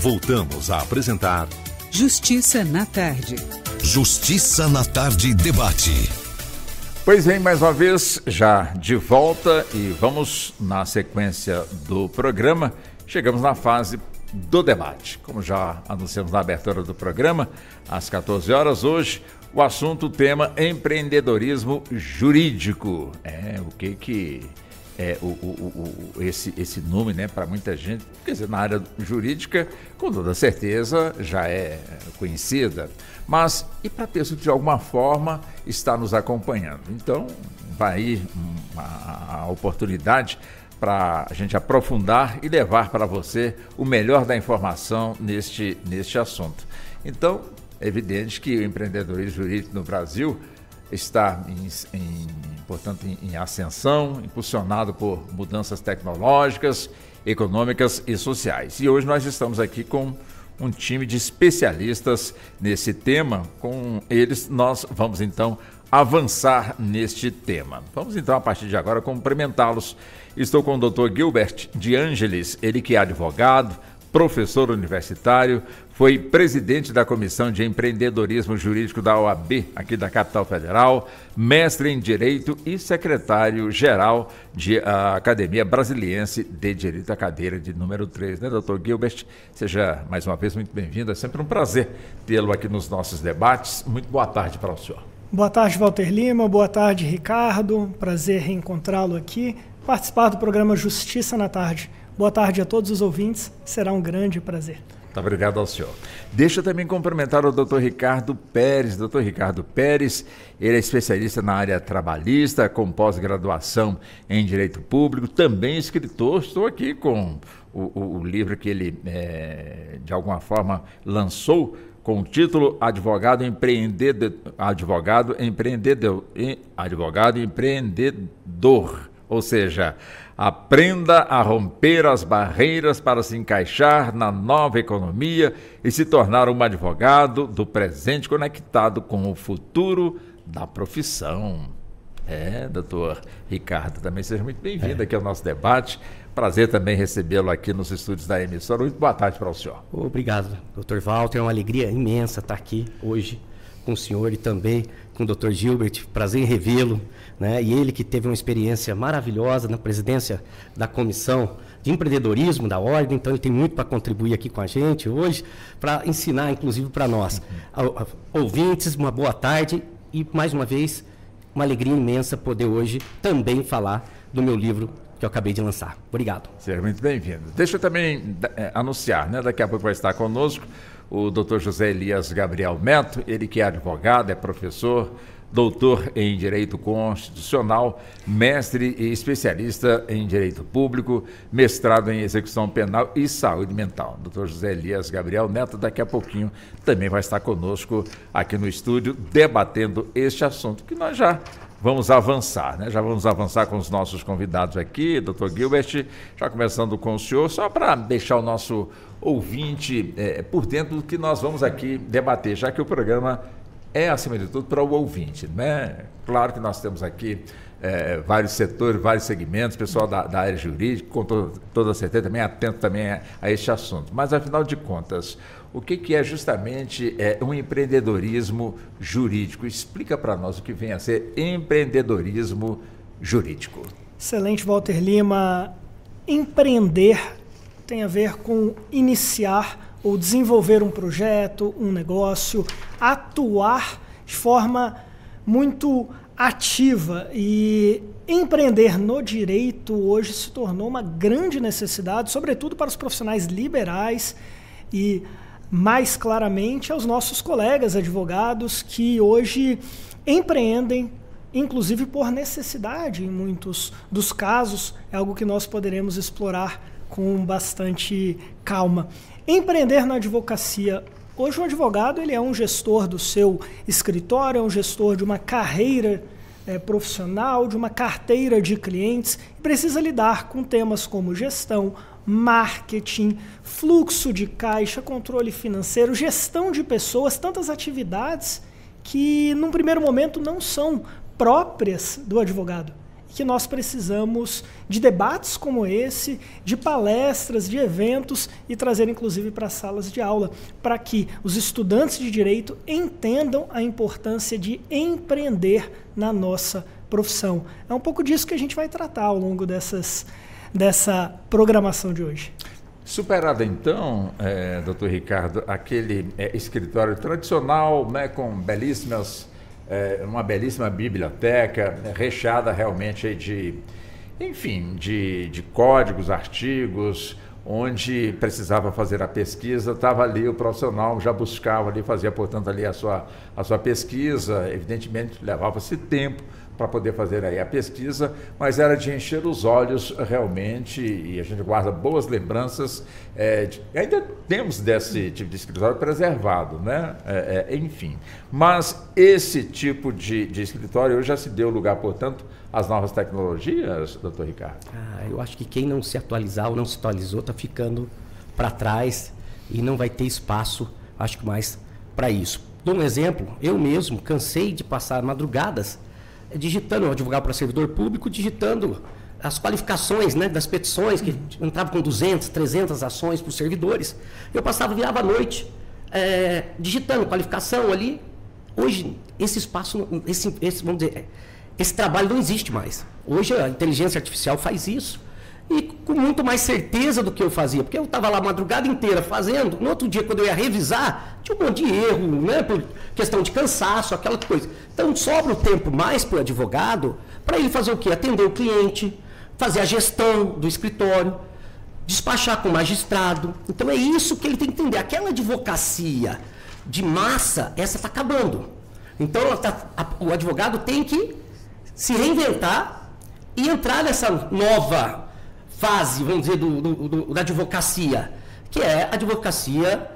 Voltamos a apresentar Justiça na Tarde. Justiça na Tarde debate. Pois bem, mais uma vez, já de volta e vamos na sequência do programa. Chegamos na fase do debate. Como já anunciamos na abertura do programa, às 14 horas hoje, o assunto, o tema empreendedorismo jurídico. O que é esse nome, né, para muita gente, quer dizer, na área jurídica, com toda certeza, já é conhecida, mas e para a pessoa que de alguma forma está nos acompanhando? Então, vai aí a oportunidade para a gente aprofundar e levar para você o melhor da informação neste assunto. Então, é evidente que o empreendedorismo jurídico no Brasil está portanto, em ascensão, impulsionado por mudanças tecnológicas, econômicas e sociais. E hoje nós estamos aqui com um time de especialistas nesse tema. Com eles nós vamos então avançar neste tema. Vamos então, a partir de agora, cumprimentá-los. Estou com o Dr. Gilbert de Ângeles, ele que é advogado, professor universitário, foi presidente da Comissão de Empreendedorismo Jurídico da OAB, aqui da Capital Federal, mestre em Direito e secretário-geral da Academia Brasiliense de Direito, a cadeira de número 3, né, doutor Gilbert? Seja, mais uma vez, muito bem-vindo. É sempre um prazer tê-lo aqui nos nossos debates. Muito boa tarde para o senhor. Boa tarde, Walter Lima. Boa tarde, Ricardo. Prazer reencontrá-lo aqui. Participar do programa Justiça na Tarde. Boa tarde a todos os ouvintes, será um grande prazer. Muito obrigado ao senhor. Deixa eu também cumprimentar o doutor Ricardo Pérez. Doutor Ricardo Pérez, ele é especialista na área trabalhista, com pós-graduação em Direito Público, também escritor. Estou aqui com o livro que ele, de alguma forma, lançou com o título Advogado Empreendedor, ou seja, aprenda a romper as barreiras para se encaixar na nova economia e se tornar um advogado do presente conectado com o futuro da profissão. Doutor Ricardo, também seja muito bem-vindo aqui ao nosso debate. Prazer também recebê-lo aqui nos estúdios da emissora. Muito boa tarde para o senhor. Obrigado, doutor Walter. É uma alegria imensa estar aqui hoje com o senhor e também com o doutor Gilbert. Prazer em revê-lo, né? E ele que teve uma experiência maravilhosa na presidência da Comissão de Empreendedorismo da Ordem, então ele tem muito para contribuir aqui com a gente hoje, para ensinar, inclusive, para nós. Ouvintes, uma boa tarde e, mais uma vez, uma alegria imensa poder hoje também falar do meu livro que eu acabei de lançar. Obrigado. Seja muito bem-vindo. Deixa eu também anunciar, né? Daqui a pouco vai estar conosco o Dr. José Elias Gabriel Neto, ele que é advogado, é professor, doutor em Direito Constitucional, mestre e especialista em Direito Público, mestrado em Execução Penal e Saúde Mental. Dr. José Elias Gabriel Neto, daqui a pouquinho, também vai estar conosco aqui no estúdio, debatendo este assunto, que nós já vamos avançar, né? Já vamos avançar com os nossos convidados aqui, doutor Gilbert, já começando com o senhor, só para deixar o nosso ouvinte por dentro do que nós vamos aqui debater, já que o programa é, acima de tudo, para o ouvinte, né? Claro que nós temos aqui vários setores, vários segmentos, pessoal da área jurídica, com toda certeza, também atento também a este assunto. Mas, afinal de contas, o que é justamente um empreendedorismo jurídico? Explica para nós o que vem a ser empreendedorismo jurídico. Excelente, Walter Lima. Empreender tem a ver com iniciar ou desenvolver um projeto, um negócio, atuar de forma muito ativa, e empreender no direito hoje se tornou uma grande necessidade, sobretudo para os profissionais liberais e, mais claramente, aos nossos colegas advogados que hoje empreendem, inclusive por necessidade em muitos dos casos. É algo que nós poderemos explorar com bastante calma. Empreender na advocacia. Hoje o advogado ele é um gestor do seu escritório, é um gestor de uma carreira profissional, de uma carteira de clientes, e precisa lidar com temas como gestão, marketing, fluxo de caixa, controle financeiro, gestão de pessoas, tantas atividades que num primeiro momento não são próprias do advogado. que nós precisamos de debates como esse, de palestras, de eventos e trazer inclusive para as salas de aula, para que os estudantes de direito entendam a importância de empreender na nossa profissão. É um pouco disso que a gente vai tratar ao longo dessa programação de hoje. Superado então, doutor Ricardo, aquele escritório tradicional, né, com uma belíssima biblioteca, recheada realmente de códigos, artigos, onde precisava fazer a pesquisa, estava ali o profissional, já buscava ali, fazia, portanto, ali a sua pesquisa, evidentemente levava-se tempo para poder fazer aí a pesquisa, mas era de encher os olhos realmente, e a gente guarda boas lembranças, ainda temos desse tipo de escritório preservado, né? Enfim, mas esse tipo de escritório hoje já se deu lugar, portanto, às novas tecnologias, doutor Ricardo? Eu acho que quem não se atualizar ou não se atualizou está ficando para trás e não vai ter espaço, acho que mais, para isso. Dou um exemplo, eu mesmo cansei de passar madrugadas digitando, eu advogava para servidor público, digitando as qualificações, né, das petições, que entravam com 200, 300 ações para os servidores. Eu virava à noite, digitando qualificação ali. Hoje, esse espaço, vamos dizer, esse trabalho não existe mais. Hoje a inteligência artificial faz isso. E com muito mais certeza do que eu fazia, porque eu estava lá a madrugada inteira fazendo, no outro dia, quando eu ia revisar, tinha um monte de erro, né, por questão de cansaço, aquela coisa. Então, sobra o tempo mais para o advogado, para ele fazer o quê? Atender o cliente, fazer a gestão do escritório, despachar com o magistrado. Então, é isso que ele tem que entender. Aquela advocacia de massa, essa está acabando. Então, o advogado tem que se reinventar e entrar nessa nova fase, vamos dizer, da advocacia, que é a advocacia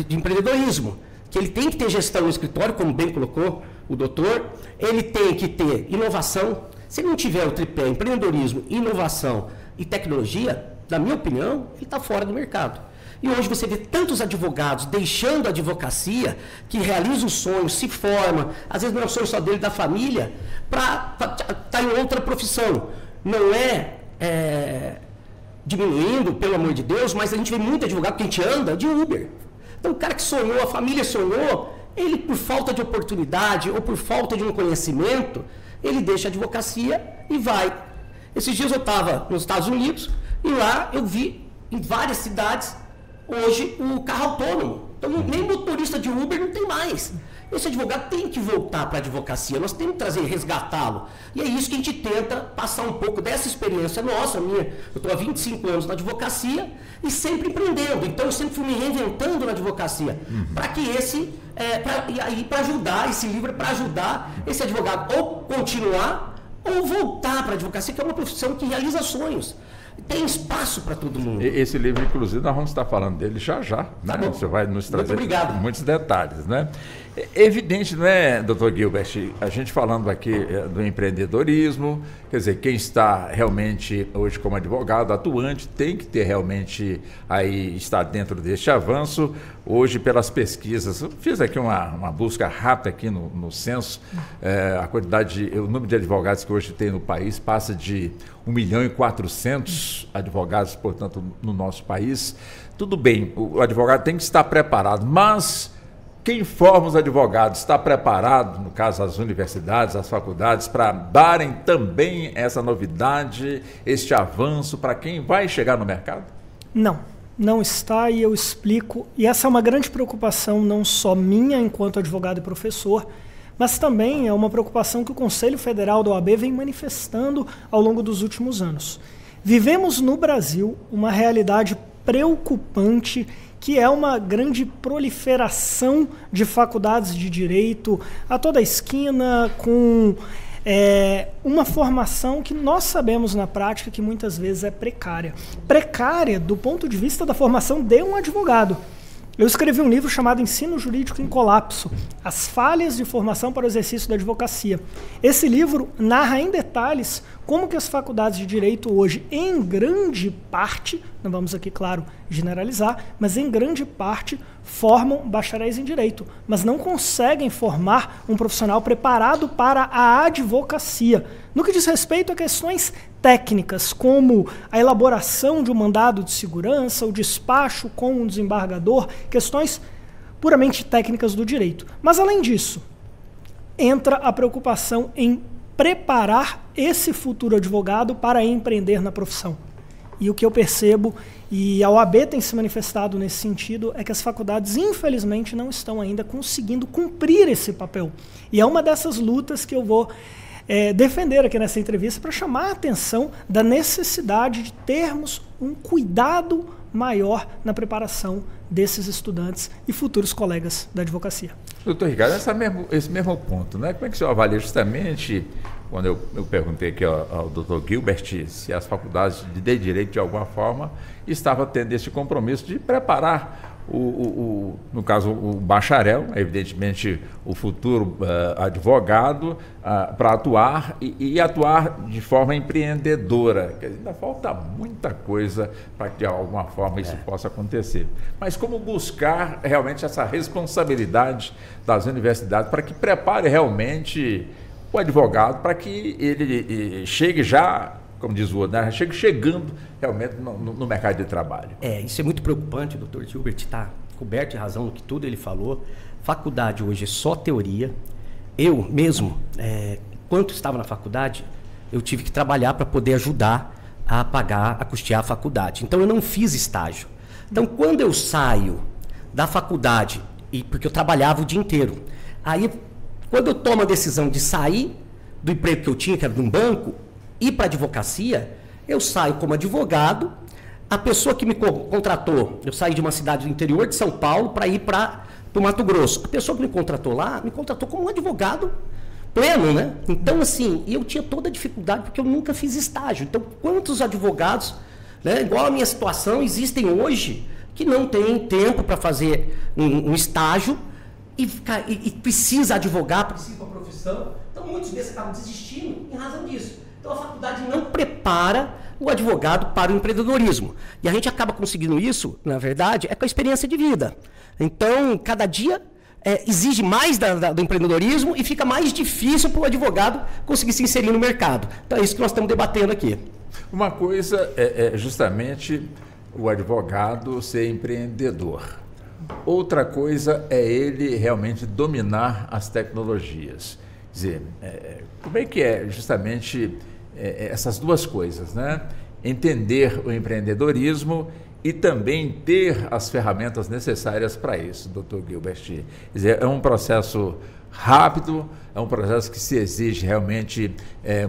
de empreendedorismo, que ele tem que ter gestão no escritório, como bem colocou o doutor, ele tem que ter inovação. Se ele não tiver o tripé empreendedorismo, inovação e tecnologia, na minha opinião, ele está fora do mercado. E hoje você vê tantos advogados deixando a advocacia, que realizam o sonho, se forma, às vezes não é o sonho só dele, da família, para estar em outra profissão. Não diminuindo, pelo amor de Deus, mas a gente vê muito advogado que a gente anda de Uber. Então o cara que sonhou, a família sonhou, ele por falta de oportunidade ou por falta de um conhecimento, ele deixa a advocacia e vai. Esses dias eu estava nos Estados Unidos e lá eu vi em várias cidades hoje o carro autônomo. Então nem motorista de Uber não tem mais. Esse advogado tem que voltar para a advocacia, nós temos que resgatá-lo. E é isso que a gente tenta passar um pouco dessa experiência nossa. Eu estou há 25 anos na advocacia e sempre empreendendo. Então eu sempre fui me reinventando na advocacia. Para que para ajudar, esse livro é para ajudar esse advogado ou continuar ou voltar para a advocacia, que é uma profissão que realiza sonhos. Tem espaço para todo mundo. Esse livro, inclusive, nós vamos estar falando dele já, né? Você vai nos trazer muitos detalhes, né? É evidente, não é, doutor Gilbert, a gente falando aqui do empreendedorismo, quer dizer, quem está realmente hoje como advogado atuante tem que ter realmente aí, estar dentro deste avanço. Hoje, pelas pesquisas, eu fiz aqui uma busca rápida aqui no censo, o número de advogados que hoje tem no país passa de 1.400.000 advogados, portanto, no nosso país. Tudo bem, o advogado tem que estar preparado, mas quem forma os advogados está preparado, no caso as universidades, as faculdades, para darem também essa novidade, este avanço para quem vai chegar no mercado? Não está, e eu explico. E essa é uma grande preocupação, não só minha enquanto advogado e professor, mas também é uma preocupação que o Conselho Federal da OAB vem manifestando ao longo dos últimos anos. Vivemos no Brasil uma realidade preocupante, que é uma grande proliferação de faculdades de direito a toda a esquina, com uma formação que nós sabemos na prática que muitas vezes é precária. Precária do ponto de vista da formação de um advogado. Eu escrevi um livro chamado Ensino Jurídico em Colapso, as falhas de formação para o exercício da advocacia. Esse livro narra em detalhes como que as faculdades de Direito hoje, em grande parte, não vamos aqui, claro, generalizar, mas em grande parte formam bacharéis em Direito, mas não conseguem formar um profissional preparado para a advocacia. No que diz respeito a questões técnicas, como a elaboração de um mandado de segurança, o despacho com um desembargador, questões puramente técnicas do direito. Mas, além disso, entra a preocupação em preparar esse futuro advogado para empreender na profissão. E o que eu percebo, e a OAB tem se manifestado nesse sentido, é que as faculdades, infelizmente, não estão ainda conseguindo cumprir esse papel. E é uma dessas lutas que eu vou defender aqui nessa entrevista para chamar a atenção da necessidade de termos um cuidado maior na preparação desses estudantes e futuros colegas da advocacia. Doutor Ricardo, esse mesmo ponto, né? Como é que o senhor avalia justamente, quando eu perguntei aqui ao doutor Gilbert se as faculdades de Direito, de alguma forma, estavam tendo esse compromisso de preparar no caso, o bacharel, evidentemente o futuro advogado, para atuar e atuar de forma empreendedora. Quer dizer, ainda falta muita coisa para que de alguma forma isso possa acontecer. Mas como buscar realmente essa responsabilidade das universidades para que prepare realmente o advogado para que ele chegue já, como diz o outro, né? chegando realmente no mercado de trabalho. Isso é muito preocupante, o doutor Gilbert está coberto de razão no que tudo ele falou. Faculdade hoje é só teoria. Eu mesmo, enquanto estava na faculdade, eu tive que trabalhar para poder ajudar a custear a faculdade. Então eu não fiz estágio. Então quando eu saio da faculdade, porque eu trabalhava o dia inteiro, aí quando eu tomo a decisão de sair do emprego que eu tinha, que era de um banco, ir para a advocacia, eu saio como advogado. A pessoa que me contratou, eu saí de uma cidade do interior de São Paulo para ir para o Mato Grosso. A pessoa que me contratou lá, me contratou como um advogado pleno, né? Então, assim, eu tinha toda a dificuldade porque eu nunca fiz estágio. Então, quantos advogados, né, igual a minha situação, existem hoje que não têm tempo para fazer um estágio e precisa advogar, precisa de uma profissão. Então, muitos deles acabam desistindo em razão disso. Então, a faculdade não prepara o advogado para o empreendedorismo. E a gente acaba conseguindo isso, na verdade, com a experiência de vida. Então, cada dia exige mais do empreendedorismo e fica mais difícil para o advogado conseguir se inserir no mercado. Então, é isso que nós estamos debatendo aqui. Uma coisa é justamente o advogado ser empreendedor. Outra coisa é ele realmente dominar as tecnologias. Quer dizer, como é que é justamente essas duas coisas, né? Entender o empreendedorismo e também ter as ferramentas necessárias para isso, doutor Gilbert. Quer dizer, é um processo rápido, é um processo que se exige realmente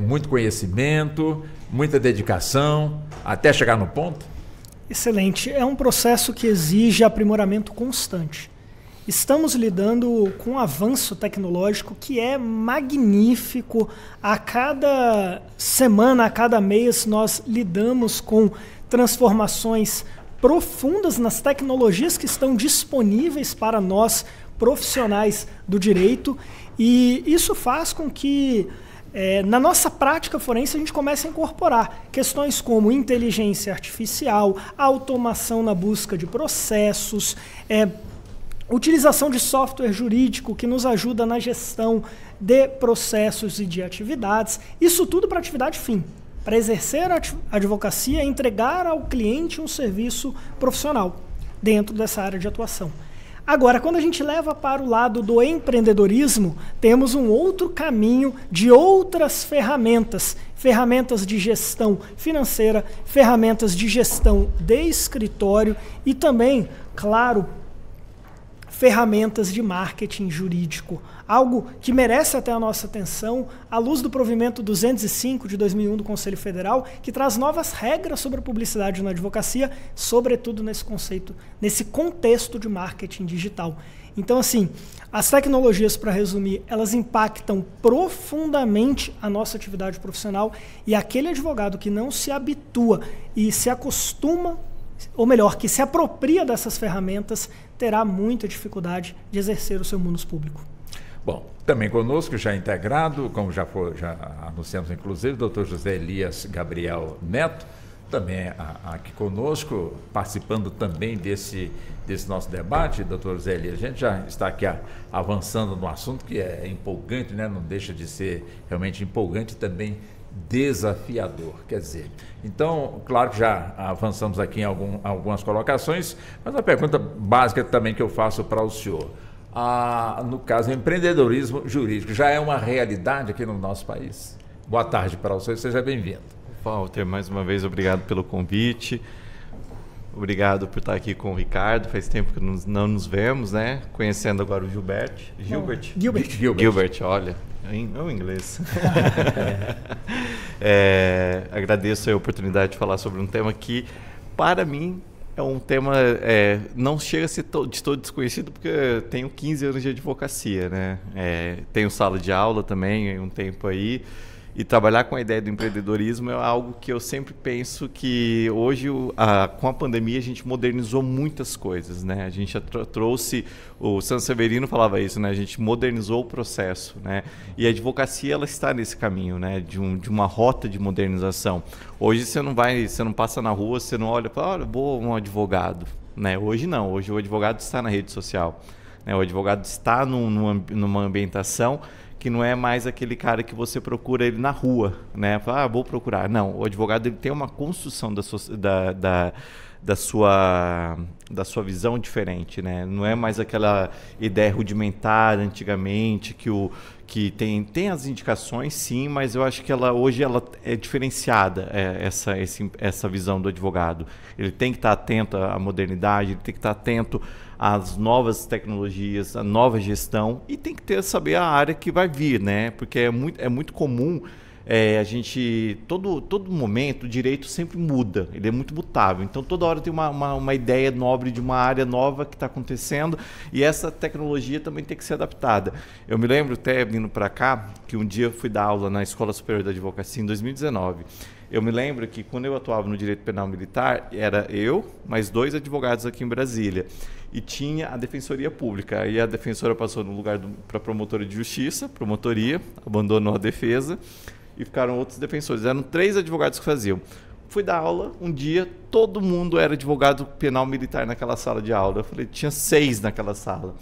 muito conhecimento, muita dedicação, até chegar no ponto? Excelente. É um processo que exige aprimoramento constante. Estamos lidando com um avanço tecnológico que é magnífico. A cada semana, a cada mês, nós lidamos com transformações profundas nas tecnologias que estão disponíveis para nós, profissionais do direito, e isso faz com que na nossa prática forense a gente comece a incorporar questões como inteligência artificial, automação na busca de processos, utilização de software jurídico que nos ajuda na gestão de processos e de atividades, isso tudo para atividade fim, para exercer a advocacia e entregar ao cliente um serviço profissional dentro dessa área de atuação. Agora, quando a gente leva para o lado do empreendedorismo, temos um outro caminho de outras ferramentas, ferramentas de gestão financeira, ferramentas de gestão de escritório e também, claro, ferramentas de marketing jurídico, algo que merece até a nossa atenção à luz do provimento 205 de 2001 do Conselho Federal, que traz novas regras sobre a publicidade na advocacia, sobretudo nesse contexto de marketing digital. Então, assim, as tecnologias, para resumir, elas impactam profundamente a nossa atividade profissional e aquele advogado que não se habitua e se acostuma, ou melhor, que se apropria dessas ferramentas, terá muita dificuldade de exercer o seu munus público. Bom, também conosco, já integrado, como já anunciamos inclusive, o doutor José Elias Gabriel Neto, também aqui conosco, participando também desse nosso debate. Doutor José Elias, a gente já está aqui avançando no assunto que é empolgante, né? Não deixa de ser realmente empolgante e também desafiador, quer dizer. Então, claro que já avançamos aqui em algumas colocações, mas a pergunta básica também que eu faço para o senhor. No caso, o empreendedorismo jurídico já é uma realidade aqui no nosso país? Boa tarde para o senhor, seja bem-vindo. Walter, mais uma vez, obrigado pelo convite. Obrigado por estar aqui com o Ricardo. Faz tempo que não nos vemos, né? Conhecendo agora o Gilbert, olha, é o inglês. Agradeço a oportunidade de falar sobre um tema que, para mim, é um tema, não chega a ser de todo desconhecido, porque eu tenho 15 anos de advocacia, né? Tenho sala de aula também, um tempo aí, e trabalhar com a ideia do empreendedorismo é algo que eu sempre penso que hoje, com a pandemia, a gente modernizou muitas coisas, né? A gente trouxe, o San Severino falava isso, né? A gente modernizou o processo, né? E a advocacia, ela está nesse caminho, né? De uma rota de modernização. Hoje você não passa na rua, você não olha e fala, olha, vou um advogado, né? Hoje não, hoje o advogado está na rede social, né? O advogado está numa ambientação que não é mais aquele cara que você procura ele na rua, né? Fala, vou procurar. Não, o advogado ele tem uma construção da sua visão diferente, né? Não é mais aquela ideia rudimentar antigamente que tem as indicações, sim, mas eu acho que hoje ela é diferenciada, essa visão do advogado. Ele tem que estar atento à modernidade, ele tem que estar atento às novas tecnologias, à nova gestão, e tem que saber a área que vai vir, né? Porque é muito comum a gente, todo momento, o direito sempre muda, ele é muito mutável, então toda hora tem uma ideia nobre de uma área nova que está acontecendo, e essa tecnologia também tem que ser adaptada. Eu me lembro, até vindo para cá, que um dia eu fui dar aula na Escola Superior da Advocacia em 2019. Eu me lembro que quando eu atuava no direito penal militar, era eu, mais 2 advogados aqui em Brasília, e tinha a Defensoria Pública. Aí a defensora passou no lugar para promotora de justiça, promotoria, abandonou a defesa, e ficaram outros defensores. Eram 3 advogados que faziam. Fui dar aula, um dia, todo mundo era advogado penal militar naquela sala de aula. Eu falei, tinha 6 naquela sala.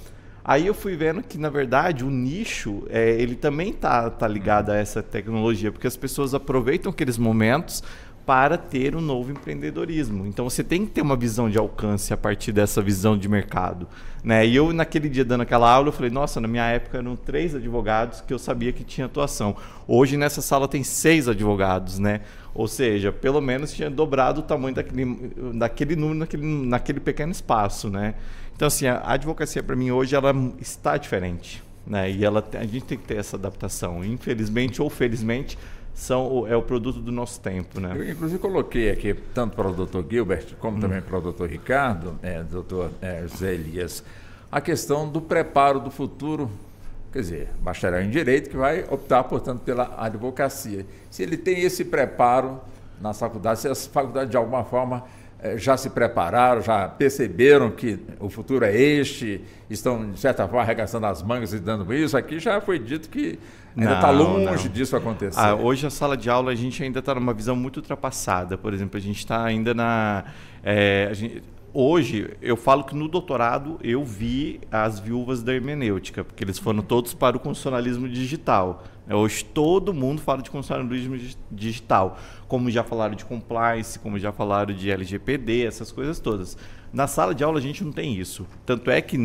Aí eu fui vendo que, na verdade, o nicho, ele também tá ligado a essa tecnologia, porque as pessoas aproveitam aqueles momentos para ter um novo empreendedorismo. Então, você tem que ter uma visão de alcance a partir dessa visão de mercado, né? E eu, naquele dia, dando aquela aula, eu falei, nossa, na minha época eram 3 advogados que eu sabia que tinha atuação. Hoje, nessa sala, tem 6 advogados, né? Ou seja, pelo menos tinha dobrado o tamanho daquele número, naquele pequeno espaço, né? Então, assim, a advocacia, para mim, hoje, ela está diferente, né? E a gente tem que ter essa adaptação. Infelizmente ou felizmente, é o produto do nosso tempo, né? Eu, inclusive, coloquei aqui, tanto para o doutor Gilbert, como também para o doutor Ricardo, doutor José Elias, a questão do preparo do futuro, quer dizer, bacharel em Direito, que vai optar, portanto, pela advocacia. Se ele tem esse preparo nas faculdades, se as faculdades, de alguma forma, já se prepararam, já perceberam que o futuro é este, estão, de certa forma, arregaçando as mangas e dando isso. Aqui já foi dito que ainda está longe disso acontecer. Hoje, a sala de aula, a gente ainda está numa visão muito ultrapassada. Por exemplo, a gente está ainda hoje, eu falo que no doutorado eu vi as viúvas da hermenêutica, porque eles foram todos para o constitucionalismo digital. Hoje todo mundo fala de constitucionalismo digital, como já falaram de compliance, como já falaram de LGPD, essas coisas todas. Na sala de aula a gente não tem isso. Tanto é que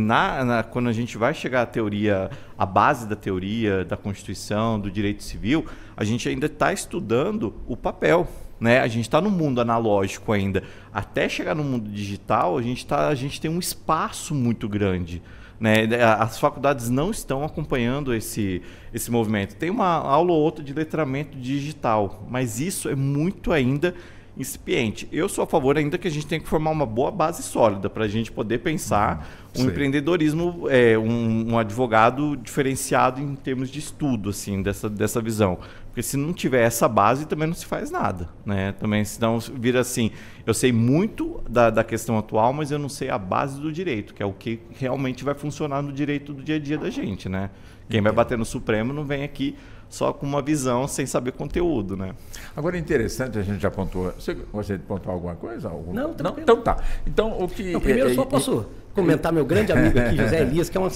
quando a gente vai chegar à teoria, a base da teoria da Constituição, do direito civil, a gente ainda está estudando o papel, né? A gente está no mundo analógico ainda. Até chegar no mundo digital, a gente tem um espaço muito grande, né? As faculdades não estão acompanhando esse movimento. Tem uma aula ou outra de letramento digital, mas isso é muito ainda incipiente. Eu sou a favor ainda que a gente tem que formar uma boa base sólida para a gente poder pensar empreendedorismo, um advogado diferenciado em termos de estudo, assim, dessa visão. Porque se não tiver essa base, também não se faz nada, né? Também, senão vira assim, eu sei muito da questão atual, mas eu não sei a base do direito, que é o que realmente vai funcionar no direito do dia a dia da gente, né? Quem vai bater no Supremo não vem aqui só com uma visão sem saber conteúdo, né? Agora é interessante, a gente já pontuou. Você gostaria de pontuar alguma coisa? Não, então tá. Então, o que... primeiro só posso comentar meu grande amigo aqui, José Elias, que é uma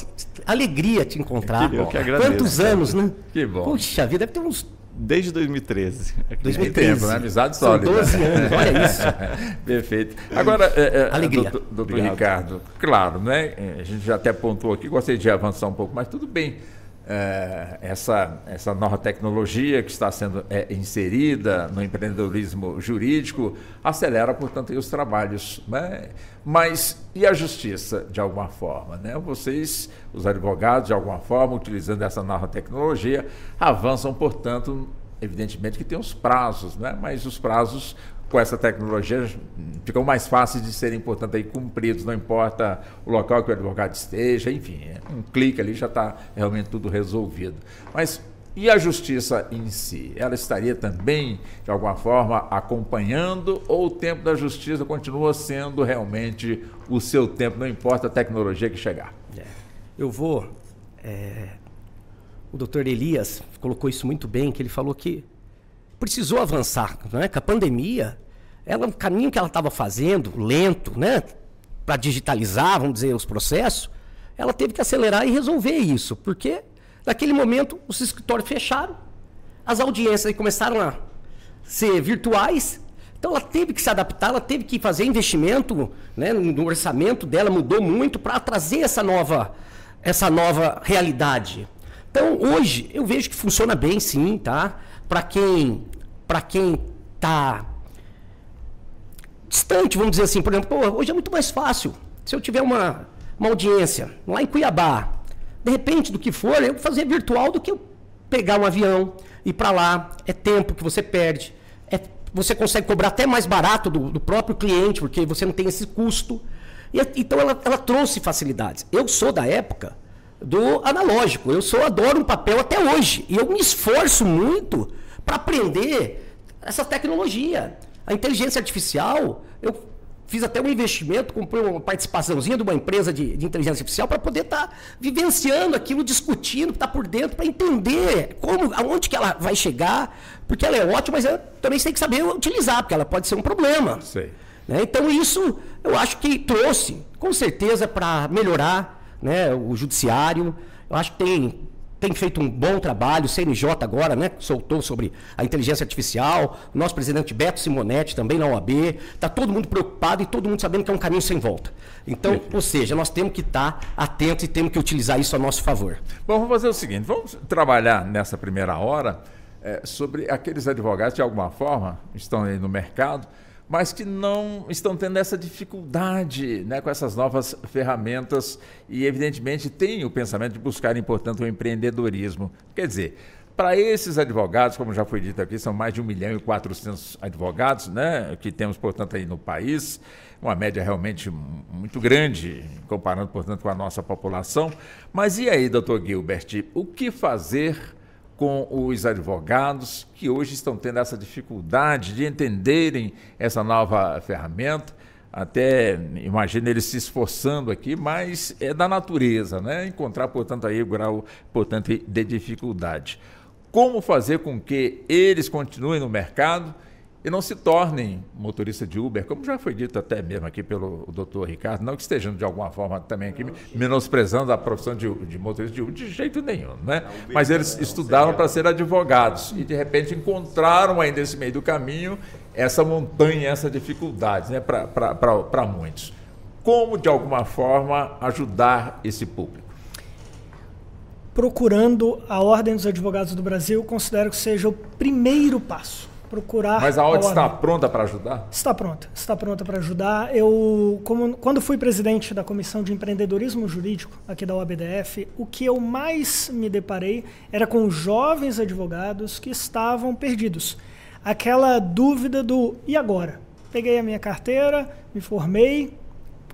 alegria te encontrar. Eu que agradeço. Quantos anos, né? Que bom. Puxa vida, deve ter uns... Desde 2013. 2013. Tempo, né? Amizade sólida. São 12 anos, olha isso. Perfeito. Agora, alegria. doutor Ricardo, claro, né? A gente já até pontuou aqui, gostaria de avançar um pouco, mas tudo bem. Essa nova tecnologia que está sendo inserida no empreendedorismo jurídico acelera, portanto, os trabalhos, né? Mas e a justiça, de alguma forma, né? Vocês, os advogados, de alguma forma, utilizando essa nova tecnologia, avançam, portanto, evidentemente que tem os prazos, né? Mas os prazos com essa tecnologia ficam mais fáceis de serem, portanto, aí cumpridos, não importa o local que o advogado esteja, enfim, um clique ali já está realmente tudo resolvido. Mas e a justiça em si? Ela estaria também, de alguma forma, acompanhando, ou o tempo da justiça continua sendo realmente o seu tempo, não importa a tecnologia que chegar? Eu vou... O doutor Elias colocou isso muito bem, que ele falou que precisou avançar, né? Que a pandemia, o caminho que ela estava fazendo, lento, né? Para digitalizar, vamos dizer, os processos, ela teve que acelerar e resolver isso, porque naquele momento os escritórios fecharam, as audiências aí começaram a ser virtuais, então ela teve que se adaptar, ela teve que fazer investimento, né? No orçamento dela mudou muito para trazer essa nova realidade. Então hoje eu vejo que funciona bem, sim, tá? Para quem está distante, vamos dizer assim, por exemplo, hoje é muito mais fácil. Se eu tiver uma audiência lá em Cuiabá, de repente, do que for, eu vou fazer virtual do que eu pegar um avião, ir para lá. É tempo que você perde. Você consegue cobrar até mais barato do próprio cliente, porque você não tem esse custo. Então ela trouxe facilidades. Eu sou da época do analógico. Adoro um papel até hoje. E eu me esforço muito para aprender essa tecnologia. A inteligência artificial, eu fiz até um investimento, comprei uma participaçãozinha de uma empresa de inteligência artificial para poder estar vivenciando aquilo, discutindo, estar por dentro, para entender aonde que ela vai chegar, porque ela é ótima, mas também você tem que saber utilizar, porque ela pode ser um problema. Sei. Né? Então isso eu acho que trouxe, com certeza, para melhorar, né, o judiciário. Eu acho que tem feito um bom trabalho, o CNJ agora, né, soltou sobre a inteligência artificial, o nosso presidente Beto Simonetti também na OAB, está todo mundo preocupado e todo mundo sabendo que é um caminho sem volta. Então, ou seja, nós temos que estar atentos e temos que utilizar isso a nosso favor. Bom, vamos fazer o seguinte, vamos trabalhar nessa primeira hora sobre aqueles advogados que de alguma forma estão aí no mercado, mas que não estão tendo essa dificuldade, né, com essas novas ferramentas e, evidentemente, têm o pensamento de buscar, portanto, o empreendedorismo. Quer dizer, para esses advogados, como já foi dito aqui, são mais de 1.400.000 advogados, né, que temos, portanto, aí no país, uma média realmente muito grande, comparando, portanto, com a nossa população. Mas e aí, doutor Gilbert, o que fazer com os advogados que hoje estão tendo essa dificuldade de entenderem essa nova ferramenta? Até imagino eles se esforçando aqui, mas é da natureza, né? Encontrar, portanto, aí o grau, portanto, de dificuldade. Como fazer com que eles continuem no mercado e não se tornem motorista de Uber, como já foi dito até mesmo aqui pelo doutor Ricardo, não que estejam de alguma forma também aqui menosprezando a profissão de motorista de Uber, de jeito nenhum, né? Mas eles estudaram para ser advogados e de repente encontraram aí nesse meio do caminho essa montanha, essa dificuldade, né, para muitos. Como de alguma forma ajudar esse público? Procurando a Ordem dos Advogados do Brasil, considero que seja o primeiro passo. Procurar. Mas a ordem está pronta para ajudar? Está pronta para ajudar. Quando fui presidente da Comissão de Empreendedorismo Jurídico aqui da OABDF, o que eu mais me deparei era com jovens advogados que estavam perdidos. aquela dúvida do e agora? Peguei a minha carteira, me formei,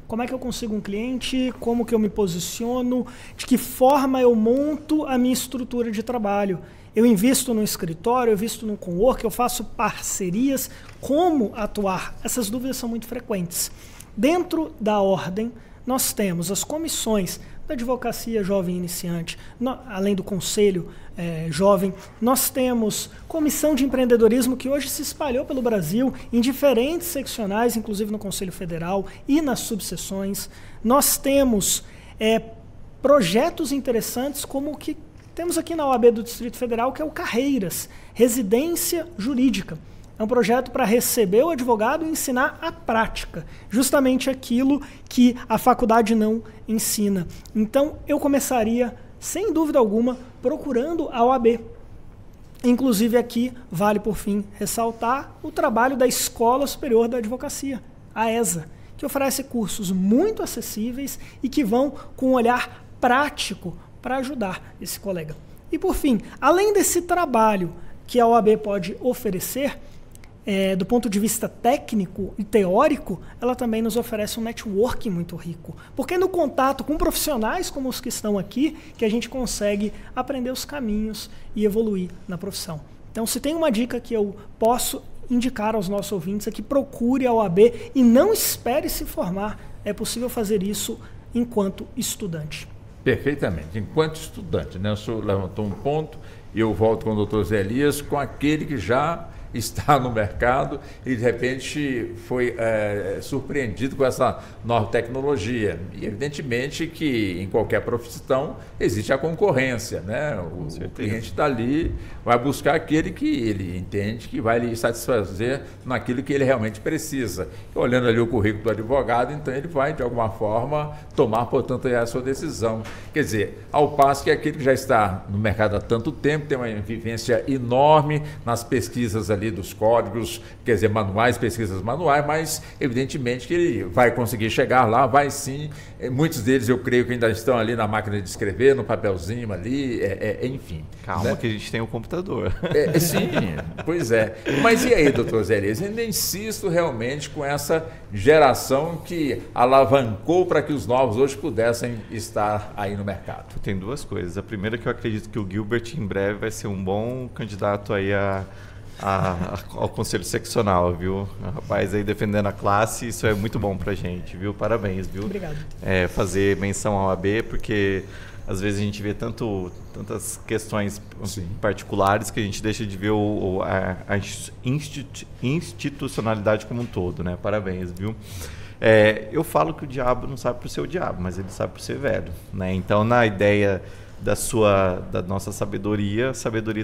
como é que eu consigo um cliente, como que eu me posiciono, de que forma eu monto a minha estrutura de trabalho. Eu invisto no escritório, eu invisto no cowork, eu faço parcerias, como atuar? Essas dúvidas são muito frequentes. Dentro da ordem, nós temos as comissões da advocacia jovem iniciante, além do conselho jovem, nós temos comissão de empreendedorismo que hoje se espalhou pelo Brasil em diferentes seccionais, inclusive no Conselho Federal e nas subseções. Nós temos projetos interessantes como o que temos aqui na OAB do Distrito Federal, que é o Carreiras, Residência Jurídica. É um projeto para receber o advogado e ensinar a prática, justamente aquilo que a faculdade não ensina. Então, eu começaria, sem dúvida alguma, procurando a OAB. Inclusive aqui, vale por fim ressaltar o trabalho da Escola Superior da Advocacia, a ESA, que oferece cursos muito acessíveis e que vão com um olhar prático para ajudar esse colega. E por fim, além desse trabalho que a OAB pode oferecer, do ponto de vista técnico e teórico, ela também nos oferece um networking muito rico. Porque no contato com profissionais como os que estão aqui, que a gente consegue aprender os caminhos e evoluir na profissão. Então, se tem uma dica que eu posso indicar aos nossos ouvintes é que procure a OAB e não espere se formar. É possível fazer isso enquanto estudante. Perfeitamente. Enquanto estudante, né? O senhor levantou um ponto e eu volto com o doutor Zé Elias, com aquele que já está no mercado e de repente foi surpreendido com essa nova tecnologia. E evidentemente que em qualquer profissão existe a concorrência, né? O cliente está ali, vai buscar aquele que ele entende que vai lhe satisfazer naquilo que ele realmente precisa. E olhando ali o currículo do advogado, então ele vai de alguma forma tomar, portanto, a sua decisão. Quer dizer, ao passo que aquele que já está no mercado há tanto tempo, tem uma vivência enorme nas pesquisas ali dos códigos, quer dizer, manuais, pesquisas manuais, mas evidentemente que ele vai conseguir chegar lá, vai sim. Muitos deles eu creio que ainda estão ali na máquina de escrever, no papelzinho ali, enfim. Calma, né? Que a gente tem um computador. Sim, pois é. Mas e aí, doutor Zé Elias? Eu ainda insisto realmente com essa geração que alavancou para que os novos hoje pudessem estar aí no mercado. Tem duas coisas. A primeira é que eu acredito que o Gilbert em breve vai ser um bom candidato aí ao Conselho Seccional, viu? Rapaz aí defendendo a classe, isso é muito bom pra gente, viu? Parabéns, viu? Obrigado. Fazer menção ao AB, porque às vezes a gente vê tantas questões particulares que a gente deixa de ver a institucionalidade como um todo, né? Parabéns, viu? Eu falo que o diabo não sabe por ser o diabo, mas ele sabe por ser velho, né? Então, na ideia da nossa sabedoria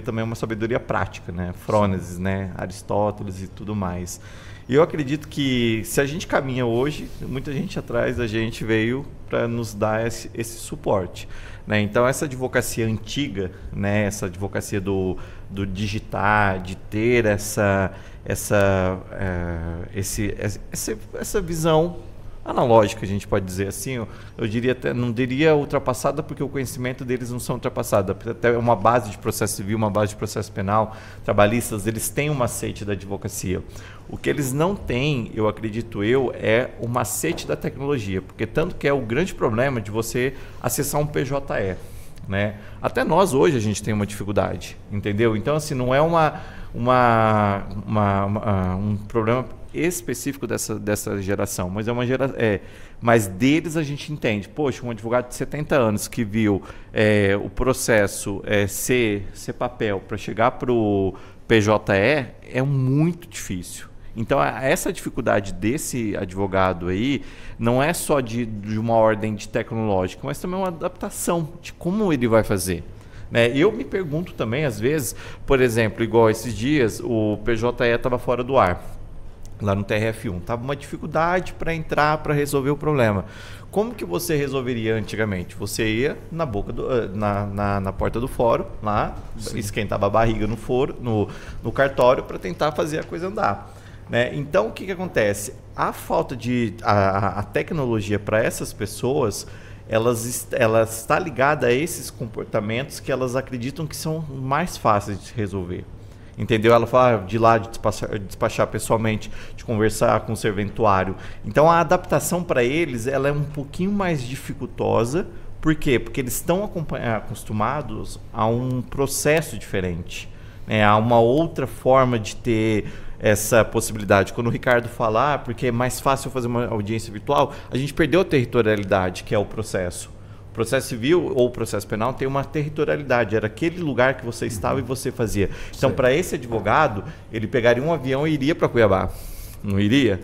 também é uma sabedoria prática, né? Frônesis, né? Aristóteles e tudo mais. E eu acredito que se a gente caminha hoje, muita gente atrás da gente veio para nos dar esse suporte, né? Então essa advocacia antiga, né? Essa advocacia do digitar, de ter essa visão analógica, a gente pode dizer assim, eu diria até, não diria ultrapassada, porque o conhecimento deles não são ultrapassados, até uma base de processo civil, uma base de processo penal, trabalhistas, eles têm um macete da advocacia. O que eles não têm, eu acredito é o macete da tecnologia, porque tanto que é o grande problema de você acessar um PJE, né? Até nós hoje a gente tem uma dificuldade, entendeu? Então assim, não é um problema específico dessa geração, mas mas deles a gente entende. Poxa, um advogado de 70 anos que viu o processo ser papel para chegar para o PJE é muito difícil. Então, essa dificuldade desse advogado aí não é só de uma ordem de tecnológica, mas também uma adaptação de como ele vai fazer. Né? Eu me pergunto também, às vezes, por exemplo, igual esses dias, o PJE estava fora do ar, lá no TRF1. Estava uma dificuldade para entrar, para resolver o problema. Como que você resolveria antigamente? Você ia na porta do fórum, lá, esquentava a barriga no fórum, no cartório, para tentar fazer a coisa andar. Né? Então, o que acontece? A falta de a tecnologia para essas pessoas, ela está ligada a esses comportamentos que elas acreditam que são mais fáceis de resolver. entendeu? Ela fala de ir lá, de despachar pessoalmente, de conversar com o serventuário. Então a adaptação para eles ela é um pouquinho mais dificultosa. Por quê? Porque eles estão acostumados a um processo diferente, né? A uma outra forma de ter essa possibilidade. Quando o Ricardo falar, porque é mais fácil fazer uma audiência virtual, a gente perdeu a territorialidade, que é o processo. O processo civil ou o processo penal tem uma territorialidade, era aquele lugar que você estava e você fazia. Então, para esse advogado, ele pegaria um avião e iria para Cuiabá. Não iria?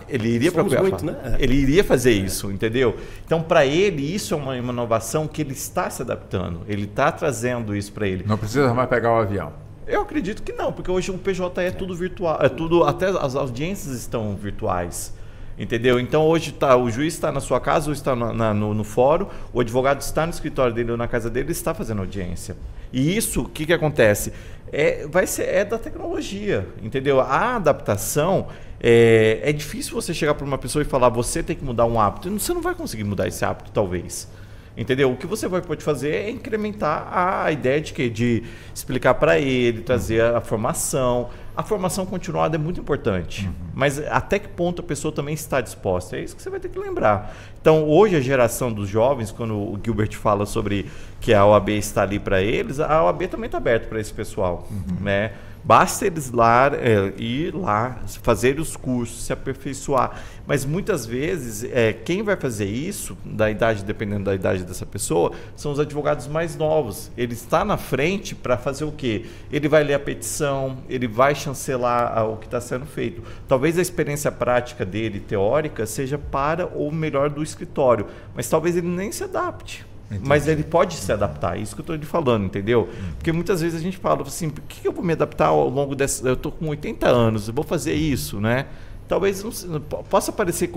Ele iria para Cuiabá. Muito, né? Ele iria fazer isso, entendeu? Então, para ele, isso é uma inovação que ele está se adaptando. Ele está trazendo isso para ele. Não precisa mais pegar o avião. Eu acredito que não, porque hoje o PJ é tudo virtual, é tudo, até as audiências estão virtuais, entendeu? Então hoje o juiz está na sua casa ou está no fórum, o advogado está no escritório dele ou na casa dele e está fazendo audiência. E isso, o que acontece? É da tecnologia, entendeu? A adaptação, é difícil você chegar para uma pessoa e falar, você tem que mudar um hábito. Você não vai conseguir mudar esse hábito, talvez. Entendeu? O que você pode fazer é incrementar a ideia de explicar para ele, trazer a formação. A formação continuada é muito importante. Mas até que ponto a pessoa também está disposta? É isso que você vai ter que lembrar. Então, hoje a geração dos jovens, quando o Gilbert fala sobre que a OAB está ali para eles, a OAB também está aberta para esse pessoal, né? Basta eles ir lá, fazer os cursos, se aperfeiçoar. Mas muitas vezes, quem vai fazer isso, dependendo da idade dessa pessoa, são os advogados mais novos. Ele está na frente para fazer o quê? Ele vai ler a petição, ele vai chancelar o que está sendo feito. Talvez a experiência prática dele, teórica, seja para o melhor do escritório, mas talvez ele nem se adapte. Entendi. Mas ele pode se adaptar, isso que eu estou lhe falando, entendeu? Porque muitas vezes a gente fala assim, por que eu vou me adaptar ao longo dessa... Eu estou com 80 anos, eu vou fazer isso, né? Talvez não possa parecer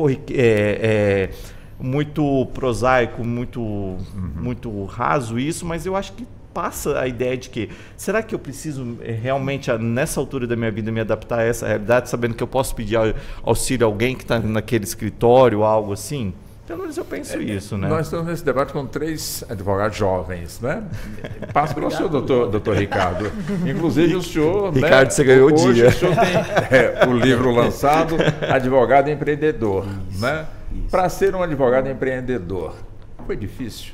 muito prosaico, muito raso isso, mas eu acho que passa a ideia de que, será que eu preciso realmente, nessa altura da minha vida, me adaptar a essa realidade, sabendo que eu posso pedir auxílio a alguém que está naquele escritório, algo assim? Pelo menos eu penso isso, né? Nós estamos nesse debate com 3 advogados jovens, né? Passo para o senhor, doutor Ricardo. Inclusive o senhor... Ricardo, você ganhou o dia. Hoje o senhor tem o livro lançado, Advogado Empreendedor, né? Para ser um advogado empreendedor, foi difícil?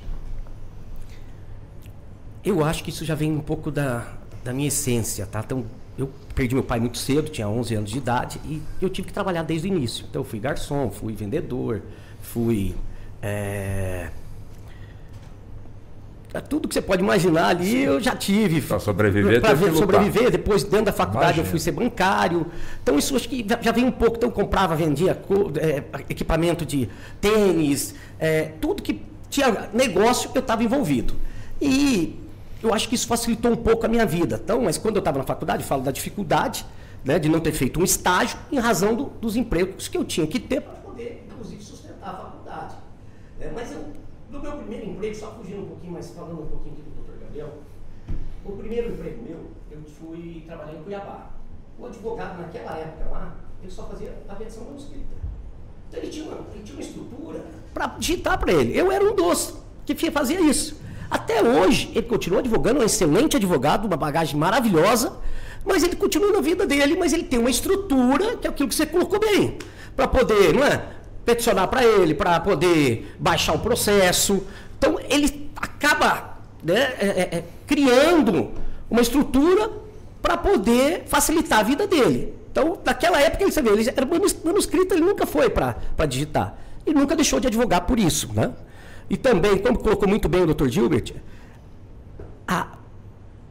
Eu acho que isso já vem um pouco da minha essência, tá? Então, eu perdi meu pai muito cedo, tinha 11 anos de idade, e eu tive que trabalhar desde o início. Então, eu fui garçom, fui vendedor, fui... tudo que você pode imaginar ali, eu já tive. Para sobreviver, depois dentro da faculdade eu fui ser bancário. Então isso acho que já vem um pouco. Então eu comprava, vendia equipamento de tênis, tudo que tinha negócio eu estava envolvido. E eu acho que isso facilitou um pouco a minha vida. Então, mas quando eu estava na faculdade, falo da dificuldade, né, de não ter feito um estágio em razão dos empregos que eu tinha que ter para poder, inclusive, sustentar a faculdade. Mas no meu primeiro emprego, só fugindo um pouquinho, mas falando um pouquinho aqui do Dr. Gabriel, o primeiro emprego meu, eu fui trabalhar em Cuiabá. O advogado naquela época lá, ele só fazia a versão manuscrita. Então ele tinha uma estrutura para digitar para ele. Eu era um dos que fazia isso. Até hoje, ele continua advogando, é um excelente advogado, uma bagagem maravilhosa, mas ele continua na vida dele, mas ele tem uma estrutura, que é aquilo que você colocou bem, para poder, não é? Peticionar para ele, para poder baixar o processo. Então, ele acaba, né, criando uma estrutura para poder facilitar a vida dele. Então, naquela época, ele era manuscrito, ele nunca foi para digitar. Ele nunca deixou de advogar por isso, né? E também, como colocou muito bem o Dr. Gilbert,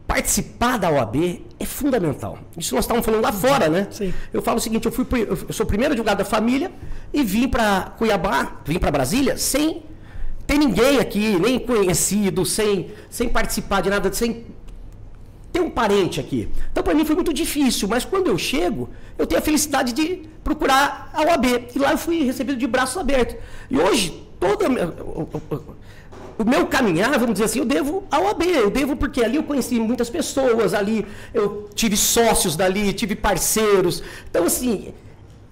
participar da OAB é fundamental. Isso nós estávamos falando lá fora, né? Sim. Eu falo o seguinte, eu sou o primeiro advogado da família e vim para Cuiabá, vim para Brasília, sem ter ninguém aqui, nem conhecido, sem participar de nada, sem ter um parente aqui. Então, para mim foi muito difícil, mas quando eu chego, eu tenho a felicidade de procurar a OAB. E lá eu fui recebido de braços abertos. E hoje, o meu caminhar, vamos dizer assim, eu devo à OAB, eu devo porque ali eu conheci muitas pessoas, ali eu tive sócios dali, tive parceiros. Então, assim,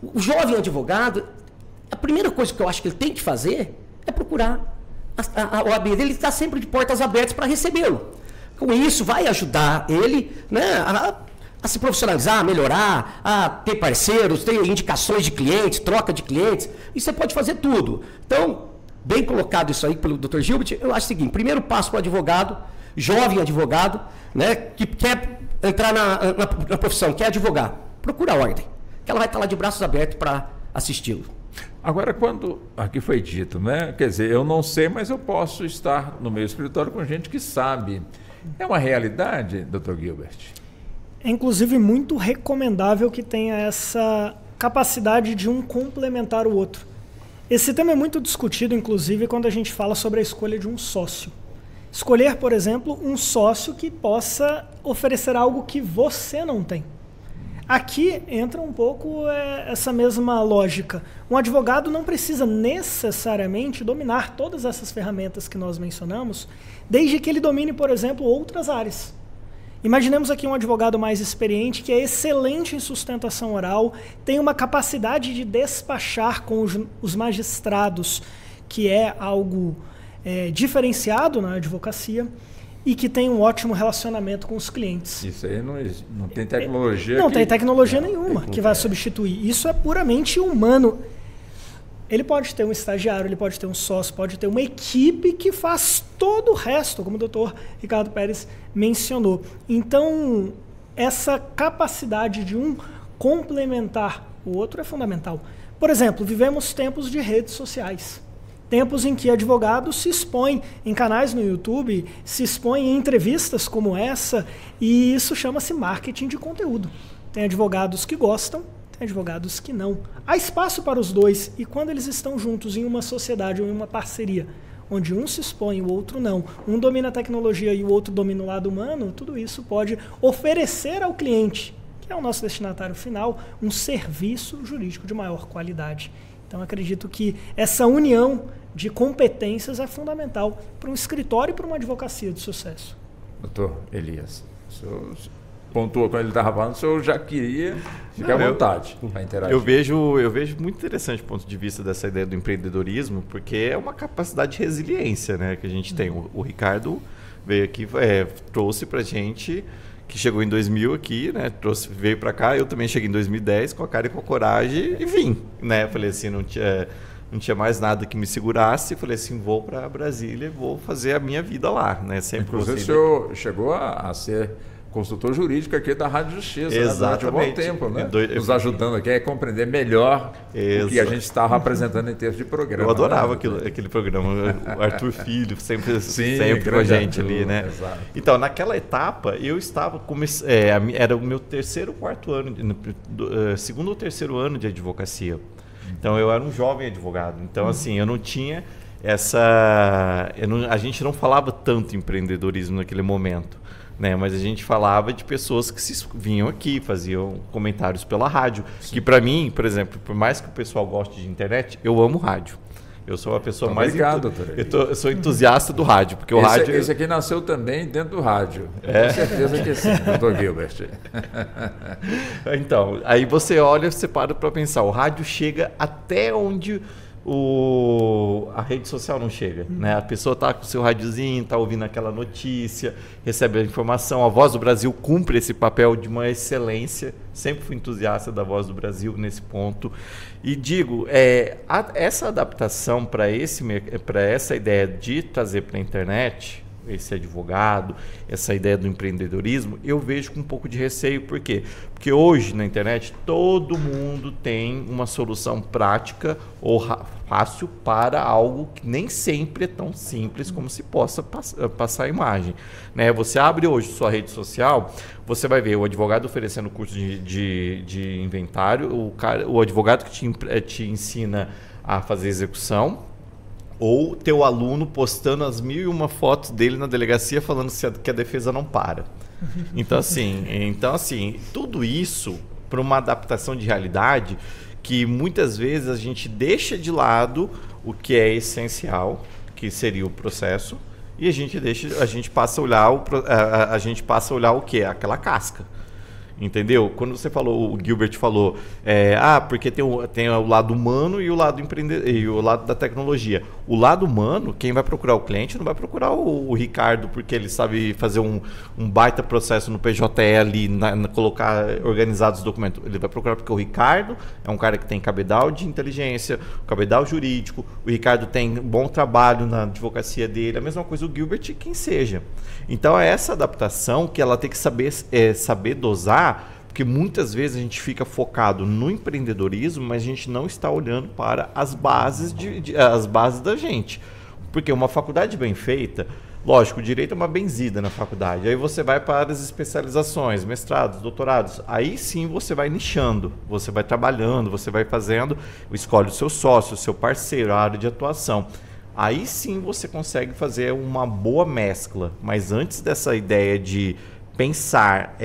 o jovem advogado, a primeira coisa que eu acho que ele tem que fazer é procurar a OAB dele, está sempre de portas abertas para recebê-lo. Com isso, vai ajudar ele, né, a se profissionalizar, a melhorar, a ter parceiros, ter indicações de clientes, troca de clientes, e você pode fazer tudo. Então, bem colocado isso aí pelo Dr. Gilbert, eu acho o seguinte, primeiro passo para o advogado, jovem advogado, né, que quer entrar na profissão, quer advogar, procura a ordem, que ela vai estar lá de braços abertos para assisti-lo. Agora, quando aqui foi dito, né? Quer dizer, eu não sei, mas eu posso estar no meu escritório com gente que sabe. É uma realidade, Dr. Gilbert? É, inclusive, muito recomendável que tenha essa capacidade de um complementar o outro. Esse tema é muito discutido, inclusive, quando a gente fala sobre a escolha de um sócio. Escolher, por exemplo, um sócio que possa oferecer algo que você não tem. Aqui entra um pouco essa mesma lógica. Um advogado não precisa necessariamente dominar todas essas ferramentas que nós mencionamos, desde que ele domine, por exemplo, outras áreas. Imaginemos aqui um advogado mais experiente que é excelente em sustentação oral, tem uma capacidade de despachar com os magistrados, que é algo diferenciado na advocacia, e que tem um ótimo relacionamento com os clientes. Isso aí não tem tecnologia. Não tem tecnologia nenhuma que vai substituir. Isso é puramente humano. Ele pode ter um estagiário, ele pode ter um sócio, pode ter uma equipe que faz todo o resto, como o doutor Ricardo Pérez mencionou. Então, essa capacidade de um complementar o outro é fundamental. Por exemplo, vivemos tempos de redes sociais. Tempos em que advogados se expõem em canais no YouTube, se expõem em entrevistas como essa, e isso chama-se marketing de conteúdo. Tem advogados que gostam, tem advogados que não. Há espaço para os dois, e quando eles estão juntos em uma sociedade ou em uma parceria, onde um se expõe e o outro não, um domina a tecnologia e o outro domina o lado humano, tudo isso pode oferecer ao cliente, que é o nosso destinatário final, um serviço jurídico de maior qualidade. Então, acredito que essa união de competências é fundamental para um escritório e para uma advocacia de sucesso. Doutor Elias, o senhor pontuou quando ele estava falando, o senhor já queria ficar à vontade para interagir. Eu vejo muito interessante o ponto de vista dessa ideia do empreendedorismo, porque é uma capacidade de resiliência, né, que a gente tem. O Ricardo veio aqui, trouxe para a gente, que chegou em 2000 aqui, né? Veio para cá, eu também cheguei em 2010 com a cara e com a coragem e vim, né? Falei assim, não tinha mais nada que me segurasse, falei assim, vou para Brasília, vou fazer a minha vida lá, né? Sempre. Inclusive o senhor chegou a ser consultor jurídico aqui da Rádio Justiça, exatamente, né? Durante um bom tempo, né? Nos ajudando aqui a compreender melhor o que a gente estava apresentando em termos de programa. Eu adorava aquele programa, o Arthur Filho, sempre com a gente ali, né? Exato. Então, naquela etapa, eu estava, era o meu quarto ano, segundo ou terceiro ano de advocacia. Então, eu era um jovem advogado. Então, assim, eu não tinha a gente não falava tanto em empreendedorismo naquele momento. Né, mas a gente falava de pessoas que vinham aqui, faziam comentários pela rádio. Sim. Que para mim, por exemplo, por mais que o pessoal goste de internet, eu amo rádio. Eu sou uma pessoa mais... Obrigado, doutor. Eu sou entusiasta do rádio, porque o rádio... Esse aqui nasceu também dentro do rádio. Tenho certeza que sim, doutor Gilbert. Então, aí você olha, você para para pensar, o rádio chega até onde a rede social não chega, né? A pessoa está com o seu radiozinho, está ouvindo aquela notícia, recebe a informação. A Voz do Brasil cumpre esse papel de uma excelência. Sempre fui entusiasta da Voz do Brasil nesse ponto. E digo, essa adaptação para essa ideia de trazer para a internet, esse advogado, essa ideia do empreendedorismo, eu vejo com um pouco de receio. Por quê? Porque hoje na internet todo mundo tem uma solução prática ou fácil para algo que nem sempre é tão simples como se possa passar a imagem. Né? Você abre hoje sua rede social, você vai ver o advogado oferecendo curso de inventário, o advogado que te ensina a fazer execução, ou teu aluno postando as 1001 fotos dele na delegacia falando que a defesa não para. Então assim, tudo isso para uma adaptação de realidade que muitas vezes a gente deixa de lado o que é essencial, que seria o processo, e a gente passa a olhar o que é aquela casca. Entendeu? Quando você falou, o Gilbert falou, porque tem o lado humano e o lado e o lado da tecnologia. O lado humano, quem vai procurar o cliente não vai procurar o Ricardo porque ele sabe fazer um baita processo no PJE ali, colocar, organizar os documentos. Ele vai procurar porque o Ricardo é um cara que tem cabedal de inteligência, cabedal jurídico, o Ricardo tem bom trabalho na advocacia dele, a mesma coisa o Gilbert e quem seja. Então é essa adaptação que ela tem que saber dosar, porque muitas vezes a gente fica focado no empreendedorismo, mas a gente não está olhando para as bases, as bases da gente. Porque uma faculdade bem feita, lógico, o direito é uma benzida na faculdade, aí você vai para as especializações, mestrados, doutorados, aí sim você vai nichando, você vai trabalhando, você vai fazendo, escolhe o seu sócio, o seu parceiro, a área de atuação. Aí sim você consegue fazer uma boa mescla, mas antes dessa ideia de pensar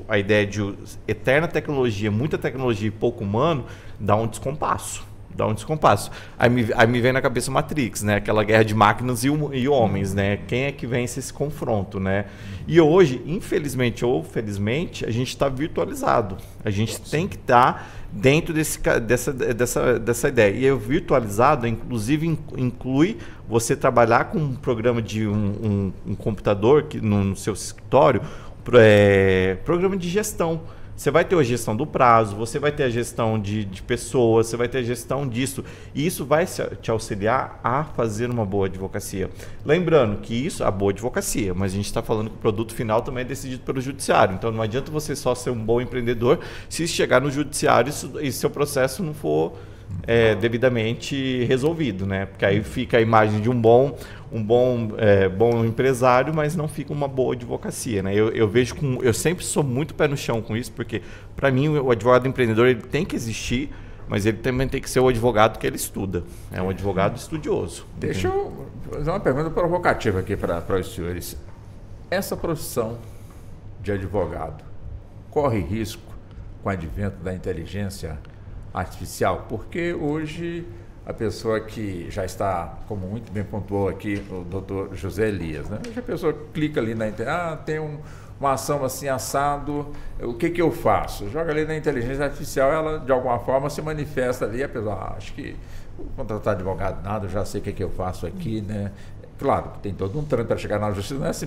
a ideia de eterna tecnologia, muita tecnologia e pouco humano, dá um descompasso. Aí me vem na cabeça Matrix, né? Aquela guerra de máquinas e homens, né? Quem é que vence esse confronto, né? E hoje, infelizmente ou felizmente, a gente está virtualizado. A gente tem que estar dentro dessa ideia. E o virtualizado, inclusive, inclui você trabalhar com um programa de um computador que, no seu escritório, programa de gestão. Você vai ter a gestão do prazo, você vai ter a gestão de pessoas, você vai ter a gestão disso. E isso vai te auxiliar a fazer uma boa advocacia. Lembrando que isso é a boa advocacia, mas a gente está falando que o produto final também é decidido pelo judiciário. Então não adianta você só ser um bom empreendedor se chegar no judiciário e seu processo não for devidamente resolvido, né? Porque aí fica a imagem de um bom empresário, mas não fica uma boa advocacia, né? Eu sempre sou muito pé no chão com isso, porque para mim o advogado empreendedor ele tem que existir, mas ele também tem que ser o advogado que ele estuda. É um advogado estudioso. Deixa eu fazer uma pergunta provocativa aqui para os senhores. Essa profissão de advogado corre risco com o advento da inteligência artificial? Porque hoje a pessoa que já está, como muito bem pontuou aqui o doutor José Elias, né? Hoje a pessoa clica ali na internet, tem uma ação assim assado, o que eu faço? Joga ali na inteligência artificial, ela de alguma forma se manifesta ali, a pessoa, acho que vou contratar advogado nada, eu já sei o que eu faço aqui, né? Claro que tem todo um trâmite para chegar na justiça, não é assim,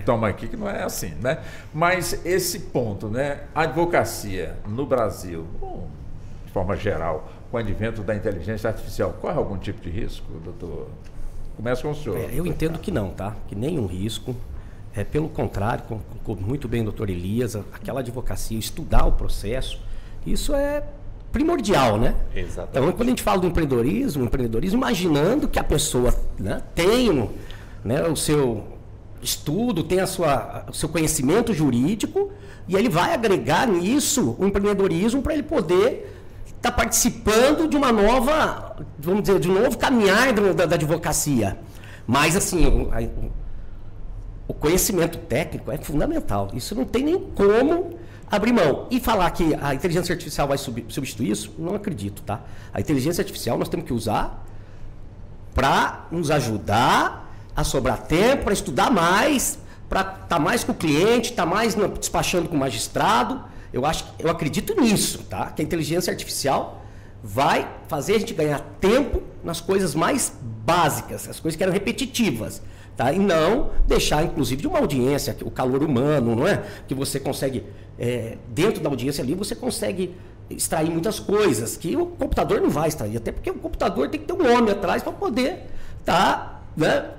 toma aqui que não é assim, né? Mas esse ponto, né? A advocacia no Brasil, de forma geral, com o advento da inteligência artificial, corre algum tipo de risco, doutor? Começa com o senhor. Eu entendo que não, tá? Que nenhum risco. Pelo contrário, como muito bem o doutor Elias, aquela advocacia, estudar o processo, isso é primordial, né? Exatamente. Então, quando a gente fala do empreendedorismo, imaginando que a pessoa, né, tem, né, o seu estudo, tem o seu conhecimento jurídico, e ele vai agregar nisso o empreendedorismo para ele poder estar participando de uma nova, vamos dizer, de um novo caminhar da advocacia. Mas, assim, o conhecimento técnico é fundamental. Isso não tem nem como abrir mão. E falar que a inteligência artificial vai substituir isso, não acredito, tá? A inteligência artificial nós temos que usar para nos ajudar a sobrar tempo, para estudar mais, para estar mais com o cliente, estar mais despachando com o magistrado. Eu acredito nisso, tá? Que a inteligência artificial vai fazer a gente ganhar tempo nas coisas mais básicas, as coisas que eram repetitivas, tá? E não deixar, inclusive, de uma audiência, o calor humano, não é? Que você consegue, dentro da audiência ali, você consegue extrair muitas coisas que o computador não vai extrair, até porque o computador tem que ter um homem atrás para poder estar, né,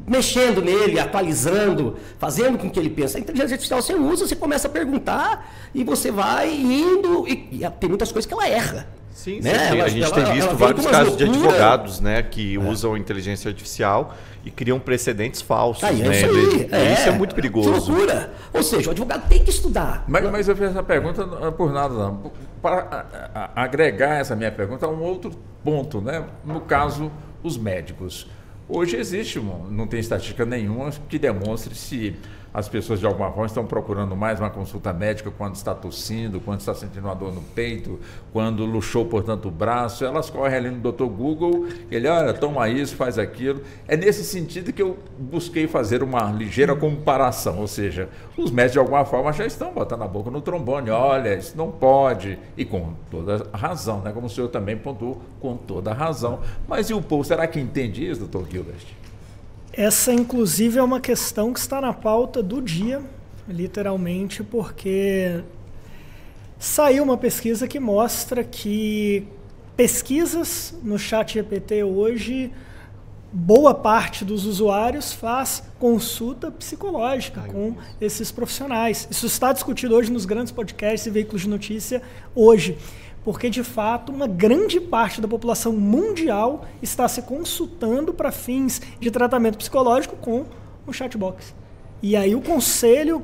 mexendo nele, atualizando, fazendo com que ele pense. A inteligência artificial você usa, você começa a perguntar e você vai indo e tem muitas coisas que ela erra. Sim, né? A gente tem visto vários casos de advogados, né, que usam a inteligência artificial e criam precedentes falsos. Né? Isso é muito perigoso. Que loucura. Ou seja, o advogado tem que estudar. Mas eu fiz essa pergunta por nada, não. Para agregar essa minha pergunta a um outro ponto, né? No caso, os médicos. Hoje existe, não tem estatística nenhuma que demonstre se as pessoas de alguma forma estão procurando mais uma consulta médica quando está tossindo, quando está sentindo uma dor no peito, quando luxou, portanto, o braço, elas correm ali no Dr. Google, ele, olha, toma isso, faz aquilo. É nesse sentido que eu busquei fazer uma ligeira comparação, ou seja, os médicos de alguma forma já estão botando a boca no trombone, olha, isso não pode, e com toda a razão, né? Como o senhor também pontuou, com toda a razão. Mas e o povo, será que entende isso, doutor Gilbert? Essa, inclusive, é uma questão que está na pauta do dia, literalmente, porque saiu uma pesquisa que mostra que pesquisas no ChatGPT hoje, boa parte dos usuários faz consulta psicológica com esses profissionais. Isso está discutido hoje nos grandes podcasts e veículos de notícia hoje. Porque, de fato, uma grande parte da população mundial está se consultando para fins de tratamento psicológico com o chatbox. E aí o Conselho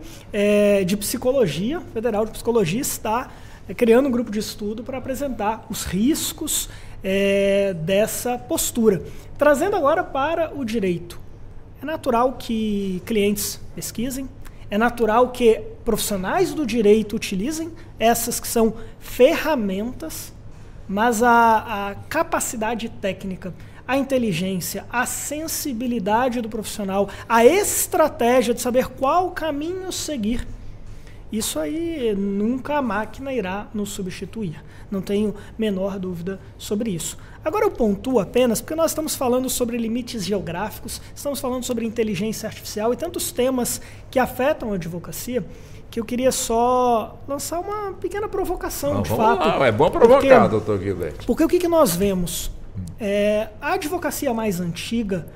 de Psicologia, Federal de Psicologia, está criando um grupo de estudo para apresentar os riscos dessa postura. Trazendo agora para o direito. É natural que clientes pesquisem, é natural que profissionais do direito utilizem essas que são ferramentas, mas a capacidade técnica, a inteligência, a sensibilidade do profissional, a estratégia de saber qual caminho seguir, isso aí nunca a máquina irá nos substituir. Não tenho menor dúvida sobre isso. Agora eu pontuo apenas porque nós estamos falando sobre limites geográficos, estamos falando sobre inteligência artificial e tantos temas que afetam a advocacia, que eu queria só lançar uma pequena provocação, de fato. É bom provocar, doutor Gilbert. Porque o que nós vemos? A advocacia mais antiga,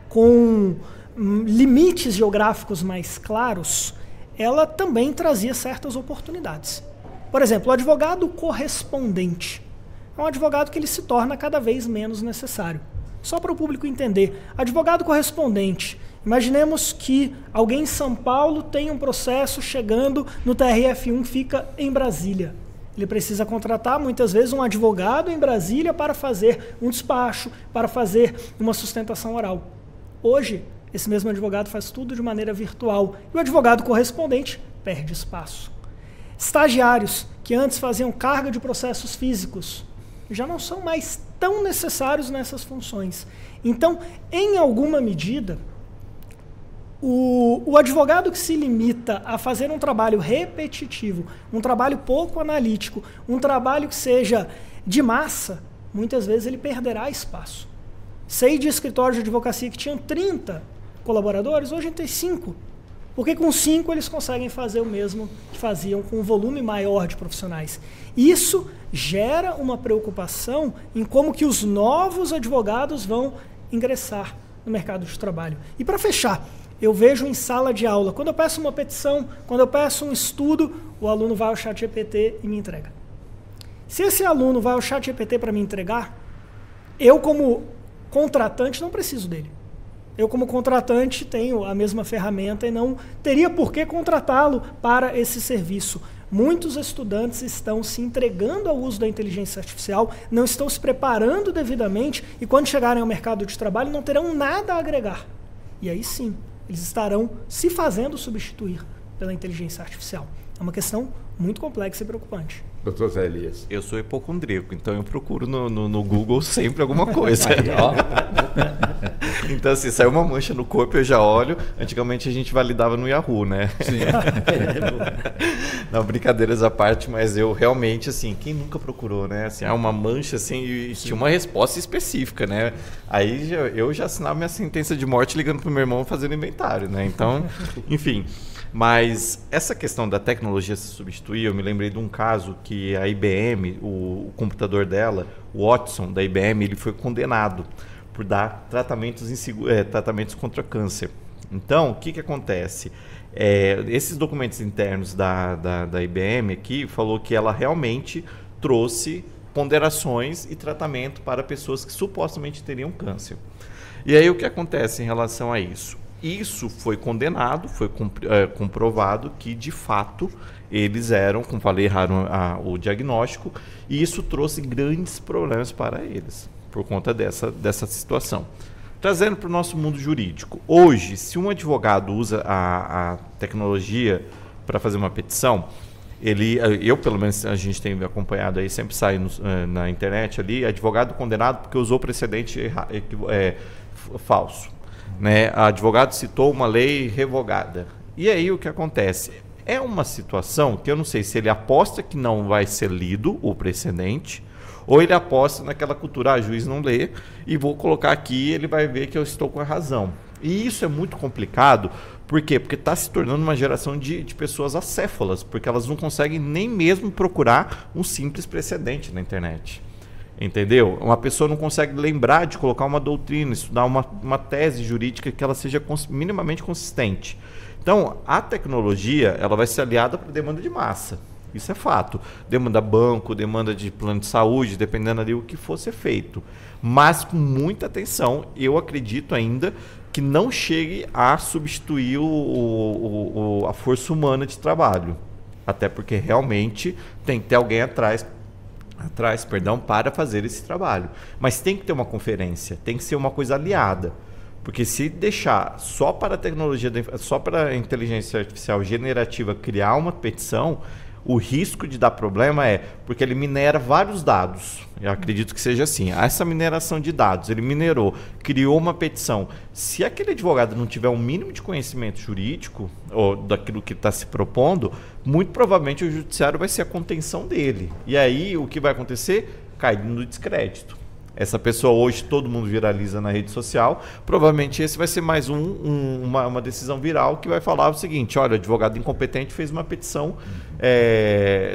com limites geográficos mais claros, ela também trazia certas oportunidades. Por exemplo, o advogado correspondente é um advogado que ele se torna cada vez menos necessário. Só para o público entender, advogado correspondente, imaginemos que alguém em São Paulo tem um processo chegando no TRF1, fica em Brasília. Ele precisa contratar, muitas vezes, um advogado em Brasília para fazer um despacho, para fazer uma sustentação oral. Hoje, esse mesmo advogado faz tudo de maneira virtual e o advogado correspondente perde espaço. Estagiários que antes faziam carga de processos físicos já não são mais tão necessários nessas funções. Então, em alguma medida, o advogado que se limita a fazer um trabalho repetitivo, um trabalho pouco analítico, um trabalho que seja de massa, muitas vezes ele perderá espaço. Sei de escritórios de advocacia que tinham 30 colaboradores, hoje tem 5. Porque com 5 eles conseguem fazer o mesmo que faziam com um volume maior de profissionais. Isso gera uma preocupação em como que os novos advogados vão ingressar no mercado de trabalho. E para fechar, eu vejo em sala de aula, quando eu peço uma petição, quando eu peço um estudo, o aluno vai ao ChatGPT e me entrega. Se esse aluno vai ao ChatGPT para me entregar, eu como contratante não preciso dele. Eu, como contratante, tenho a mesma ferramenta e não teria por que contratá-lo para esse serviço. Muitos estudantes estão se entregando ao uso da inteligência artificial, não estão se preparando devidamente e, quando chegarem ao mercado de trabalho, não terão nada a agregar. E aí sim, eles estarão se fazendo substituir pela inteligência artificial. É uma questão muito complexa e preocupante. Doutor Zé Elias. Eu sou hipocondríaco, então eu procuro no Google sempre alguma coisa. Aí, ó. Então, assim, saiu uma mancha no corpo, eu já olho. Antigamente a gente validava no Yahoo, né? Sim. Não, brincadeiras à parte, mas eu realmente, assim, quem nunca procurou, né? Assim, uma mancha, assim, e tinha uma resposta específica, né? Aí eu já assinava minha sentença de morte ligando pro meu irmão fazendo inventário, né? Então, enfim. Mas essa questão da tecnologia se substituir, eu me lembrei de um caso que a IBM, o computador dela, o Watson da IBM, ele foi condenado por dar tratamentos contra câncer. Então, o que acontece? Esses documentos internos da IBM aqui falou que ela realmente trouxe ponderações e tratamento para pessoas que supostamente teriam câncer. E aí o que acontece em relação a isso? Isso foi condenado, foi comprovado que, de fato, eles como falei, erraram o diagnóstico, e isso trouxe grandes problemas para eles, por conta dessa situação. Trazendo para o nosso mundo jurídico. Hoje, se um advogado usa a tecnologia para fazer uma petição, eu pelo menos a gente tem acompanhado aí, sempre sai na internet ali, advogado condenado porque usou precedente falso. Né? A advogado citou uma lei revogada. E aí o que acontece? É uma situação que eu não sei se ele aposta que não vai ser lido o precedente, ou ele aposta naquela cultura, juiz não lê, e vou colocar aqui, ele vai ver que eu estou com a razão. E isso é muito complicado, por quê? Porque está se tornando uma geração de pessoas acéfalas, porque elas não conseguem nem mesmo procurar um simples precedente na internet. Entendeu? Uma pessoa não consegue lembrar de colocar uma doutrina, estudar uma tese jurídica que ela seja minimamente consistente. Então, a tecnologia ela vai ser aliada para a demanda de massa. Isso é fato. Demanda banco, demanda de plano de saúde, dependendo ali o que for ser feito. Mas com muita atenção, eu acredito ainda que não chegue a substituir a força humana de trabalho. Até porque realmente tem que ter alguém atrás, para fazer esse trabalho. Mas tem que ter uma conferência, tem que ser uma coisa aliada. Porque se deixar só para a tecnologia, só para a inteligência artificial generativa criar uma petição, o risco de dar problema porque ele minera vários dados. Eu acredito que seja assim. Essa mineração de dados, ele minerou, criou uma petição. Se aquele advogado não tiver um mínimo de conhecimento jurídico, ou daquilo que está se propondo, muito provavelmente o judiciário vai ser a contenção dele. E aí o que vai acontecer? Cai no descrédito. Essa pessoa hoje todo mundo viraliza na rede social, provavelmente esse vai ser mais uma decisão viral que vai falar o seguinte, olha, o advogado incompetente fez uma petição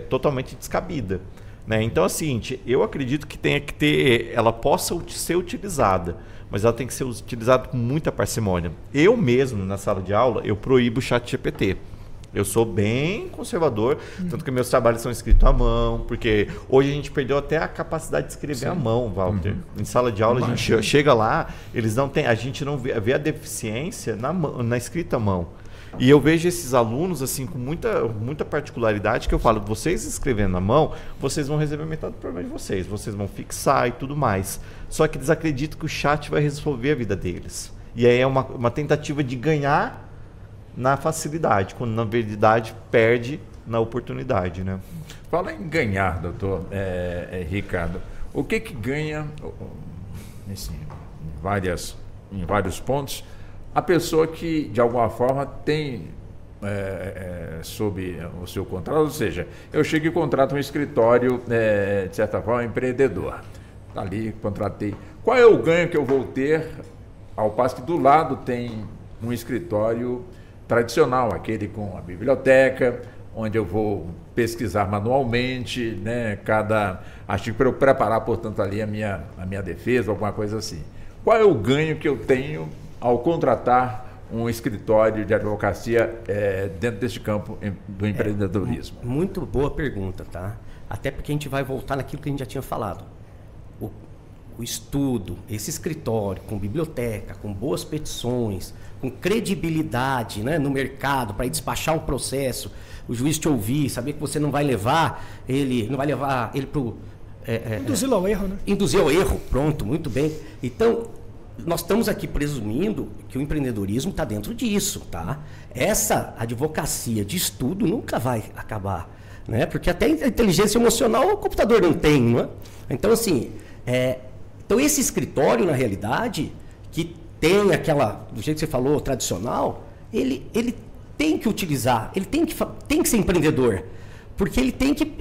totalmente descabida. Né? Então é o seguinte, eu acredito que tenha que ter, ela possa ser utilizada, mas ela tem que ser utilizada com muita parcimônia. Eu mesmo, na sala de aula, eu proíbo o ChatGPT. Eu sou bem conservador, tanto que meus trabalhos são escritos à mão, porque hoje a gente perdeu até a capacidade de escrever à mão, Walter. Em sala de aula, a gente chega lá, a gente não vê a deficiência na escrita à mão. E eu vejo esses alunos assim com muita particularidade que eu falo, vocês escrevendo à mão, vocês vão resolver metade do problema de vocês vão fixar e tudo mais. Só que eles acreditam que o chat vai resolver a vida deles. E aí é uma tentativa de ganhar na facilidade, quando na verdade perde na oportunidade, né? Fala em ganhar, doutor Ricardo. O que ganha em vários pontos a pessoa que de alguma forma tem sob o seu contrato, ou seja, eu chego e contrato um escritório de certa forma empreendedor, tá ali, contratei. Qual é o ganho que eu vou ter ao passo que do lado tem um escritório tradicional, aquele com a biblioteca, onde eu vou pesquisar manualmente, né, cada artigo para eu preparar, portanto, ali a minha defesa, alguma coisa assim. Qual é o ganho que eu tenho ao contratar um escritório de advocacia dentro deste campo do empreendedorismo? Muito boa pergunta, tá? Até porque a gente vai voltar naquilo que a gente já tinha falado. O estudo, esse escritório com biblioteca, com boas petições, com credibilidade, né, no mercado para despachar um processo, o juiz te ouvir, saber que você não vai levar ele para o... Induzir ao erro, né? Induzir ao erro, pronto, muito bem. Então, nós estamos aqui presumindo que o empreendedorismo está dentro disso, tá? Essa advocacia de estudo nunca vai acabar, né? Porque até a inteligência emocional o computador não tem, não é? Então, assim... Então, esse escritório, na realidade, que tem aquela, do jeito que você falou, tradicional, ele tem que utilizar, ele tem que ser empreendedor. Porque ele tem que,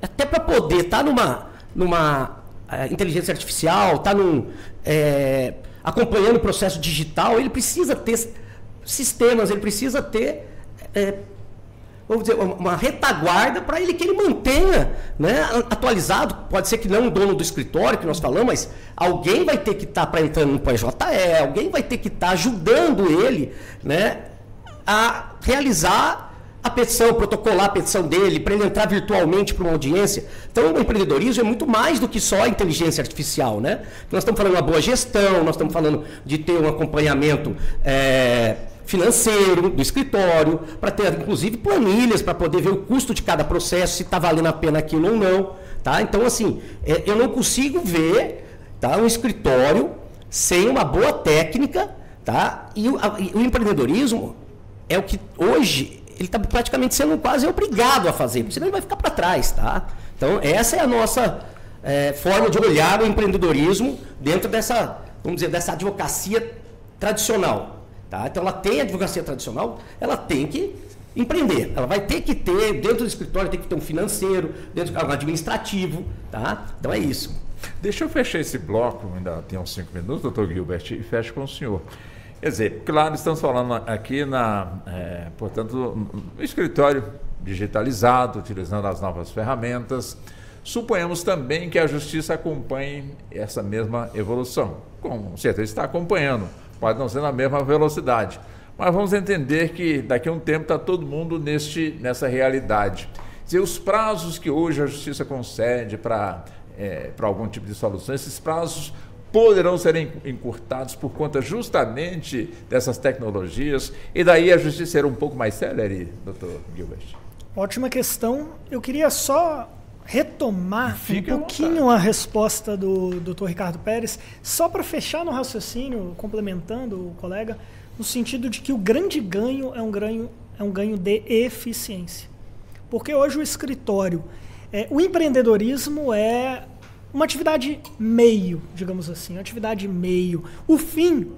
até para poder estar numa inteligência artificial, estar acompanhando o processo digital, ele precisa ter sistemas, ele precisa ter... vamos dizer, uma retaguarda para que ele mantenha, né, atualizado. Pode ser que não o dono do escritório que nós falamos, mas alguém vai ter que estar para entrar no PJE, alguém vai ter que estar ajudando ele, né, a realizar a petição, protocolar a petição dele, para ele entrar virtualmente para uma audiência. Então, o empreendedorismo é muito mais do que só a inteligência artificial, né? Nós estamos falando de uma boa gestão, nós estamos falando de ter um acompanhamento financeiro do escritório, para ter inclusive planilhas para poder ver o custo de cada processo, se está valendo a pena aquilo ou não, tá? Então, assim, eu não consigo ver, tá, um escritório sem uma boa técnica, tá? E o empreendedorismo é o que hoje ele está praticamente sendo quase obrigado a fazer, porque senão ele vai ficar para trás, tá? Então, essa é a nossa forma de olhar o empreendedorismo dentro dessa, vamos dizer, dessa advocacia tradicional, tá? Então, ela tem a advocacia tradicional, ela tem que empreender, ela vai ter que ter, dentro do escritório, tem que ter um financeiro, dentro do administrativo, tá? Então, é isso. Deixa eu fechar esse bloco, ainda tem uns 5 minutos, doutor Gilbert, e fecho com o senhor. Quer dizer, claro, estamos falando aqui, portanto, no escritório digitalizado, utilizando as novas ferramentas. Suponhamos também que a Justiça acompanhe essa mesma evolução. Com certeza está acompanhando, pode não ser na mesma velocidade. Mas vamos entender que daqui a um tempo está todo mundo nessa realidade. Quer dizer, os prazos que hoje a Justiça concede para algum tipo de solução, esses prazos poderão ser encurtados por conta justamente dessas tecnologias, e daí a Justiça ser um pouco mais célere, doutor Gilbert? Ótima questão. Eu queria só retomar um pouquinho a resposta do doutor Ricardo Pérez, só para fechar no raciocínio, complementando o colega, no sentido de que o grande ganho é um ganho de eficiência. Porque hoje o escritório, o empreendedorismo é uma atividade meio, digamos assim, uma atividade meio. O fim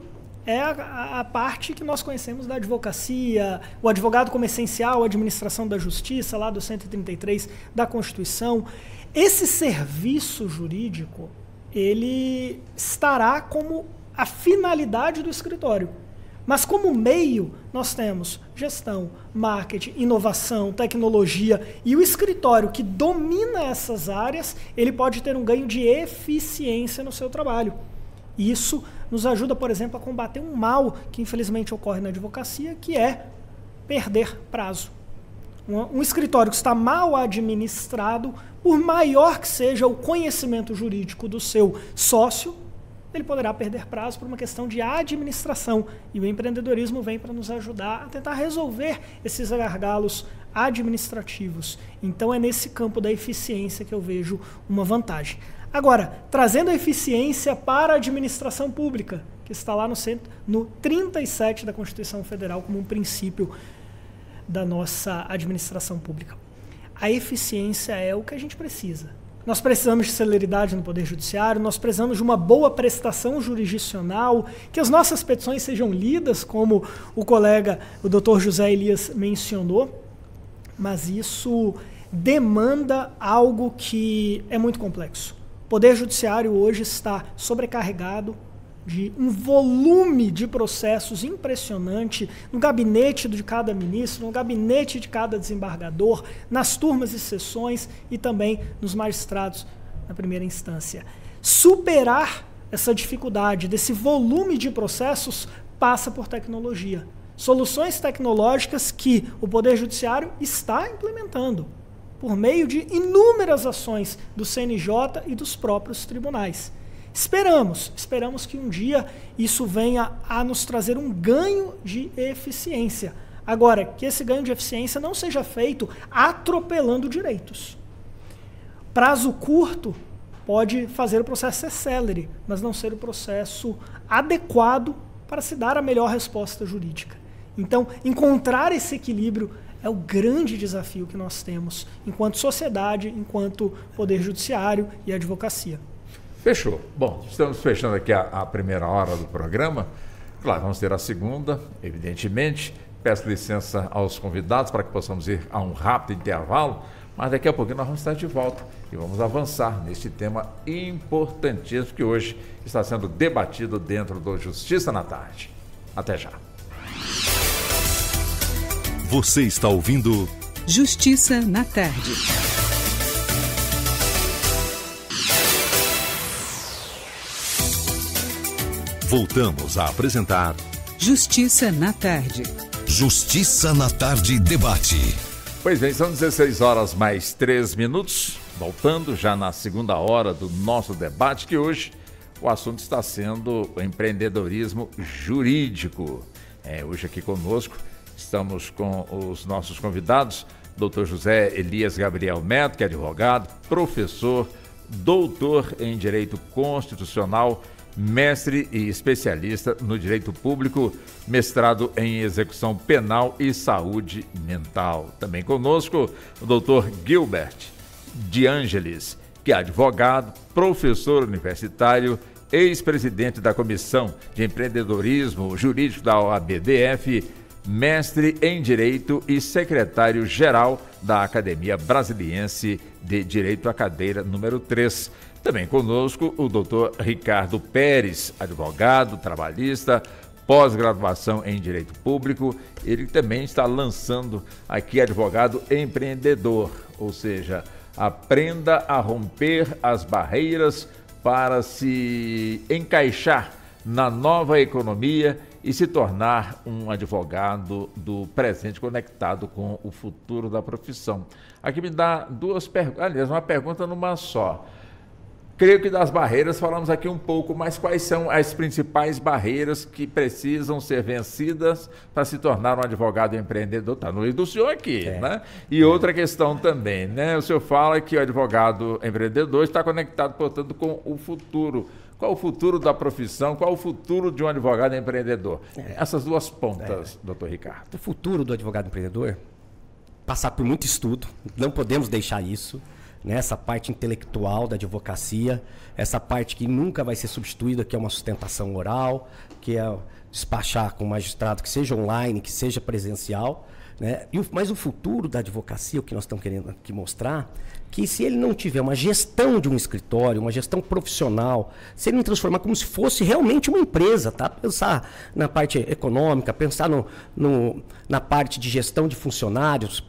é a parte que nós conhecemos da advocacia, o advogado como essencial, a administração da justiça, lá do 133 da Constituição. Esse serviço jurídico, ele estará como a finalidade do escritório. Mas como meio, nós temos gestão, marketing, inovação, tecnologia, e o escritório que domina essas áreas, ele pode ter um ganho de eficiência no seu trabalho. Isso nos ajuda, por exemplo, a combater um mal que infelizmente ocorre na advocacia, que é perder prazo. Um escritório que está mal administrado, por maior que seja o conhecimento jurídico do seu sócio, ele poderá perder prazo por uma questão de administração. E o empreendedorismo vem para nos ajudar a tentar resolver esses gargalos administrativos. Então é nesse campo da eficiência que eu vejo uma vantagem. Agora, trazendo a eficiência para a administração pública, que está lá no 37 da Constituição Federal como um princípio da nossa administração pública. A eficiência é o que a gente precisa. Nós precisamos de celeridade no Poder Judiciário, nós precisamos de uma boa prestação jurisdicional, que as nossas petições sejam lidas, como o colega, o Dr. José Elias mencionou, mas isso demanda algo que é muito complexo. O Poder Judiciário hoje está sobrecarregado de um volume de processos impressionante no gabinete de cada ministro, no gabinete de cada desembargador, nas turmas e sessões e também nos magistrados na primeira instância. Superar essa dificuldade desse volume de processos passa por tecnologia. Soluções tecnológicas que o Poder Judiciário está implementando por meio de inúmeras ações do CNJ e dos próprios tribunais. Esperamos que um dia isso venha a nos trazer um ganho de eficiência. Agora, que esse ganho de eficiência não seja feito atropelando direitos. Prazo curto pode fazer o processo ser célere, mas não ser o processo adequado para se dar a melhor resposta jurídica. Então, encontrar esse equilíbrio é o grande desafio que nós temos enquanto sociedade, enquanto Poder Judiciário e advocacia. Fechou. Bom, estamos fechando aqui a primeira hora do programa. Claro, vamos ter a segunda, evidentemente. Peço licença aos convidados para que possamos ir a um rápido intervalo, mas daqui a pouquinho nós vamos estar de volta e vamos avançar neste tema importantíssimo que hoje está sendo debatido dentro do Justiça na Tarde. Até já. Você está ouvindo Justiça na Tarde. Voltamos a apresentar Justiça na Tarde. Justiça na Tarde Debate. Pois bem, são 16 horas mais 3 minutos, voltando já na segunda hora do nosso debate, que hoje o assunto está sendo o empreendedorismo jurídico. Hoje aqui conosco estamos com os nossos convidados, Dr. José Elias Gabriel Neto, que é advogado, professor, doutor em Direito Constitucional mestre e especialista no direito público, mestrado em execução penal e saúde mental. Também conosco o doutor Gilbert de Ângeles, que é advogado, professor universitário, ex-presidente da Comissão de Empreendedorismo Jurídico da OAB-DF, mestre em Direito e secretário-geral da Academia Brasiliense de Direito, a cadeira número 3. Também conosco o doutor Ricardo Pérez, advogado, trabalhista, pós-graduação em Direito Público. Ele também está lançando aqui advogado empreendedor, ou seja, aprenda a romper as barreiras para se encaixar na nova economia e se tornar um advogado do presente conectado com o futuro da profissão. Aqui me dá duas perguntas, aliás, uma pergunta numa só. Creio que das barreiras falamos aqui um pouco, mas quais são as principais barreiras que precisam ser vencidas para se tornar um advogado empreendedor? Está no livro do senhor aqui, né? E outra questão também, né? O senhor fala que o advogado empreendedor está conectado, portanto, com o futuro. Qual o futuro da profissão? Qual o futuro de um advogado empreendedor? Essas duas pontas, doutor Ricardo. O futuro do advogado empreendedor, passar por muito estudo, não podemos deixar isso. Essa parte intelectual da advocacia, essa parte que nunca vai ser substituída, que é uma sustentação oral, que é despachar com o magistrado, que seja online, que seja presencial, né? Mas o futuro da advocacia, o que nós estamos querendo aqui mostrar, que se ele não tiver uma gestão de um escritório, uma gestão profissional, se ele não transformar como se fosse realmente uma empresa, tá? Pensar na parte econômica, pensar na parte de gestão de funcionários,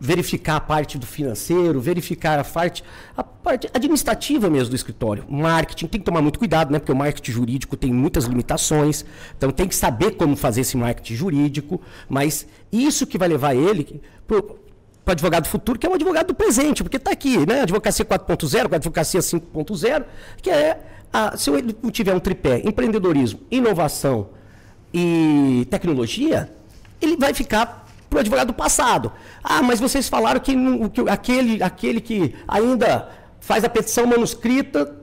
verificar a parte do financeiro, verificar a parte administrativa mesmo do escritório. Marketing, tem que tomar muito cuidado, né? Porque o marketing jurídico tem muitas limitações, então tem que saber como fazer esse marketing jurídico, mas isso que vai levar ele para o advogado futuro, que é um advogado do presente, porque está aqui, né? Advocacia 4.0, advocacia 5.0, que se ele tiver um tripé, empreendedorismo, inovação e tecnologia, ele vai ficar para o advogado do passado. Ah, mas vocês falaram que aquele que ainda faz a petição manuscrita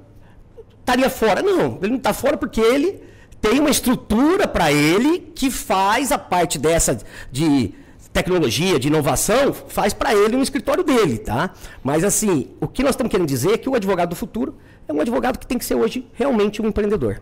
estaria fora. Não, ele não está fora porque ele tem uma estrutura para ele que faz a parte dessa de tecnologia, de inovação, faz para ele no escritório dele, tá? Mas assim, o que nós estamos querendo dizer é que o advogado do futuro é um advogado que tem que ser hoje realmente um empreendedor.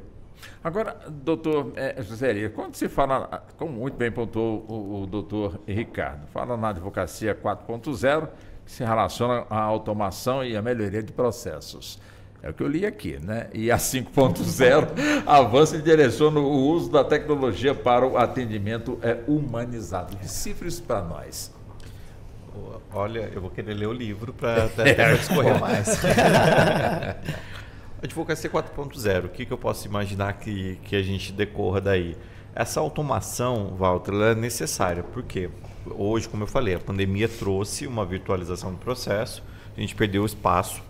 Agora, doutor José, quando se fala, como muito bem pontuou o doutor Ricardo, fala na advocacia 4.0, que se relaciona à automação e à melhoria de processos. É o que eu li aqui, né? E a 5.0 avança e direciona o uso da tecnologia para o atendimento humanizado. Decifre isso para nós. Olha, eu vou querer ler o livro para discorrer mais. Advocacia 4.0, o que eu posso imaginar que a gente decorra daí? Essa automação, Walter, ela é necessária, porque hoje, como eu falei, a pandemia trouxe uma virtualização do processo, a gente perdeu o espaço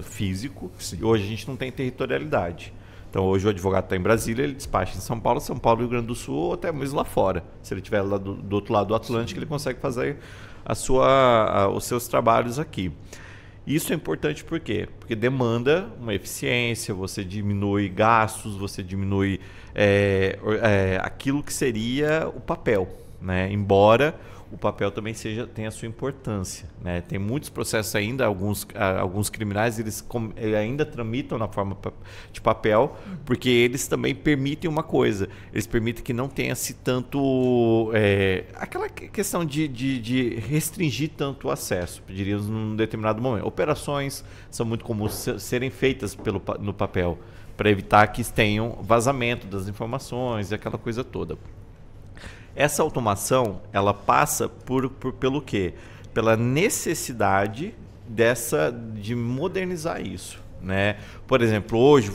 físico. Sim. E hoje a gente não tem territorialidade. Então hoje o advogado está em Brasília, ele despacha em São Paulo, Rio Grande do Sul ou até mesmo lá fora. Se ele estiver lá do outro lado do Atlântico, ele consegue fazer os seus trabalhos aqui. Isso é importante por quê? Porque demanda uma eficiência, você diminui gastos, você diminui aquilo que seria o papel, né? Embora o papel também tenha a sua importância, né? Tem muitos processos ainda, alguns criminais eles ainda tramitam na forma de papel, porque eles também permitem uma coisa, eles permitem que não tenha-se tanto aquela questão de restringir tanto o acesso, diríamos num determinado momento. Operações são muito comuns serem feitas no papel, para evitar que tenham vazamento das informações e aquela coisa toda. Essa automação, ela passa pelo quê? Pela necessidade de modernizar isso, né? Por exemplo, hoje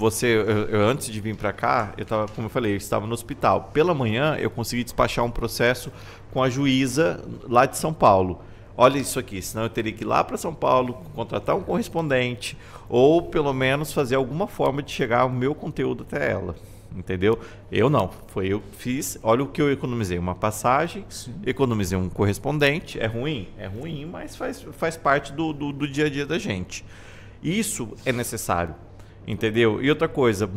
eu antes de vir para cá, como eu falei, eu estava no hospital. Pela manhã eu consegui despachar um processo com a juíza lá de São Paulo. Olha isso aqui, senão eu teria que ir lá para São Paulo, contratar um correspondente ou pelo menos fazer alguma forma de chegar o meu conteúdo até ela. Entendeu? Eu não, eu fiz, olha o que eu economizei, uma passagem, sim, economizei um correspondente, é ruim, mas faz parte do dia a dia da gente. Isso é necessário. entendeu? E outra coisa,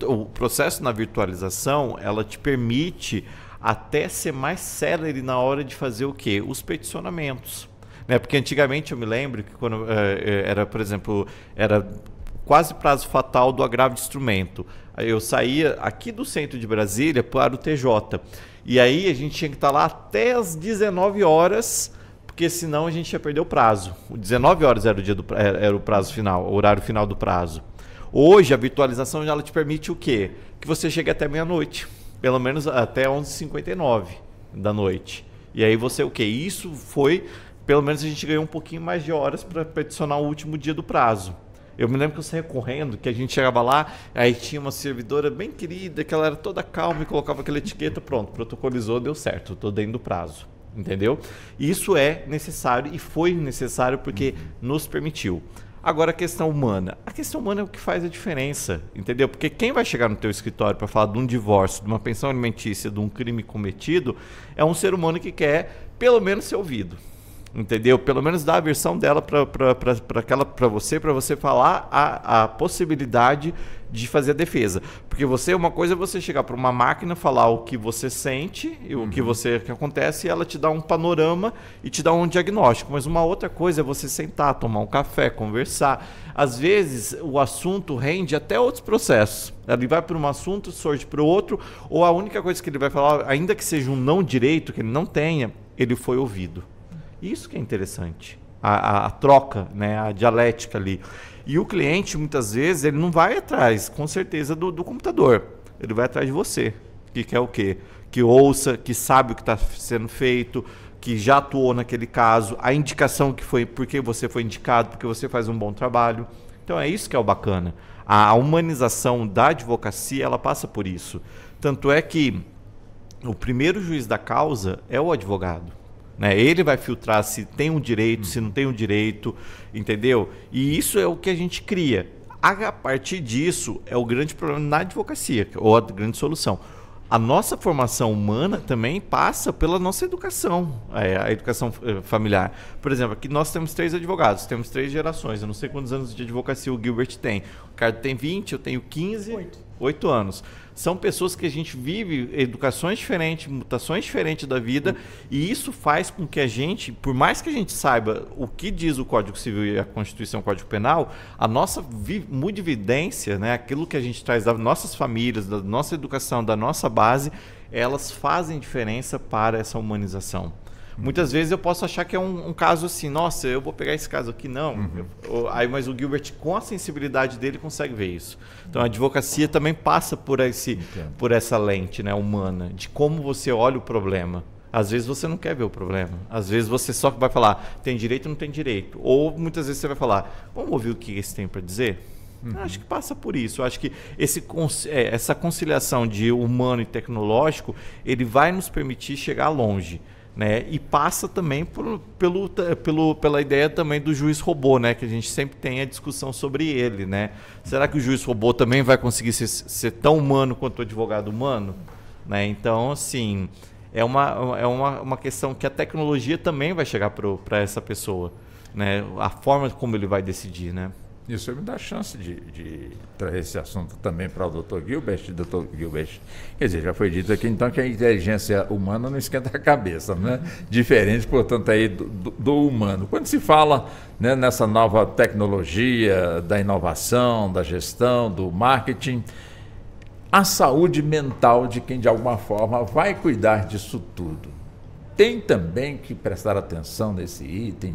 o processo na virtualização, ela te permite até ser mais célere na hora de fazer o quê? Os peticionamentos. Né? Porque antigamente eu me lembro que quando era, por exemplo, era quase prazo fatal do agravo de instrumento. Eu saía aqui do centro de Brasília para o TJ. E aí a gente tinha que estar lá até as 19 horas, porque senão a gente ia perder o prazo. 19 horas era era o prazo final, o horário final do prazo. Hoje a virtualização ela te permite o quê? Que você chegue até meia-noite, pelo menos até 11h59 da noite. E aí você o quê? Isso foi, pelo menos a gente ganhou um pouquinho mais de horas para peticionar o último dia do prazo. Eu me lembro que eu saía correndo, que a gente chegava lá, aí tinha uma servidora bem querida, que ela era toda calma e colocava aquela etiqueta, pronto, protocolizou, deu certo, estou dentro do prazo, entendeu? Isso é necessário e foi necessário porque nos permitiu. Agora a questão humana é o que faz a diferença, entendeu? Porque quem vai chegar no teu escritório para falar de um divórcio, de uma pensão alimentícia, de um crime cometido, é um ser humano que quer pelo menos ser ouvido. Entendeu? Pelo menos dar a versão dela para você falar a possibilidade de fazer a defesa. Porque uma coisa é você chegar para uma máquina, falar o que você sente e o que acontece, e ela te dá um panorama e te dá um diagnóstico. Mas uma outra coisa é você sentar, tomar um café, conversar. Às vezes o assunto rende até outros processos. Ele vai para um assunto, surge para o outro, ou a única coisa que ele vai falar, ainda que seja um não direito, que ele não tenha, ele foi ouvido. Isso que é interessante, a troca, né, a dialética ali. E o cliente, muitas vezes, ele não vai atrás, com certeza, do computador. Ele vai atrás de você, que quer o quê? Que ouça, que sabe o que está sendo feito, que já atuou naquele caso, a indicação que foi, porque você foi indicado, porque você faz um bom trabalho. Então é isso que é o bacana. A humanização da advocacia, ela passa por isso. Tanto é que o primeiro juiz da causa é o advogado. Né? Ele vai filtrar se tem um direito, se não tem um direito, entendeu? E isso é o que a gente cria. A partir disso, é o grande problema na advocacia, ou a grande solução. A nossa formação humana também passa pela nossa educação, a educação familiar. Por exemplo, aqui nós temos 3 advogados, temos 3 gerações. Eu não sei quantos anos de advocacia o Gilbert tem. O Ricardo tem 20, eu tenho 15, 8 anos. São pessoas que a gente vive educações diferentes, mutações diferentes da vida, e isso faz com que a gente, por mais que a gente saiba o que diz o Código Civil e a Constituição, o Código Penal, a nossa mudivência, né, aquilo que a gente traz das nossas famílias, da nossa educação, da nossa base, elas fazem diferença para essa humanização. Muitas vezes eu posso achar que é um caso assim, nossa, eu vou pegar esse caso aqui, não. Mas o Gilbert, com a sensibilidade dele, consegue ver isso. Então a advocacia também passa por essa lente, né, humana, de como você olha o problema. Às vezes você não quer ver o problema. Às vezes você só vai falar, tem direito ou não tem direito. Ou muitas vezes você vai falar, vamos ouvir o que esse tem para dizer? Acho que passa por isso. Acho que essa conciliação de humano e tecnológico, ele vai nos permitir chegar longe. Né? E passa também pela ideia também do juiz robô, né? Que a gente sempre tem a discussão sobre ele. Né? Será que o juiz robô também vai conseguir ser tão humano quanto o advogado humano? Né? Então, assim, é uma questão que a tecnologia também vai chegar para essa pessoa. Né? A forma como ele vai decidir, né? Isso me dá a chance de trazer esse assunto também para o doutor Gilbert. Doutor Gilbert, quer dizer, já foi dito aqui então que a inteligência humana não esquenta a cabeça, né? Diferente, portanto, aí do humano. Quando se fala, né, nessa nova tecnologia, da inovação, da gestão, do marketing, a saúde mental de quem de alguma forma vai cuidar disso tudo, tem também que prestar atenção nesse item.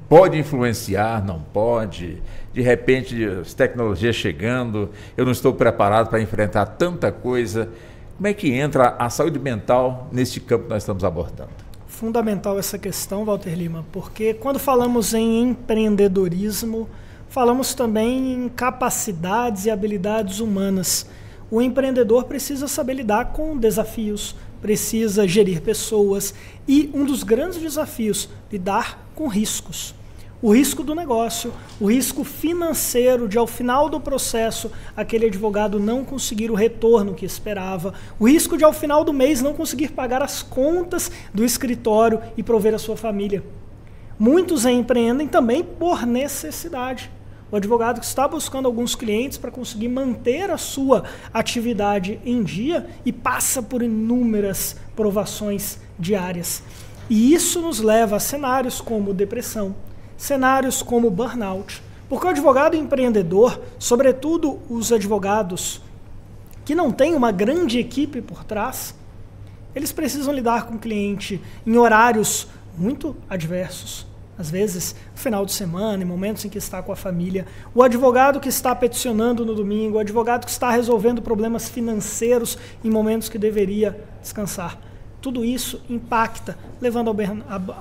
Pode influenciar, não pode, de repente as tecnologias chegando, eu não estou preparado para enfrentar tanta coisa. Como é que entra a saúde mental neste campo que nós estamos abordando? Fundamental essa questão, Walter Lima, porque quando falamos em empreendedorismo, falamos também em capacidades e habilidades humanas. O empreendedor precisa saber lidar com desafios, precisa gerir pessoas e um dos grandes desafios, lidar com riscos. O risco do negócio, o risco financeiro de ao final do processo aquele advogado não conseguir o retorno que esperava, o risco de ao final do mês não conseguir pagar as contas do escritório e prover a sua família. Muitos empreendem também por necessidade, o advogado que está buscando alguns clientes para conseguir manter a sua atividade em dia e passa por inúmeras provações diárias. E isso nos leva a cenários como depressão, cenários como burnout, porque o advogado empreendedor, sobretudo os advogados que não têm uma grande equipe por trás, eles precisam lidar com o cliente em horários muito adversos. Às vezes, no final de semana, em momentos em que está com a família. O advogado que está peticionando no domingo, o advogado que está resolvendo problemas financeiros em momentos que deveria descansar. Tudo isso impacta, levando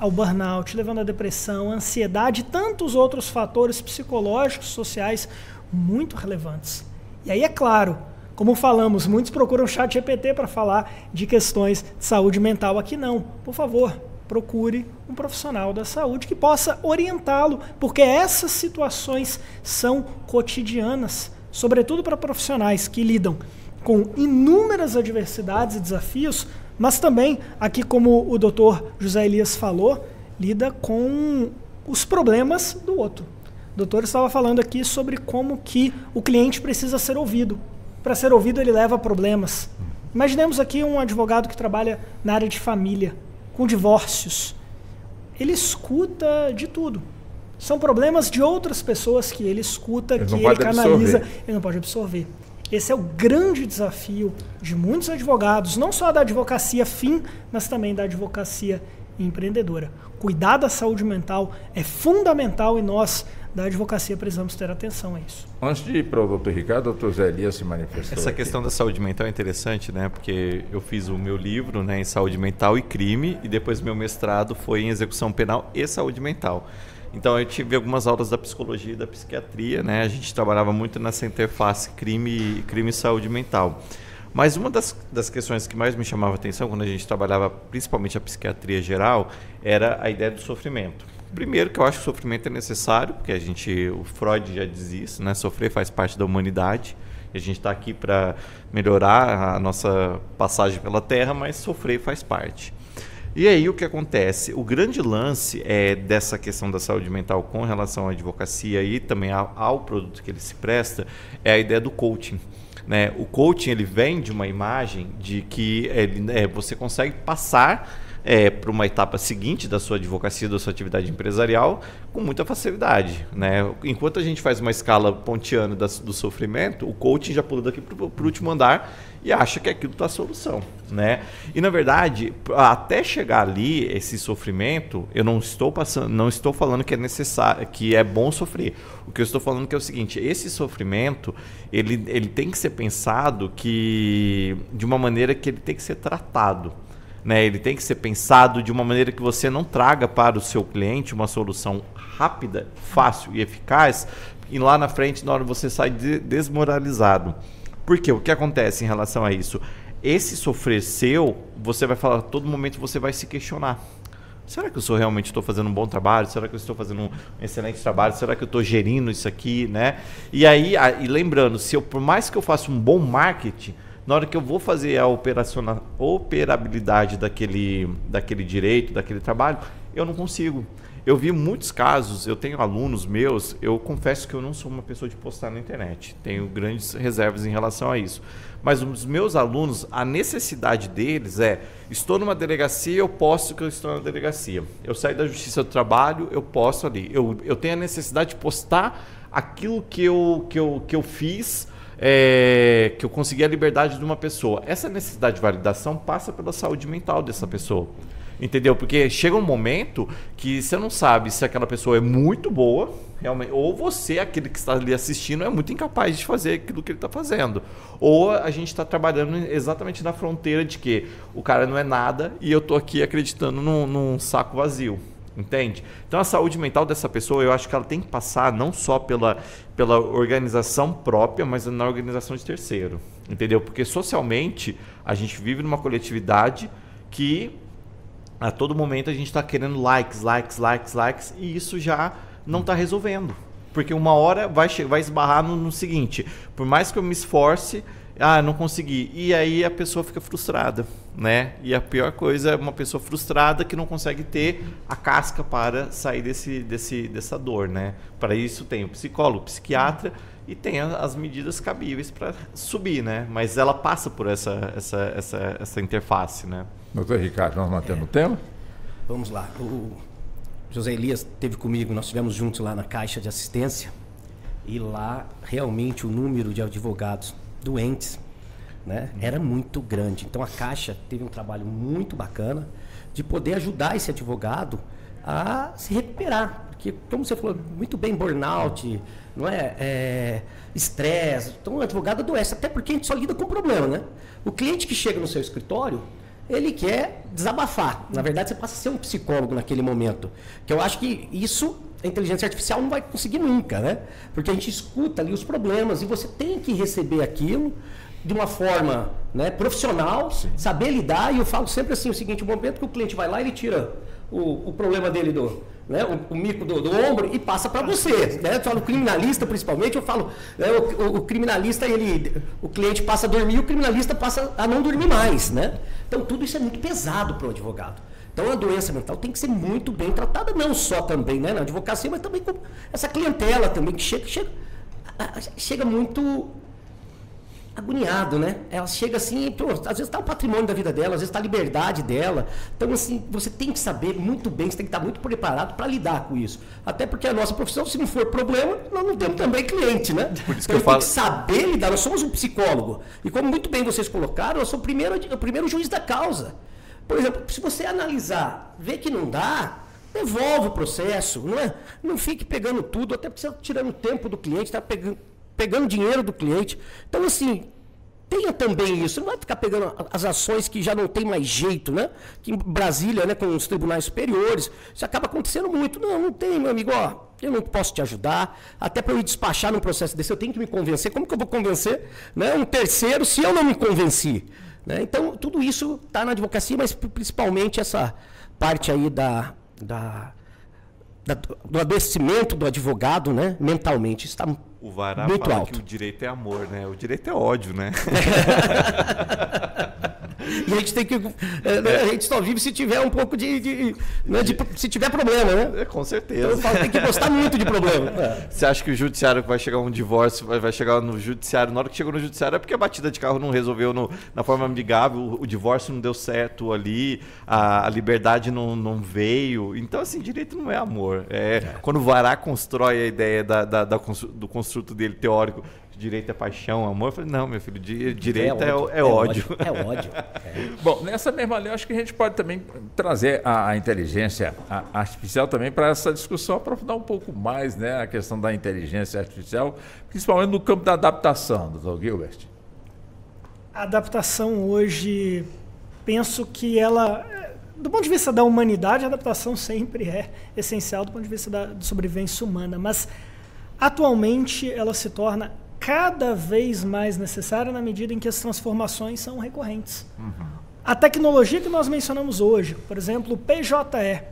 ao burnout, levando à depressão, à ansiedade e tantos outros fatores psicológicos, sociais muito relevantes. E aí, é claro, como falamos, muitos procuram o ChatGPT para falar de questões de saúde mental. Aqui não. Por favor, procure um profissional da saúde que possa orientá-lo, porque essas situações são cotidianas, sobretudo para profissionais que lidam com inúmeras adversidades e desafios, mas também, aqui como o Dr. José Elias falou, lida com os problemas do outro. O doutor estava falando aqui sobre como que o cliente precisa ser ouvido. Para ser ouvido, ele leva a problemas. Imaginemos aqui um advogado que trabalha na área de família, com divórcios. Ele escuta de tudo. São problemas de outras pessoas que ele escuta, que ele canaliza. Ele não pode absorver. Esse é o grande desafio de muitos advogados, não só da advocacia fim, mas também da advocacia empreendedora. Cuidar da saúde mental é fundamental e nós, da advocacia, precisamos ter atenção a isso. Antes de ir para o doutor Ricardo, o doutor Zé Elias se manifestou. Essa aqui. Questão da saúde mental é interessante, né? Porque eu fiz o meu livro, né, em saúde mental e crime, e depois meu mestrado foi em execução penal e saúde mental. Então eu tive algumas aulas da psicologia e da psiquiatria, né? A gente trabalhava muito nessa interface crime e saúde mental. Mas uma das questões que mais me chamava a atenção quando a gente trabalhava principalmente a psiquiatria geral era a ideia do sofrimento. Primeiro, que eu acho que o sofrimento é necessário, porque o Freud já diz isso, né? Sofrer faz parte da humanidade. E a gente está aqui para melhorar a nossa passagem pela Terra, mas sofrer faz parte. E aí o que acontece? O grande lance dessa questão da saúde mental com relação à advocacia e também ao produto que ele se presta é a ideia do coaching. Né? O coaching ele vem de uma imagem de que você consegue passar para uma etapa seguinte da sua advocacia, da sua atividade empresarial, com muita facilidade. Né? Enquanto a gente faz uma escala pontiana do sofrimento, o coaching já pula daqui para o último andar e acha que aquilo está a solução. Né? E, na verdade, até chegar ali, esse sofrimento, eu não estou falando que é necessário, que é bom sofrer. O que eu estou falando que é o seguinte, esse sofrimento, ele tem que ser pensado de uma maneira que ele tem que ser tratado. Né, ele tem que ser pensado de uma maneira que você não traga para o seu cliente uma solução rápida, fácil e eficaz e lá na frente, na hora você sai desmoralizado. Por quê? O que acontece em relação a isso? Esse sofrer seu, você vai falar, a todo momento você vai se questionar. Será que eu realmente estou fazendo um bom trabalho? Será que eu estou fazendo um excelente trabalho? Será que eu estou gerindo isso aqui? Né? E aí, lembrando, por mais que eu faça um bom marketing, na hora que eu vou fazer a operabilidade daquele direito, daquele trabalho, eu não consigo. Eu vi muitos casos, eu tenho alunos meus, eu confesso que eu não sou uma pessoa de postar na internet, tenho grandes reservas em relação a isso. Mas os meus alunos, a necessidade deles estou numa delegacia, eu posto que eu estou na delegacia. Eu saio da Justiça do Trabalho, eu posto ali. Eu tenho a necessidade de postar aquilo que eu fiz, que eu consegui a liberdade de uma pessoa. Essa necessidade de validação passa pela saúde mental dessa pessoa. Entendeu? Porque chega um momento que você não sabe se aquela pessoa é muito boa, realmente, ou você, aquele que está ali assistindo, é muito incapaz de fazer aquilo que ele está fazendo. Ou a gente está trabalhando exatamente na fronteira de que o cara não é nada e eu estou aqui acreditando num saco vazio. Entende? Então a saúde mental dessa pessoa, eu acho que ela tem que passar não só pela organização própria, mas na organização de terceiro. Entendeu? Porque socialmente a gente vive numa coletividade que a todo momento a gente está querendo likes, e isso já não está resolvendo. Porque uma hora vai esbarrar no seguinte, por mais que eu me esforce, não consegui. E aí a pessoa fica frustrada, né? E a pior coisa é uma pessoa frustrada que não consegue ter a casca para sair dessa dor, né? Para isso tem o psicólogo, o psiquiatra e tem as medidas cabíveis para subir, né? Mas ela passa por essa interface, né? Doutor Ricardo, vamos mantendo o tema? Vamos lá. O José Elias esteve comigo, nós estivemos juntos lá na Caixa de Assistência e lá realmente o número de advogados doentes, né, era muito grande. Então a Caixa teve um trabalho muito bacana de poder ajudar esse advogado a se recuperar. Porque, como você falou muito bem, burnout, não é? Estresse. Então o advogado adoece, até porque a gente só lida com o problema, né? O cliente que chega no seu escritório, ele quer desabafar. Na verdade, você passa a ser um psicólogo naquele momento. Que eu acho que isso a inteligência artificial não vai conseguir nunca, né? Porque a gente escuta ali os problemas e você tem que receber aquilo de uma forma, né, profissional, sim, saber lidar. E eu falo sempre assim, o seguinte, o momento que o cliente vai lá, ele tira o problema dele né, o mico do ombro e passa para você, né? Eu falo criminalista, principalmente, eu falo, né, o criminalista, o cliente passa a dormir, o criminalista passa a não dormir mais, né? Então tudo isso é muito pesado para o advogado. Então a doença mental tem que ser muito bem tratada, não só também, né, na advocacia, mas também com essa clientela também que chega muito agoniado, né? Ela chega assim, às vezes está o patrimônio da vida dela, às vezes está a liberdade dela. Então, assim, você tem que saber muito bem, você tem que estar muito preparado para lidar com isso. Até porque a nossa profissão, se não for problema, nós não temos também cliente, né? Por isso então, que eu falo... tem que saber lidar, nós somos um psicólogo. E como muito bem vocês colocaram, eu sou o primeiro juiz da causa. Por exemplo, se você analisar, ver que não dá, devolve o processo, não é? Não fique pegando tudo, até porque você está tirando o tempo do cliente, está pegando dinheiro do cliente. Então, assim, tenha também isso. Não vai ficar pegando as ações que já não tem mais jeito, né? Que em Brasília, né, com os tribunais superiores, isso acaba acontecendo muito. Não tem, meu amigo, ó, eu não posso te ajudar. Até para eu ir despachar num processo desse, eu tenho que me convencer. Como que eu vou convencer, né, um terceiro se eu não me convenci? Né? Então, tudo isso está na advocacia, mas principalmente essa parte aí do adoecimento do advogado, né, mentalmente, está o Vará muito fala alto. Que o direito é amor, né? O direito é ódio, né? E a gente tem que... a gente só vive se tiver um pouco se tiver problema, né? Com certeza. Então eu falo, tem que gostar muito de problema. Você acha que o judiciário vai chegar um divórcio, vai chegar no judiciário, na hora que chegou no judiciário é porque a batida de carro não resolveu na forma amigável, o divórcio não deu certo ali, a liberdade não veio. Então, assim, direito não é amor. Quando o Vará constrói a ideia do construto dele teórico, direito é paixão, amor, eu falei, não, meu filho, direito é ódio. É ódio. Bom, nessa mesma linha, acho que a gente pode também trazer a inteligência artificial também para essa discussão, aprofundar um pouco mais, né, a questão da inteligência artificial, principalmente no campo da adaptação, doutor Gilbert. A adaptação hoje, penso que ela, do ponto de vista da humanidade, a adaptação sempre é essencial do ponto de vista da sobrevivência humana, mas atualmente ela se torna cada vez mais necessária na medida em que as transformações são recorrentes. Uhum. A tecnologia que nós mencionamos hoje, por exemplo, o PJE.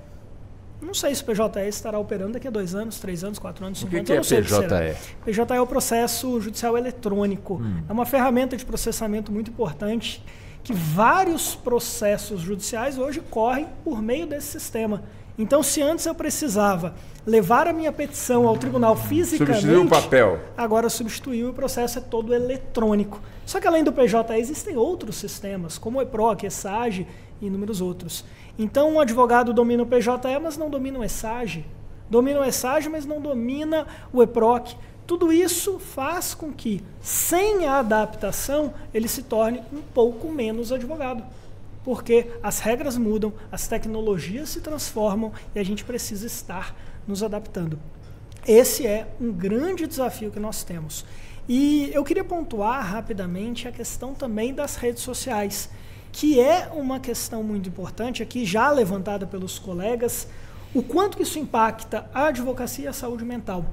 Não sei se o PJE estará operando daqui a 2 anos, 3 anos, 4 anos, 5 anos. O que é PJE? PJE é o processo judicial eletrônico. É uma ferramenta de processamento muito importante que vários processos judiciais hoje correm por meio desse sistema. Então, se antes eu precisava levar a minha petição ao tribunal fisicamente... Substituiu o papel. Agora substituiu e o processo é todo eletrônico. Só que além do PJE existem outros sistemas, como o EPROC, ESAGE e inúmeros outros. Então, um advogado domina o PJE, mas não domina o ESAGE. Domina o ESAGE, mas não domina o EPROC. Tudo isso faz com que, sem a adaptação, ele se torne um pouco menos advogado. Porque as regras mudam, as tecnologias se transformam e a gente precisa estar nos adaptando. Esse é um grande desafio que nós temos. E eu queria pontuar rapidamente a questão também das redes sociais, que é uma questão muito importante, aqui já levantada pelos colegas, o quanto que isso impacta a advocacia e a saúde mental.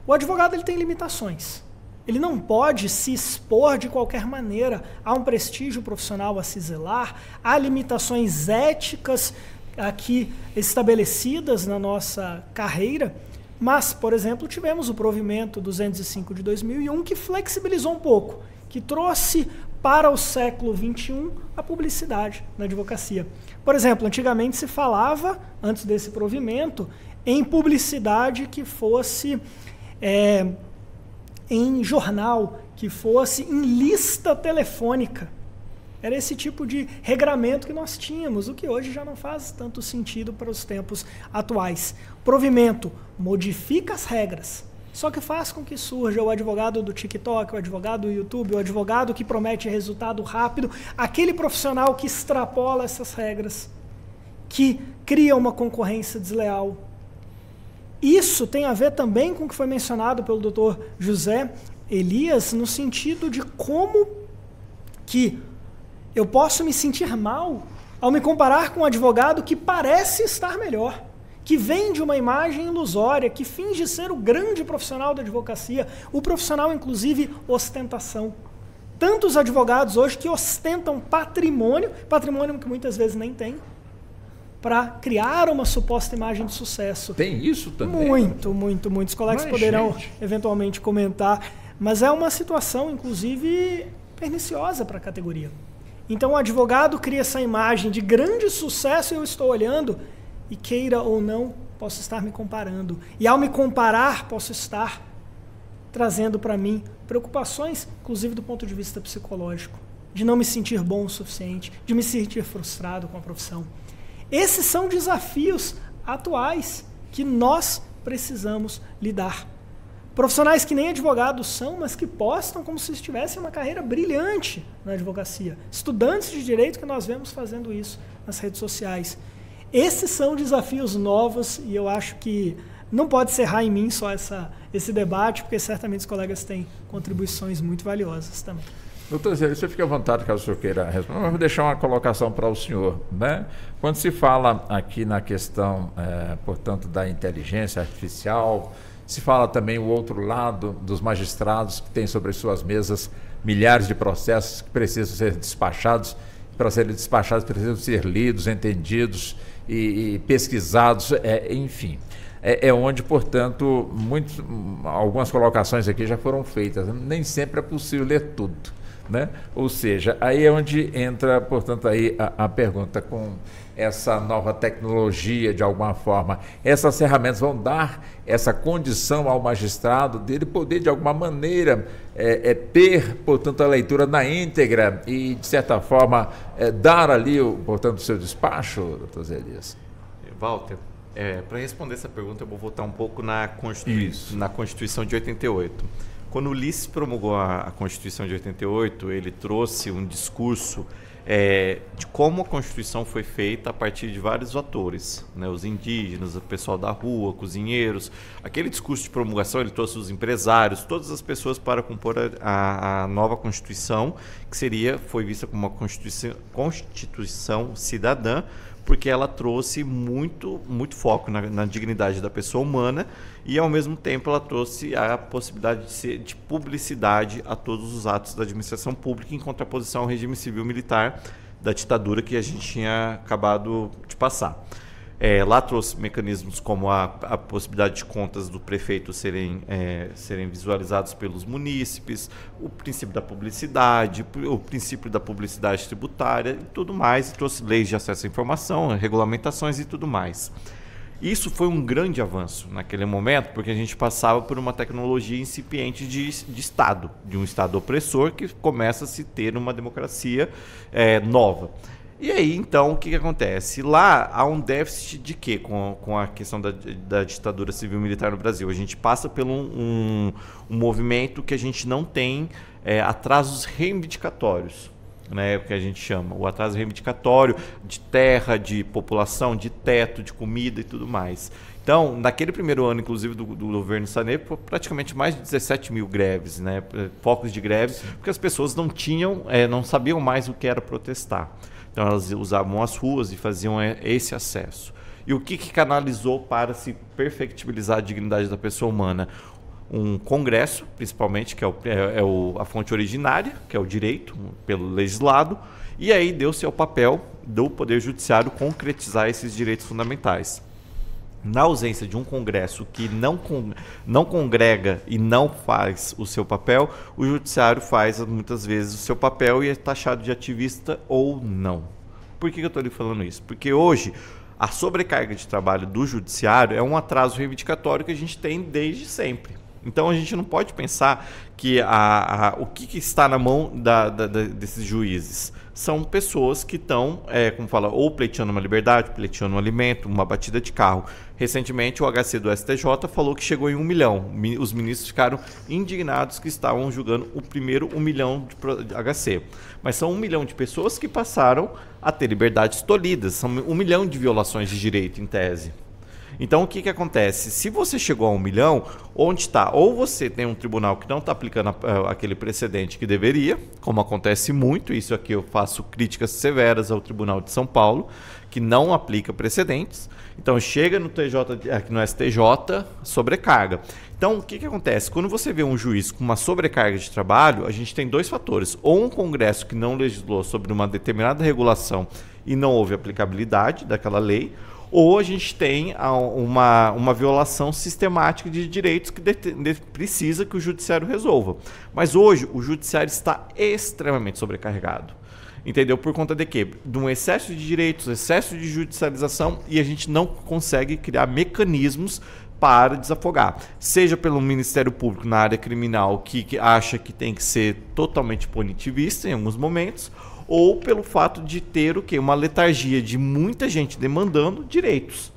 O advogado ele tem limitações. Ele não pode se expor de qualquer maneira. Há um prestígio profissional a se zelar, há limitações éticas aqui estabelecidas na nossa carreira, mas, por exemplo, tivemos o provimento 205 de 2001 que flexibilizou um pouco. que trouxe para o século XXI a publicidade na advocacia. Por exemplo, antigamente se falava, antes desse provimento, em publicidade que fosse em jornal, que fosse em lista telefônica. Era esse tipo de regramento que nós tínhamos, o que hoje já não faz tanto sentido para os tempos atuais. Provimento modifica as regras, só que faz com que surja o advogado do TikTok, o advogado do YouTube, o advogado que promete resultado rápido, aquele profissional que extrapola essas regras, que cria uma concorrência desleal. Isso tem a ver também com o que foi mencionado pelo Dr. José Elias, no sentido de como que eu posso me sentir mal ao me comparar com um advogado que parece estar melhor, que vende uma imagem ilusória, que finge ser o grande profissional da advocacia, o profissional, inclusive, ostentação. Tantos advogados hoje que ostentam patrimônio que muitas vezes nem tem, para criar uma suposta imagem de sucesso. Tem isso também? Muito. Os colegas poderão eventualmente comentar, mas é uma situação, inclusive, perniciosa para a categoria. Então o advogado cria essa imagem de grande sucesso e eu estou olhando e, queira ou não, posso estar me comparando. E ao me comparar, posso estar trazendo para mim preocupações, inclusive do ponto de vista psicológico, de não me sentir bom o suficiente, de me sentir frustrado com a profissão. Esses são desafios atuais que nós precisamos lidar. Profissionais que nem advogados são, mas que postam como se tivessem uma carreira brilhante na advocacia. Estudantes de direito que nós vemos fazendo isso nas redes sociais. Esses são desafios novos e eu acho que não pode cerrar em mim só esse debate, porque certamente os colegas têm contribuições muito valiosas também. Doutor Zé, você fica à vontade caso o senhor queira responder. Eu vou deixar uma colocação para o senhor, né? Quando se fala aqui na questão, portanto, da inteligência artificial, se fala também o outro lado dos magistrados que têm sobre suas mesas milhares de processos que precisam ser despachados. Para serem despachados precisam ser lidos, entendidos e pesquisados, enfim. É onde, portanto, algumas colocações aqui já foram feitas. Nem sempre é possível ler tudo, né? Ou seja, aí é onde entra, portanto, aí a pergunta com essa nova tecnologia, de alguma forma. Essas ferramentas vão dar essa condição ao magistrado dele poder, de alguma maneira, ter, portanto, a leitura na íntegra e, de certa forma, dar ali, portanto, o seu despacho, doutor Zé Elias? Walter, para responder essa pergunta, eu vou voltar um pouco na Constituição de 88. Quando o Ulisses promulgou a Constituição de 88, ele trouxe um discurso de como a Constituição foi feita a partir de vários atores, né? Os indígenas, o pessoal da rua, cozinheiros. Aquele discurso de promulgação, ele trouxe os empresários, todas as pessoas para compor a nova Constituição, que foi vista como uma Constituição cidadã, porque ela trouxe muito foco na dignidade da pessoa humana e, ao mesmo tempo, ela trouxe a possibilidade de publicidade a todos os atos da administração pública, em contraposição ao regime civil-militar da ditadura que a gente tinha acabado de passar. Lá trouxe mecanismos como a possibilidade de contas do prefeito serem visualizados pelos munícipes, o princípio da publicidade, o princípio da publicidade tributária e tudo mais. E trouxe leis de acesso à informação, regulamentações e tudo mais. Isso foi um grande avanço naquele momento, porque a gente passava por uma tecnologia incipiente de Estado, de um Estado opressor que começa a se ter uma democracia nova. E aí, então, o que acontece? Lá há um déficit de quê com a questão da ditadura civil-militar no Brasil? A gente passa por um movimento que a gente não tem atrasos reivindicatórios, né? O que a gente chama, o atraso reivindicatório de terra, de população, de teto, de comida e tudo mais. Então, naquele primeiro ano, inclusive, do governo Sarney, praticamente mais de 17 mil greves, né? Focos de greves, porque as pessoas não sabiam mais o que era protestar. Então, elas usavam as ruas e faziam esse acesso. E o que canalizou para se perfectibilizar a dignidade da pessoa humana? Um congresso, principalmente, que a fonte originária, que é o direito, pelo legislado, e aí deu-se ao papel do Poder Judiciário concretizar esses direitos fundamentais. Na ausência de um Congresso que não congrega e não faz o seu papel, o Judiciário faz muitas vezes o seu papel e é taxado de ativista ou não. Por que eu estou lhe falando isso? Porque hoje a sobrecarga de trabalho do Judiciário é um atraso reivindicatório que a gente tem desde sempre. Então a gente não pode pensar que o que está na mão desses juízes. São pessoas que estão, como fala, ou pleiteando uma liberdade, pleiteando um alimento, uma batida de carro. Recentemente, o HC do STJ falou que chegou em 1 milhão. Os ministros ficaram indignados que estavam julgando o primeiro 1 milhão de HC. Mas são 1 milhão de pessoas que passaram a ter liberdades tolhidas. São 1 milhão de violações de direito, em tese. Então, o que acontece? Se você chegou a 1 milhão, onde está? Ou você tem um tribunal que não está aplicando aquele precedente que deveria, como acontece muito, isso aqui eu faço críticas severas ao Tribunal de São Paulo, que não aplica precedentes. Então, chega no aqui no STJ, sobrecarga. Então, o que acontece? Quando você vê um juiz com uma sobrecarga de trabalho, a gente tem 2 fatores. Ou um Congresso que não legislou sobre uma determinada regulação e não houve aplicabilidade daquela lei, ou a gente tem uma violação sistemática de direitos que precisa que o Judiciário resolva. Mas hoje o Judiciário está extremamente sobrecarregado. Entendeu? Por conta de quê? De um excesso de direitos, excesso de judicialização, e a gente não consegue criar mecanismos para desafogar. Seja pelo Ministério Público na área criminal, que acha que tem que ser totalmente punitivista em alguns momentos, ou pelo fato de ter o quê? Uma letargia de muita gente demandando direitos.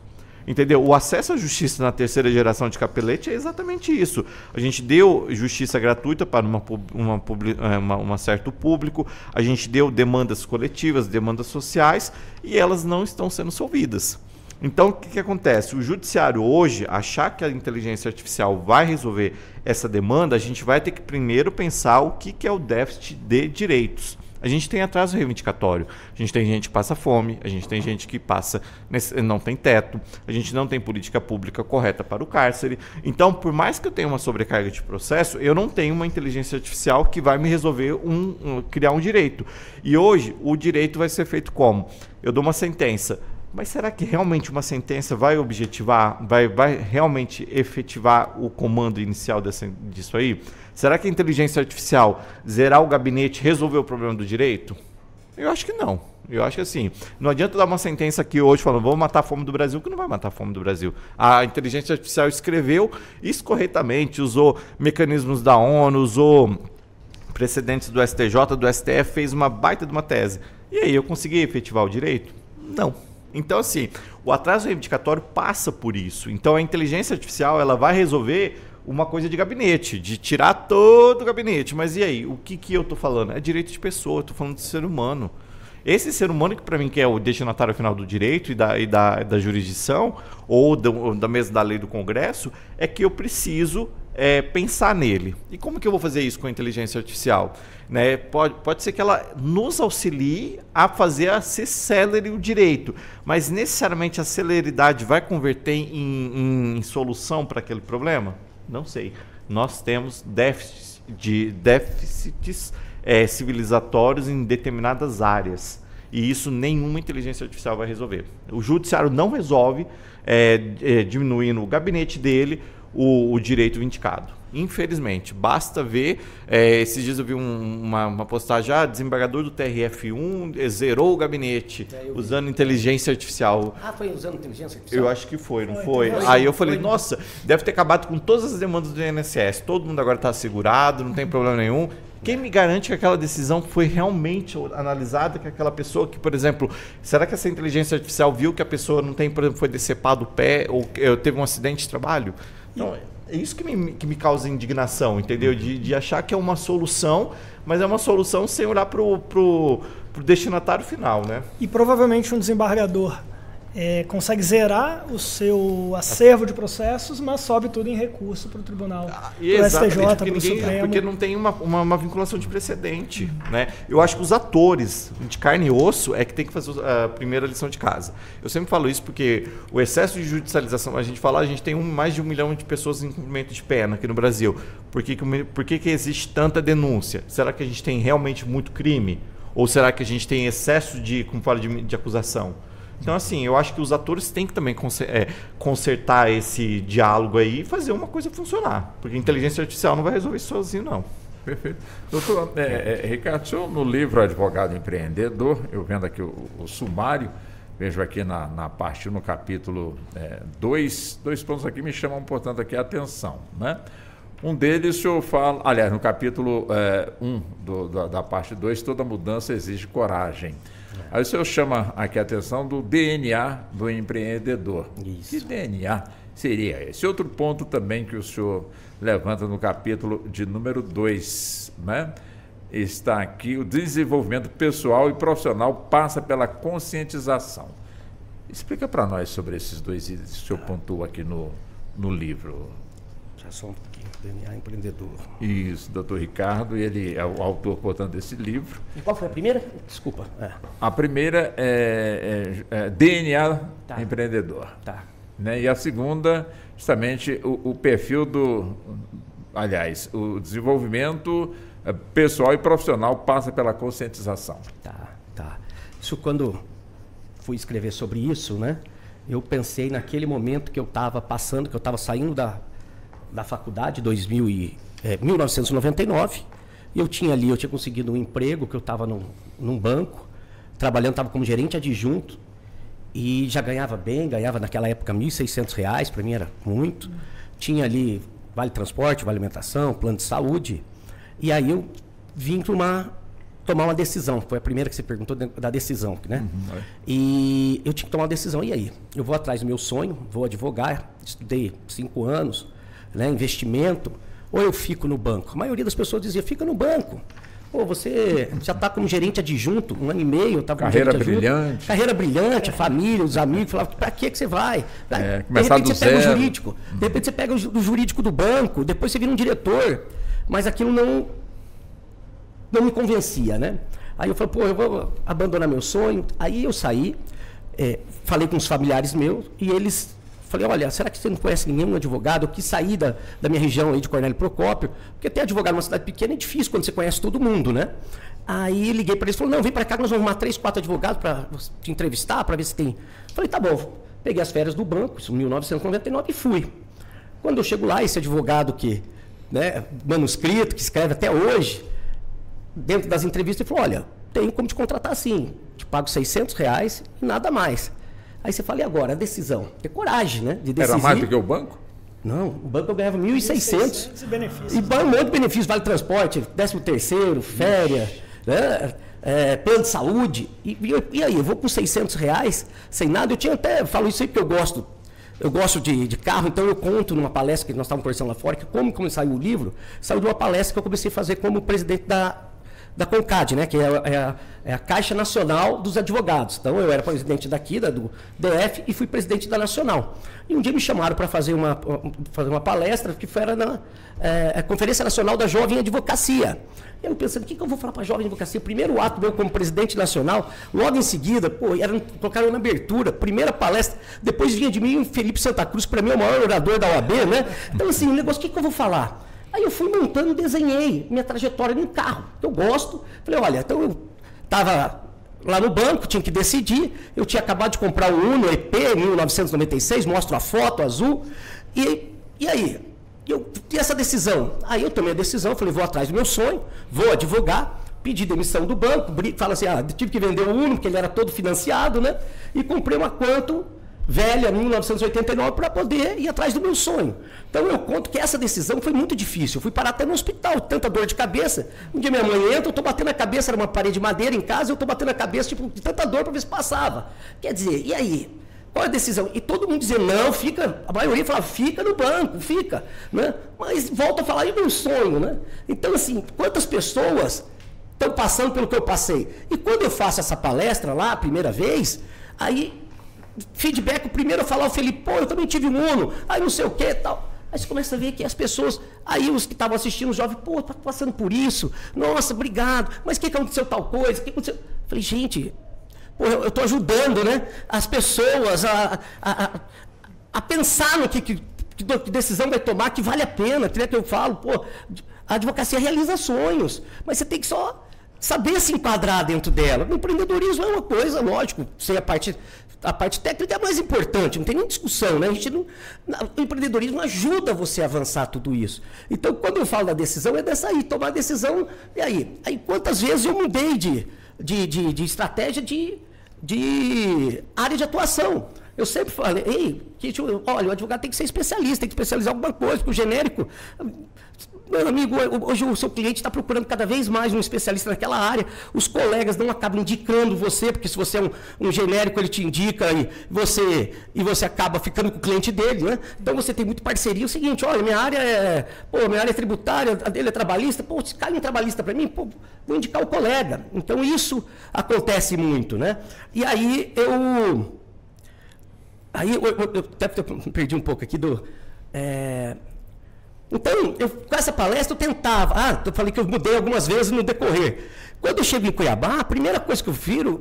Entendeu? O acesso à justiça na terceira geração de Capelete é exatamente isso. A gente deu justiça gratuita para um certo público, a gente deu demandas coletivas, demandas sociais, e elas não estão sendo solvidas. Então, o que acontece? O Judiciário hoje, achar que a inteligência artificial vai resolver essa demanda, a gente vai ter que primeiro pensar o que é o déficit de direitos. A gente tem atraso reivindicatório, a gente tem gente que passa fome, a gente tem gente que não tem teto, a gente não tem política pública correta para o cárcere. Então, por mais que eu tenha uma sobrecarga de processo, eu não tenho uma inteligência artificial que vai me resolver criar um direito. E hoje, o direito vai ser feito como? Eu dou uma sentença. Mas será que realmente uma sentença vai objetivar, vai realmente efetivar o comando inicial disso aí? Será que a inteligência artificial zerar o gabinete resolveu o problema do direito? Eu acho que não. Eu acho que assim, não adianta dar uma sentença aqui hoje falando, vamos matar a fome do Brasil, que não vai matar a fome do Brasil. A inteligência artificial escreveu isso corretamente, usou mecanismos da ONU, usou precedentes do STJ, do STF, fez uma baita de uma tese. E aí, eu consegui efetivar o direito? Não. Então, assim, o atraso reivindicatório passa por isso. Então, a inteligência artificial ela vai resolver uma coisa de gabinete, de tirar todo o gabinete. Mas e aí? O que eu estou falando? É direito de pessoa, eu estou falando de ser humano. Esse ser humano que, para mim, que é o destinatário final do direito e da jurisdição, ou da mesa da lei do Congresso, é que eu preciso pensar nele. E como que eu vou fazer isso com a inteligência artificial? Né? Pode ser que ela nos auxilie a ser célere o direito, mas necessariamente a celeridade vai converter em solução para aquele problema? Não sei. Nós temos déficits civilizatórios em determinadas áreas. E isso nenhuma inteligência artificial vai resolver. O Judiciário não resolve diminuindo o gabinete dele o direito vindicado. Infelizmente, basta ver, esses dias eu vi uma postagem, desembargador do TRF1 zerou o gabinete usando inteligência artificial. Foi usando inteligência artificial? Eu acho que foi, não foi? Aí eu falei, nossa, deve ter acabado com todas as demandas do INSS, todo mundo agora está assegurado, não tem problema nenhum. Quem me garante que aquela decisão foi realmente analisada, que aquela pessoa que, por exemplo, será que essa inteligência artificial viu que a pessoa não tem, por exemplo, foi decepado o pé ou teve um acidente de trabalho? Então, é isso que me causa indignação, entendeu? De achar que é uma solução, mas é uma solução sem olhar pro destinatário final, né? E provavelmente um desembargador consegue zerar o seu acervo de processos, mas sobe tudo em recurso para o tribunal, para o STJ, para o Supremo. Porque não tem uma vinculação de precedente. Né? Eu acho que os atores de carne e osso é que tem que fazer a primeira lição de casa. Eu sempre falo isso porque o excesso de judicialização, a gente tem mais de 1 milhão de pessoas em cumprimento de pena aqui no Brasil. Por que existe tanta denúncia? Será que a gente tem realmente muito crime? Ou será que a gente tem excesso de acusação? Então, assim, eu acho que os atores têm que também consertar esse diálogo aí e fazer uma coisa funcionar. Porque a inteligência artificial não vai resolver isso sozinho, não. Perfeito. Doutor Ricardo, o senhor no livro Advogado Empreendedor, eu vendo aqui o sumário, vejo aqui na parte, no capítulo 2, dois pontos aqui me chamam, portanto, aqui a atenção, né? Um deles, o senhor fala, aliás, no capítulo 1 da parte 2, toda mudança exige coragem. Aí o senhor chama aqui a atenção do DNA do empreendedor. Isso. Que DNA seria esse? Outro ponto também que o senhor levanta no capítulo de número 2, né? Está aqui, o desenvolvimento pessoal e profissional passa pela conscientização. Explica para nós sobre esses dois itens que o senhor pontua aqui no livro. Já só um pouquinho, DNA empreendedor. Isso, doutor Ricardo, ele é o autor, portanto, desse livro. E qual foi a primeira? Desculpa. A primeira é DNA empreendedor. Tá. Né? E a segunda, justamente, o perfil aliás, o desenvolvimento pessoal e profissional passa pela conscientização. Tá. Isso, quando fui escrever sobre isso, né? Eu pensei naquele momento que eu estava passando, que eu estava saindo da faculdade, 1999, e eu tinha conseguido um emprego, que eu estava num banco, trabalhando, estava como gerente adjunto, e já ganhava bem, ganhava naquela época R$ 1.600, para mim era muito. Tinha ali vale transporte, vale alimentação, plano de saúde. E aí eu vim tomar uma decisão. Foi a primeira que você perguntou da decisão, né? E eu tinha que tomar uma decisão. E aí? Eu vou atrás do meu sonho, vou advogar, estudei 5 anos, né? Investimento, ou eu fico no banco? A maioria das pessoas dizia, fica no banco. Pô, você já está como gerente adjunto, 1 ano e meio, eu estava como Carreira gerente brilhante. Adjunto. Carreira brilhante, a família, os amigos, falavam, para que você vai? De repente você pega o jurídico, de repente você pega o jurídico do banco, depois você vira um diretor. Mas aquilo não me convencia, né? Aí eu falei, pô, eu vou abandonar meu sonho. Aí eu saí, falei com os familiares meus e eles... Falei, olha, será que você não conhece nenhum advogado? Eu quis sair da minha região aí de Cornélio Procópio, porque ter advogado numa cidade pequena é difícil quando você conhece todo mundo, né? Aí liguei para eles e falei, não, vem para cá que nós vamos arrumar 3, 4 advogados para te entrevistar, para ver se tem... Falei, tá bom. Peguei as férias do banco, isso em 1999, e fui. Quando eu chego lá, esse advogado que, né, manuscrito, que escreve até hoje, dentro das entrevistas, ele falou, olha, tenho como te contratar assim, te pago R$600 e nada mais. Aí você fala, e agora? A decisão. Ter coragem, né? De decidir. Era mais do que o banco? Não, o banco eu ganhava 1.600. E benefícios. E um monte de benefícios, vale transporte, 13º, férias, né? Plano de saúde. E aí, eu vou com R$600, sem nada. Eu tinha até, falo isso aí porque eu gosto de carro, então eu conto numa palestra que nós estávamos conversando lá fora, que como saiu o livro, saiu de uma palestra que eu comecei a fazer como presidente da CONCAD, né, que é a Caixa Nacional dos Advogados. Então, eu era presidente daqui, do DF, e fui presidente da Nacional. E um dia me chamaram para fazer uma palestra, que foi na Conferência Nacional da Jovem Advocacia. E eu pensando, o que eu vou falar para a Jovem Advocacia? Primeiro ato meu como presidente nacional, logo em seguida, colocaram na abertura, primeira palestra, depois vinha de mim o Felipe Santa Cruz, para mim é o maior orador da OAB, né? Então, assim, o negócio, o que eu vou falar? Aí eu fui montando, desenhei minha trajetória num carro, que eu gosto. Falei, olha, então eu estava lá no banco, tinha que decidir. Eu tinha acabado de comprar o Uno EP em 1996, mostro a foto azul. E aí? Eu tinha essa decisão. Aí eu tomei a decisão, falei, vou atrás do meu sonho, vou advogar, pedi demissão do banco, fala assim, tive que vender o Uno, porque ele era todo financiado, né? E comprei uma Quantum velha, 1989, para poder ir atrás do meu sonho. Então eu conto que essa decisão foi muito difícil. Eu fui parar até no hospital, tanta dor de cabeça. Um dia minha mãe entra, eu estou batendo a cabeça, era uma parede de madeira em casa, eu estou batendo a cabeça de tanta dor para ver se passava. Quer dizer, e aí? Qual é a decisão? E todo mundo dizia, não, fica, a maioria falava, fica no banco, fica. Né? Mas volta a falar, e o meu sonho? Né? Então, assim, quantas pessoas estão passando pelo que eu passei? E quando eu faço essa palestra lá, a primeira vez, aí... feedback, o primeiro a falar, o Felipe, pô, eu também tive um Uno, aí não sei o que e tal. Aí você começa a ver que as pessoas, aí os que estavam assistindo, os jovens, pô, tá passando por isso, nossa, obrigado, mas o que aconteceu tal coisa? O que aconteceu? Falei, gente, pô, eu estou ajudando, né, as pessoas a pensar no que decisão vai tomar, que vale a pena, que eu falo, pô, a advocacia realiza sonhos, mas você tem que só saber se enquadrar dentro dela. O empreendedorismo é uma coisa, lógico, sem a parte técnica é mais importante, não tem nem discussão, né? O empreendedorismo ajuda você a avançar tudo isso. Então, quando eu falo da decisão, é dessa aí, tomar a decisão, e aí? Aí quantas vezes eu mudei de estratégia de área de atuação? Eu sempre falei, olha, o advogado tem que ser especialista, tem que especializar em alguma coisa, porque o genérico... Meu amigo, hoje o seu cliente está procurando cada vez mais um especialista naquela área. Os colegas não acabam indicando você, porque se você é um genérico, ele te indica e você acaba ficando com o cliente dele, né? Então você tem muito parceria. É o seguinte, olha, minha área é tributária, a dele é trabalhista. Pô, se cai um trabalhista para mim, pô, vou indicar o colega. Então isso acontece muito, né? E aí eu até perdi um pouco aqui do... Então, com essa palestra eu tentava. Eu falei que eu mudei algumas vezes no decorrer. Quando eu chego em Cuiabá, a primeira coisa que eu viro,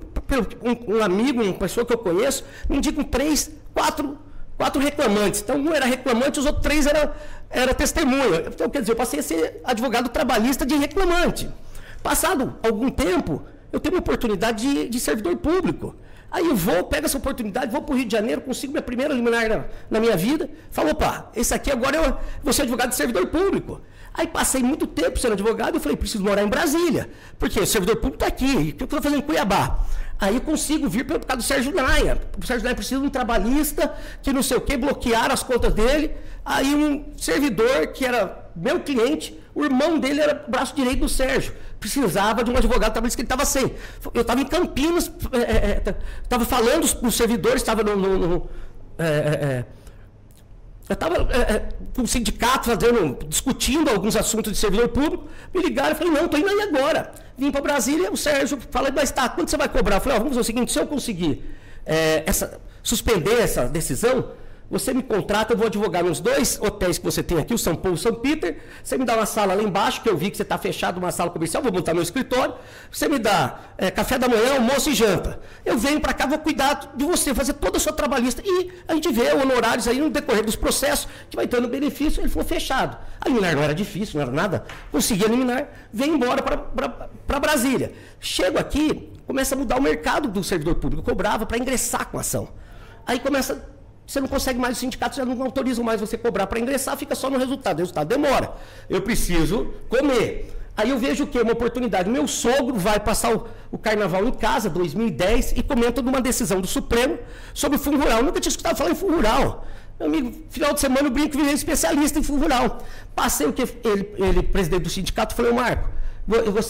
um amigo, uma pessoa que eu conheço, me indicam 4 reclamantes. Então, um era reclamante, os outros 3 era testemunha. Então, quer dizer, eu passei a ser advogado trabalhista de reclamante. Passado algum tempo, eu tenho uma oportunidade de servidor público. Aí eu pego essa oportunidade, vou para o Rio de Janeiro, consigo minha primeira liminar na minha vida. Falo, opa, esse aqui agora eu vou ser advogado de servidor público. Aí passei muito tempo sendo advogado e falei, preciso morar em Brasília. Porque o servidor público está aqui, o que eu estou fazendo em Cuiabá? Aí eu consigo vir por causa do Sérgio Naia. O Sérgio Naia precisa de um trabalhista que não sei o quê, bloquearam as contas dele. Aí um servidor que era meu cliente, o irmão dele era o braço direito do Sérgio. Precisava de um advogado trabalhista que ele estava sem. Eu estava em Campinas, estava falando com os servidores, estava eu estava com o sindicato discutindo alguns assuntos de servidor público, me ligaram e falei, não, estou indo aí agora. Vim para Brasília, o Sérgio falou, mas tá, quanto você vai cobrar? Eu falei, vamos fazer o seguinte, se eu conseguir suspender essa decisão, você me contrata, eu vou advogar nos 2 hotéis que você tem aqui, o São Paulo e o São Peter. Você me dá uma sala lá embaixo, que eu vi que você está fechado, uma sala comercial, vou montar meu escritório. Você me dá café da manhã, almoço e janta. Eu venho para cá, vou cuidar de você, fazer toda a sua trabalhista. E a gente vê honorários aí no decorrer dos processos, que vai dando benefício, ele for fechado. A liminar não era difícil, não era nada. Consegui a liminar, venho embora para Brasília. Chego aqui, começa a mudar o mercado do servidor público. Eu cobrava para ingressar com a ação. Aí começa... Você não consegue mais, os sindicatos já não autorizam mais você cobrar para ingressar, fica só no resultado. O resultado demora. Eu preciso comer. Aí eu vejo o quê? Uma oportunidade. Meu sogro vai passar o carnaval em casa, 2010, e comenta de uma decisão do Supremo sobre fundo rural. Eu nunca tinha escutado falar em fundo rural. Meu amigo, final de semana eu brinco que virei especialista em fundo rural. Passei o que ele, presidente do sindicato, falou, Marco,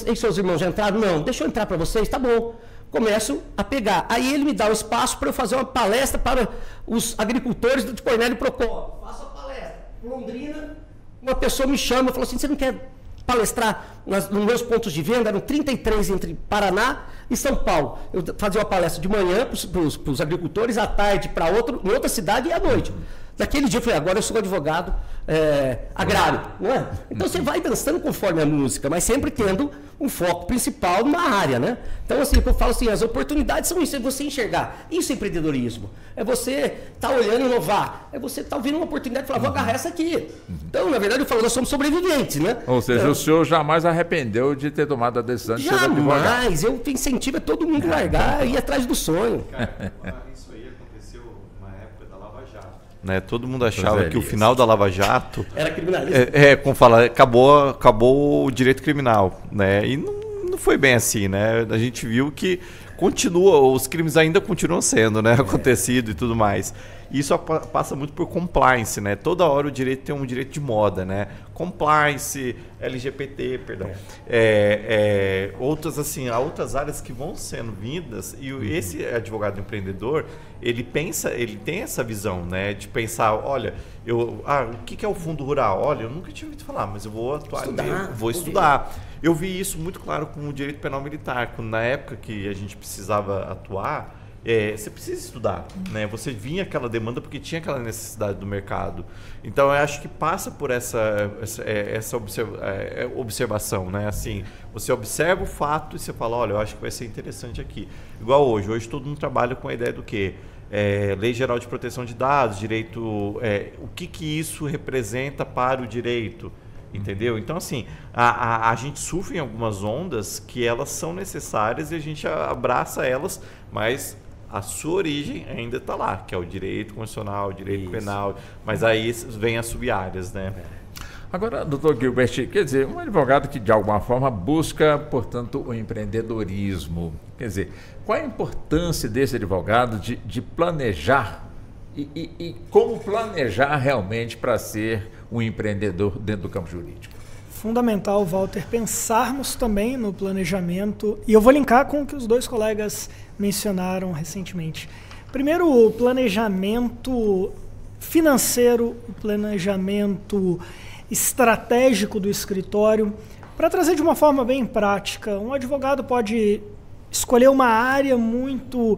e seus irmãos já entraram? Não, deixa eu entrar para vocês, tá bom. Começo a pegar. Aí ele me dá o espaço para eu fazer uma palestra para os agricultores de Cornélio Procópio. Faço a palestra. Londrina, uma pessoa me chama e falou assim, você não quer palestrar nos meus pontos de venda? Eram 33 entre Paraná e São Paulo. Eu fazia uma palestra de manhã para os agricultores, à tarde para em outra cidade e à noite. Naquele dia eu falei, agora eu sou advogado agrário, não é? Então você vai dançando conforme a música, mas sempre tendo um foco principal numa área, né? Então assim, eu falo assim, as oportunidades são isso, é você enxergar. Isso é empreendedorismo. É você estar olhando e inovar. É você estar ouvindo uma oportunidade e falar, vou agarrar essa aqui. Então, na verdade, eu falo, nós somos sobreviventes, né? Ou seja, o senhor jamais arrependeu de ter tomado a decisão de ser advogado. Jamais, eu incentivo todo mundo a largar e ir atrás do sonho. Cara, isso aí aconteceu na época da Lava Jato. Né? Todo mundo achava que o final da Lava Jato era criminalista. Como fala, acabou o direito criminal, né? E não foi bem assim, né? A gente viu que os crimes ainda continuam sendo, né, acontecido e tudo mais. Isso passa muito por compliance, né? Toda hora o direito tem um direito de moda, né? Compliance, LGBT, perdão. Outras áreas que vão sendo vindas, e esse advogado empreendedor, ele tem essa visão, né? De pensar, olha, o que é o fundo rural? Olha, eu nunca tinha ouvido falar, mas eu vou atuar, vou estudar. Eu vi isso muito claro com o direito penal militar, quando na época que a gente precisava atuar, você precisa estudar, né? Você vinha aquela demanda porque tinha aquela necessidade do mercado. Então, eu acho que passa por essa observação, né? Assim, você observa o fato e você fala, olha, eu acho que vai ser interessante aqui. Igual hoje. Hoje todo mundo trabalha com a ideia do quê? Lei Geral de Proteção de Dados, direito... o que isso representa para o direito? entendeu? Então, assim, a gente surfa em algumas ondas que elas são necessárias e a gente abraça elas, mas a sua origem ainda está lá, que é o direito constitucional, o direito penal, mas aí vem as sub-áreas, né? Agora, doutor Gilbert, quer dizer, um advogado que de alguma forma busca, portanto, o empreendedorismo, quer dizer, qual a importância desse advogado de planejar e como planejar realmente para ser um empreendedor dentro do campo jurídico? Fundamental, Walter, pensarmos também no planejamento, e eu vou linkar com o que os dois colegas mencionaram recentemente. Primeiro, o planejamento financeiro, o planejamento estratégico do escritório. Para trazer de uma forma bem prática, um advogado pode escolher uma área muito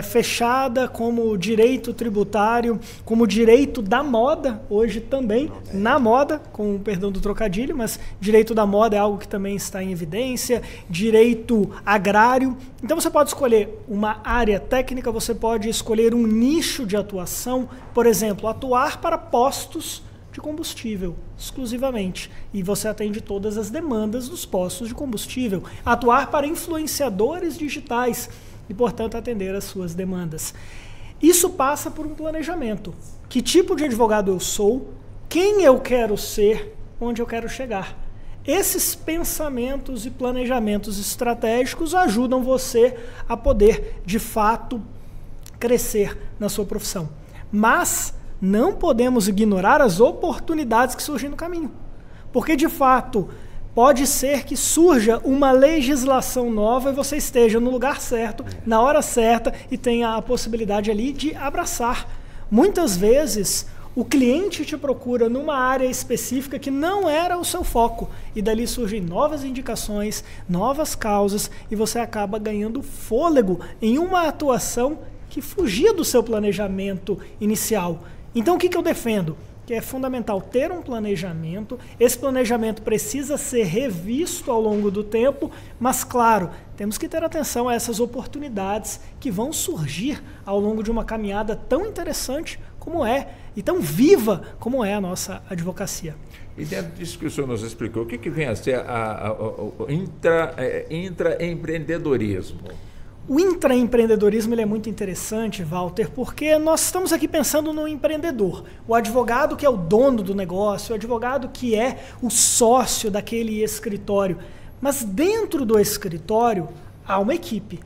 fechada, como direito tributário, como direito da moda, hoje também na moda, com o perdão do trocadilho, mas direito da moda é algo que também está em evidência, direito agrário. Então você pode escolher uma área técnica, você pode escolher um nicho de atuação, por exemplo, atuar para postos de combustível, exclusivamente. E você atende todas as demandas dos postos de combustível. Atuar para influenciadores digitais e, portanto, atender às suas demandas. Isso passa por um planejamento. Que tipo de advogado eu sou? Quem eu quero ser? Onde eu quero chegar? Esses pensamentos e planejamentos estratégicos ajudam você a poder, de fato, crescer na sua profissão. Mas não podemos ignorar as oportunidades que surgem no caminho. Porque, de fato, pode ser que surja uma legislação nova e você esteja no lugar certo, na hora certa e tenha a possibilidade ali de abraçar. Muitas vezes, o cliente te procura numa área específica que não era o seu foco. E dali surgem novas indicações, novas causas e você acaba ganhando fôlego em uma atuação que fugia do seu planejamento inicial. Então, o que eu defendo? Que é fundamental ter um planejamento, esse planejamento precisa ser revisto ao longo do tempo, mas, claro, temos que ter atenção a essas oportunidades que vão surgir ao longo de uma caminhada tão interessante como é, e tão viva como é a nossa advocacia. E dentro disso que o senhor nos explicou, o que vem a ser o intraempreendedorismo? O intraempreendedorismo ele é muito interessante, Walter, porque nós estamos aqui pensando no empreendedor, o advogado que é o dono do negócio, o advogado que é o sócio daquele escritório. Mas dentro do escritório há uma equipe.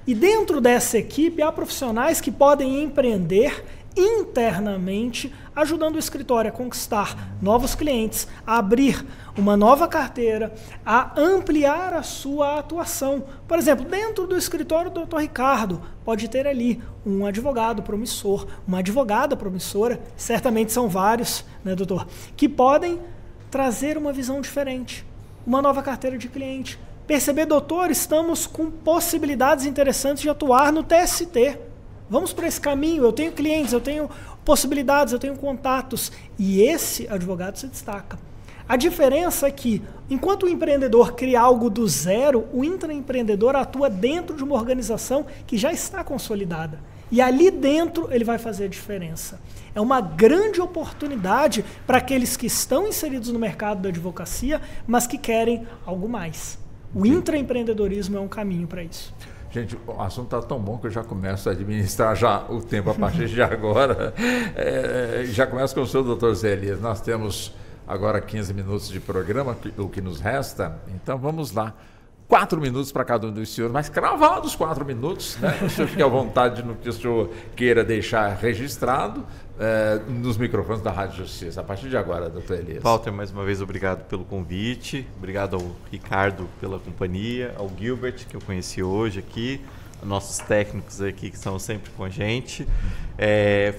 E dentro dessa equipe há profissionais que podem empreender internamente, ajudando o escritório a conquistar novos clientes, a abrir uma nova carteira, a ampliar a sua atuação. Por exemplo, dentro do escritório do Dr. Ricardo, pode ter ali um advogado promissor, uma advogada promissora, certamente são vários, né, doutor, que podem trazer uma visão diferente, uma nova carteira de cliente. Perceber, doutor, estamos com possibilidades interessantes de atuar no TST. Vamos para esse caminho, eu tenho clientes, eu tenho possibilidades, eu tenho contatos. E esse advogado se destaca. A diferença é que, enquanto o empreendedor cria algo do zero, o intraempreendedor atua dentro de uma organização que já está consolidada. E ali dentro ele vai fazer a diferença. É uma grande oportunidade para aqueles que estão inseridos no mercado da advocacia, mas que querem algo mais. O intraempreendedorismo é um caminho para isso. Gente, o assunto está tão bom que eu já começo a administrar já o tempo a partir de agora. Já começo com o senhor, doutor Zé Elias. Nós temos agora 15 minutos de programa, o que nos resta. Então vamos lá. 4 minutos para cada um dos senhores, mas cravados 4 minutos, né? O senhor fique à vontade no que o senhor queira deixar registrado nos microfones da Rádio Justiça. A partir de agora, doutor Elias. Walter, mais uma vez, obrigado pelo convite, obrigado ao Ricardo pela companhia, ao Gilbert, que eu conheci hoje aqui, aos nossos técnicos aqui que estão sempre com a gente.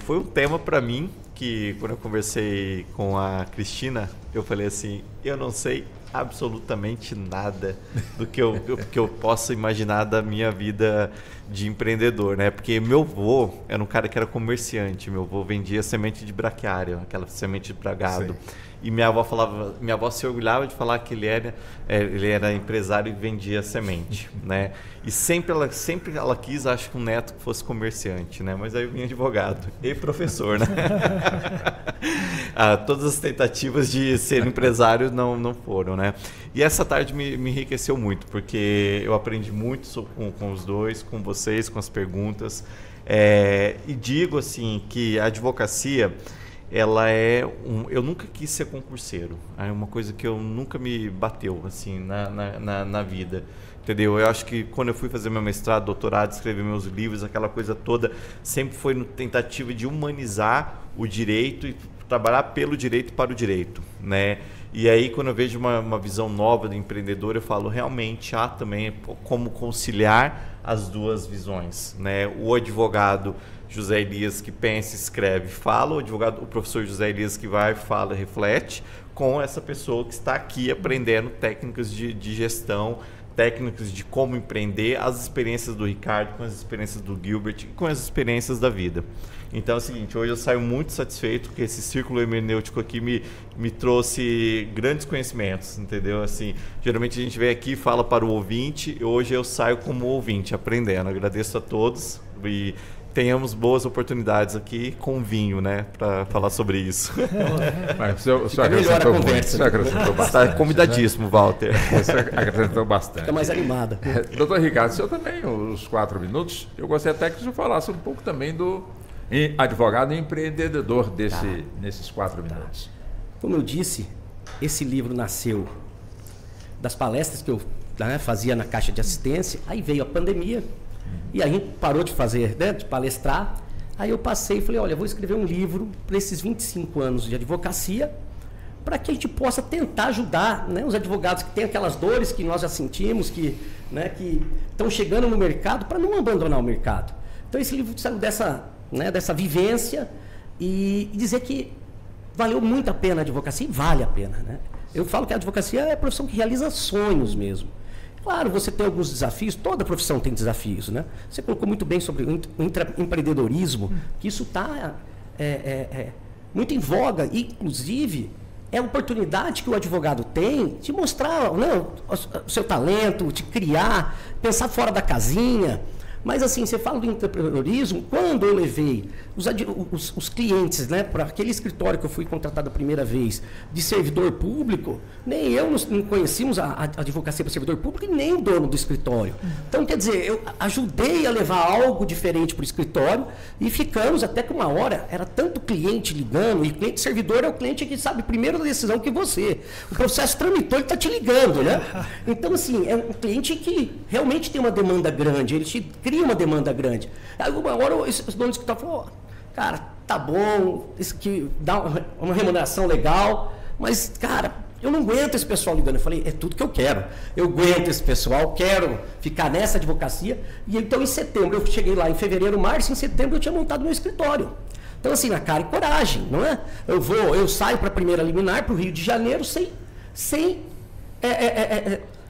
Foi um tema para mim que, quando eu conversei com a Cristina, eu falei assim, eu não sei absolutamente nada do que eu possa imaginar da minha vida de empreendedor, né? Porque meu avô era um cara que era comerciante, meu avô vendia semente de braquiária, aquela semente para gado. E minha avó se orgulhava de falar que ele era empresário e vendia semente, né? E sempre ela quis, acho que um neto que fosse comerciante, né? Mas aí eu vim advogado e professor, né? Todas as tentativas de ser empresário não foram, né? E essa tarde me enriqueceu muito, porque eu aprendi muito com os dois, com vocês, com as perguntas. E digo assim que a advocacia, ela eu nunca quis ser concurseiro. É uma coisa que eu nunca me bateu assim na vida. Entendeu? Eu acho que quando eu fui fazer meu mestrado, doutorado, escrever meus livros, aquela coisa toda, sempre foi na tentativa de humanizar o direito e trabalhar pelo direito para o direito, né? E aí, quando eu vejo uma visão nova do empreendedor, eu falo, realmente há também como conciliar as duas visões, né? O advogado José Elias que pensa, escreve, fala, o professor José Elias que vai, fala, reflete, com essa pessoa que está aqui aprendendo técnicas de gestão, técnicas de como empreender, as experiências do Ricardo, com as experiências do Gilbert e com as experiências da vida. Então é o seguinte, hoje eu saio muito satisfeito que esse círculo hermenêutico aqui me trouxe grandes conhecimentos, entendeu? Assim, geralmente a gente vem aqui e fala para o ouvinte, hoje eu saio como ouvinte, aprendendo. Agradeço a todos e tenhamos boas oportunidades aqui com vinho, né, para falar sobre isso. Mas você acrescentou muito, você acrescentou bastante. Está convidadíssimo, Walter. Você acrescentou bastante. Fica mais animada. Doutor Ricardo, seu também, os 4 minutos, eu gostaria até que o senhor falasse um pouco também do advogado e empreendedor nesses 4 minutos. Como eu disse, esse livro nasceu das palestras que eu fazia na Caixa de Assistência, aí veio a pandemia, e aí parou de fazer, né, de palestrar. Aí eu passei e falei, olha, eu vou escrever um livro para esses 25 anos de advocacia, para que a gente possa tentar ajudar, né, os advogados que têm aquelas dores que nós já sentimos, que estão chegando no mercado, para não abandonar o mercado. Então esse livro saiu dessa vivência e dizer que valeu muito a pena a advocacia, e vale a pena, né? Eu falo que a advocacia é a profissão que realiza sonhos mesmo. Claro, você tem alguns desafios, toda profissão tem desafios, né? Você colocou muito bem sobre o empreendedorismo, que isso está muito em voga, e, inclusive, é a oportunidade que o advogado tem de mostrar, né, o seu talento, de criar, pensar fora da casinha. Mas assim, você fala do empreendedorismo, quando eu levei os clientes, né, para aquele escritório que eu fui contratado a primeira vez de servidor público, nem eu não conhecíamos a advocacia para servidor público e nem o dono do escritório. Então, quer dizer, eu ajudei a levar algo diferente para o escritório e ficamos até que uma hora, era tanto cliente ligando, e cliente servidor é o cliente que sabe primeiro da decisão que você. O processo tramitou, ele está te ligando, né? Então, assim, é um cliente que realmente tem uma demanda grande, ele te cria uma demanda grande. Aí uma hora os donos que estão falando, cara, tá bom, isso que dá uma remuneração legal, mas, cara, eu não aguento esse pessoal ligando. Eu falei, é tudo que eu quero. Eu aguento esse pessoal, quero ficar nessa advocacia. E então, em setembro, eu cheguei lá em fevereiro, março, em setembro eu tinha montado meu escritório. Então, assim, na cara e coragem, não é? Eu saio para a primeira liminar, para o Rio de Janeiro,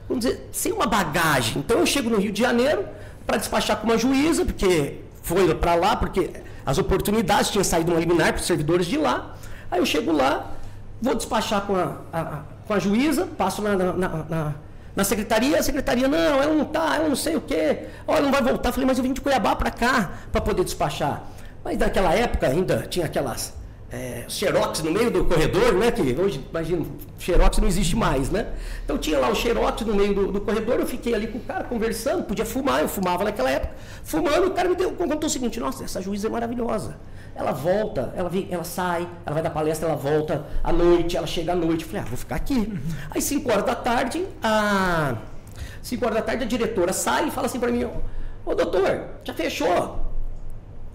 vamos dizer, sem uma bagagem. Então, eu chego no Rio de Janeiro para despachar com uma juíza, porque foi para lá, porque as oportunidades tinham saído uma liminar para os servidores de lá. Aí eu chego lá, vou despachar com a juíza, passo na secretaria, a secretaria, não, ela não está, ela não sei o quê, ela não vai voltar. Falei, mas eu vim de Cuiabá para cá para poder despachar. Mas naquela época ainda tinha aquelas xerox no meio do corredor, né? Que hoje, imagina, xerox não existe mais, né? Então tinha lá o xerox no meio do corredor, eu fiquei ali com o cara conversando, podia fumar, eu fumava naquela época, fumando, o cara me contou o seguinte, nossa, essa juíza é maravilhosa. Ela volta, ela sai, ela vai dar palestra, ela volta à noite, ela chega à noite. Eu falei, vou ficar aqui. Aí 5 horas da tarde, a diretora sai e fala assim para mim, ô doutor, já fechou?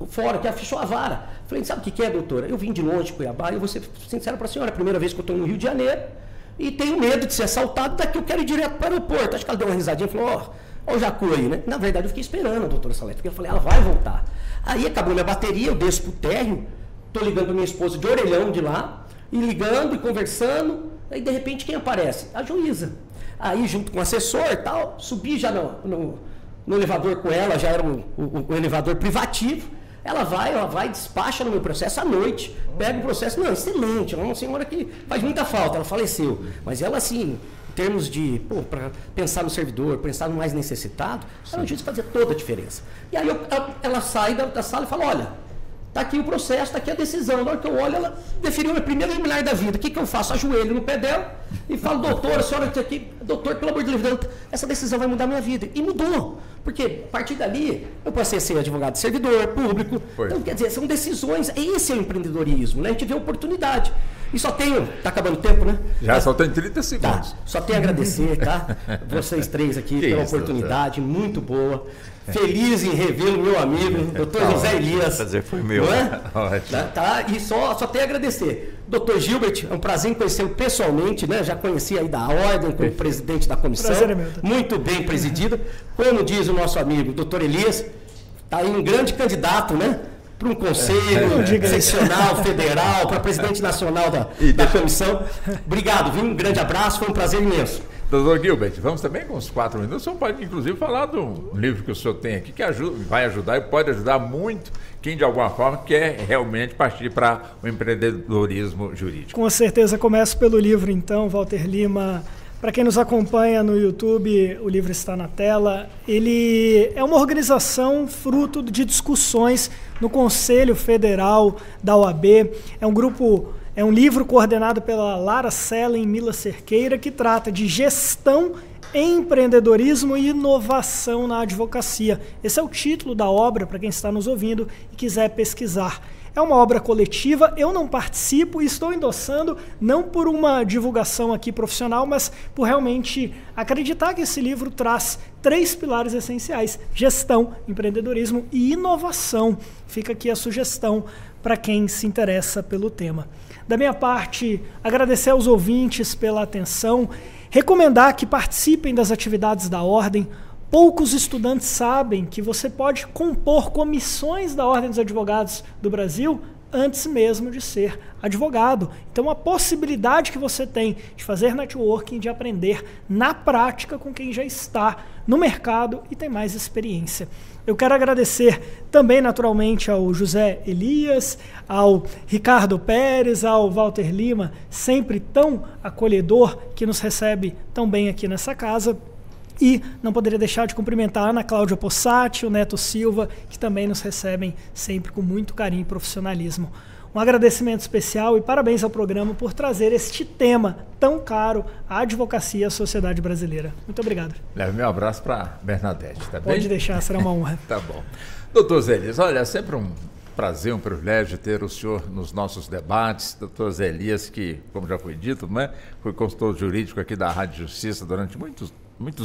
Fora, que fechou a vara. Falei, sabe o que é, doutora? Eu vim de longe de Cuiabá e eu vou ser sincero para a senhora, é a primeira vez que eu estou no Rio de Janeiro e tenho medo de ser assaltado, daqui eu quero ir direto para o aeroporto. Acho que ela deu uma risadinha e falou, ó o Jacu aí, né? Na verdade, eu fiquei esperando a doutora Salete, porque eu falei, ela vai voltar. Aí acabou minha bateria, eu desço pro térreo, estou ligando para minha esposa de orelhão de lá, e ligando e conversando, aí de repente quem aparece? A juíza. Aí junto com o assessor e tal, subi já no elevador com ela, já era um elevador privativo. ela vai, despacha no meu processo à noite, pega o processo, não, excelente, é uma senhora que faz muita falta, ela faleceu, mas ela assim, em termos de, para pensar no servidor, pensar no mais necessitado, ela disse que fazia toda a diferença. E aí ela sai da sala e fala, olha, está aqui o processo, está aqui a decisão. Na hora que eu olho, ela deferiu a primeira liminar da vida. O que eu faço? Ajoelho no pé dela e falo, doutor, a senhora está aqui, doutor, pelo amor de Deus, essa decisão vai mudar a minha vida. E mudou. Porque, a partir dali, eu passei a ser advogado servidor público. Então, quer dizer, são decisões. Esse é o empreendedorismo, né? A gente vê oportunidade. E só tenho... Está acabando o tempo, né? Já só tem 30 segundos. Tá, só tenho a agradecer, tá? Vocês três aqui pela oportunidade, muito boa. Feliz em revê-lo, meu amigo, doutor José Elias. Prazer foi meu. Não é? Tá, e só tenho a agradecer. Doutor Gilbert, é um prazer em conhecê-lo pessoalmente, né? Já conheci aí da ordem como presidente da comissão. Prazer é meu. Muito bem presidida. Como diz o nosso amigo, doutor Elias, está aí um grande candidato, né? Para um conselho seccional, federal, para presidente nacional da comissão. Obrigado, viu? Um grande abraço, foi um prazer imenso. Doutor Gilbert, vamos também com os 4 minutos. O senhor pode, inclusive, falar do livro que o senhor tem aqui, que vai ajudar e pode ajudar muito quem, de alguma forma, quer realmente partir para o empreendedorismo jurídico. Com certeza, começo pelo livro, então, Walter Lima. Para quem nos acompanha no YouTube, o livro está na tela. Ele é uma organização fruto de discussões no Conselho Federal da OAB. É um livro coordenado pela Lara Sela e Mila Cerqueira, que trata de gestão, empreendedorismo e inovação na advocacia. Esse é o título da obra, para quem está nos ouvindo e quiser pesquisar. É uma obra coletiva, eu não participo e estou endossando, não por uma divulgação aqui profissional, mas por realmente acreditar que esse livro traz 3 pilares essenciais: gestão, empreendedorismo e inovação. Fica aqui a sugestão para quem se interessa pelo tema. Da minha parte, agradecer aos ouvintes pela atenção, recomendar que participem das atividades da Ordem. Poucos estudantes sabem que você pode compor comissões da Ordem dos Advogados do Brasil antes mesmo de ser advogado. Então, a possibilidade que você tem de fazer networking, de aprender na prática com quem já está no mercado e tem mais experiência. Eu quero agradecer também, naturalmente, ao José Elias, ao Ricardo Pérez, ao Walter Lima, sempre tão acolhedor, que nos recebe tão bem aqui nessa casa. E não poderia deixar de cumprimentar a Ana Cláudia Possati, o Neto Silva, que também nos recebem sempre com muito carinho e profissionalismo. Um agradecimento especial e parabéns ao programa por trazer este tema tão caro à advocacia e à sociedade brasileira. Muito obrigado. Leve meu abraço para Bernadette, tá bem? Pode deixar, será uma honra. Tá bom. Doutor Zé Elias, olha, é sempre um prazer, um privilégio ter o senhor nos nossos debates. Doutor Zé Elias, que, como já foi dito, né, foi consultor jurídico aqui da Rádio Justiça durante muitos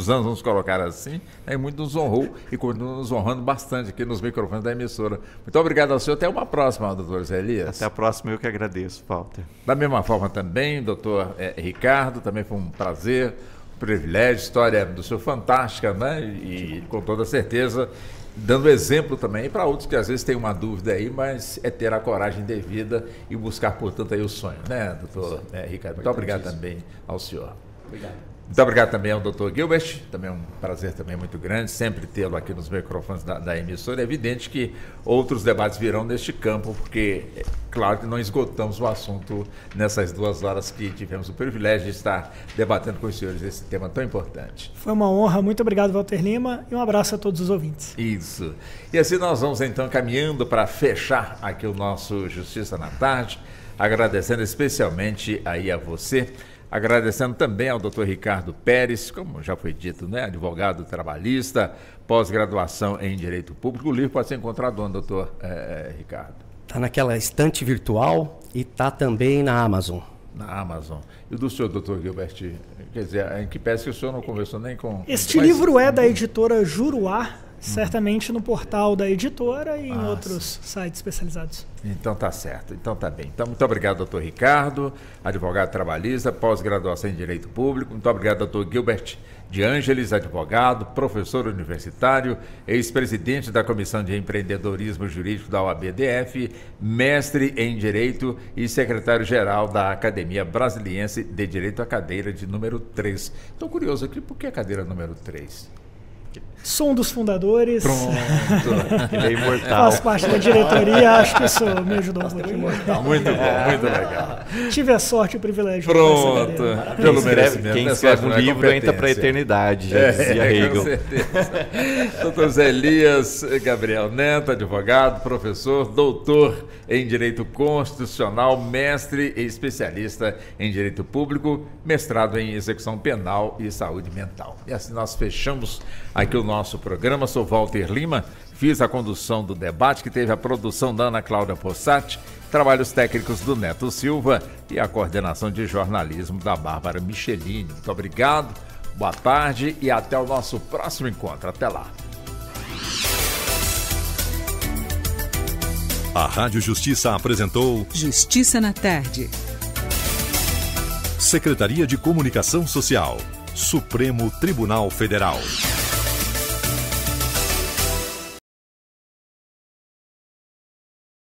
anos, vamos colocar assim, e muito nos honrou e continua nos honrando bastante aqui nos microfones da emissora. Muito obrigado ao senhor. Até uma próxima, doutor Zé Elias. Até a próxima, eu que agradeço, Walter. Da mesma forma também, doutor Ricardo, também foi um prazer, um privilégio, história do senhor fantástica, né? E com toda certeza, dando exemplo também para outros que às vezes têm uma dúvida aí, mas é ter a coragem devida e buscar, portanto, aí o sonho, né, doutor Ricardo? Muito obrigado também ao senhor. Obrigado. Muito obrigado também ao doutor Gilbert, também é um prazer também muito grande sempre tê-lo aqui nos microfones da emissora. É evidente que outros debates virão neste campo, porque é claro que não esgotamos o assunto nessas 2 horas que tivemos o privilégio de estar debatendo com os senhores esse tema tão importante. Foi uma honra, muito obrigado, Walter Lima, e um abraço a todos os ouvintes. Isso. E assim nós vamos então caminhando para fechar aqui o nosso Justiça na Tarde, agradecendo especialmente aí a você. Agradecendo também ao doutor Ricardo Pérez, como já foi dito, né, advogado trabalhista, pós-graduação em Direito Público. O livro pode ser encontrado onde, doutor Ricardo? Está naquela estante virtual e está também na Amazon. Na Amazon. E do senhor, doutor Gilbert, quer dizer, em que peça que o senhor não conversou nem com... Este livro é da editora Juruá, certamente no portal da editora e em outros sites especializados. Então tá certo, então tá bem. Então, muito obrigado, doutor Ricardo, advogado trabalhista, pós-graduação em Direito Público. Muito obrigado, doutor Gilbert de Ângeles, advogado, professor universitário, ex-presidente da Comissão de Empreendedorismo Jurídico da OAB-DF, mestre em Direito e secretário-geral da Academia Brasiliense de Direito, a cadeira de número 3. Estou curioso aqui, por que a cadeira número 3? Sou um dos fundadores. Pronto. Ele é imortal. Faço parte da diretoria, acho que isso me ajudou um pouquinho. Muito bom, muito legal. Tive a sorte e o privilégio. Pronto. Pelo merecimento. Quem escreve um livro entra para a eternidade, já dizia Hegel. Com certeza. Doutor Zé Elias Gabriel Neto, advogado, professor, doutor em Direito Constitucional, mestre e especialista em Direito Público, mestrado em Execução Penal e Saúde Mental. E assim nós fechamos aqui o nosso programa. Sou Walter Lima, fiz a condução do debate, que teve a produção da Ana Cláudia Possati, trabalhos técnicos do Neto Silva e a coordenação de jornalismo da Bárbara Michelini. Muito obrigado, boa tarde e até o nosso próximo encontro. Até lá. A Rádio Justiça apresentou Justiça na Tarde. Secretaria de Comunicação Social, Supremo Tribunal Federal.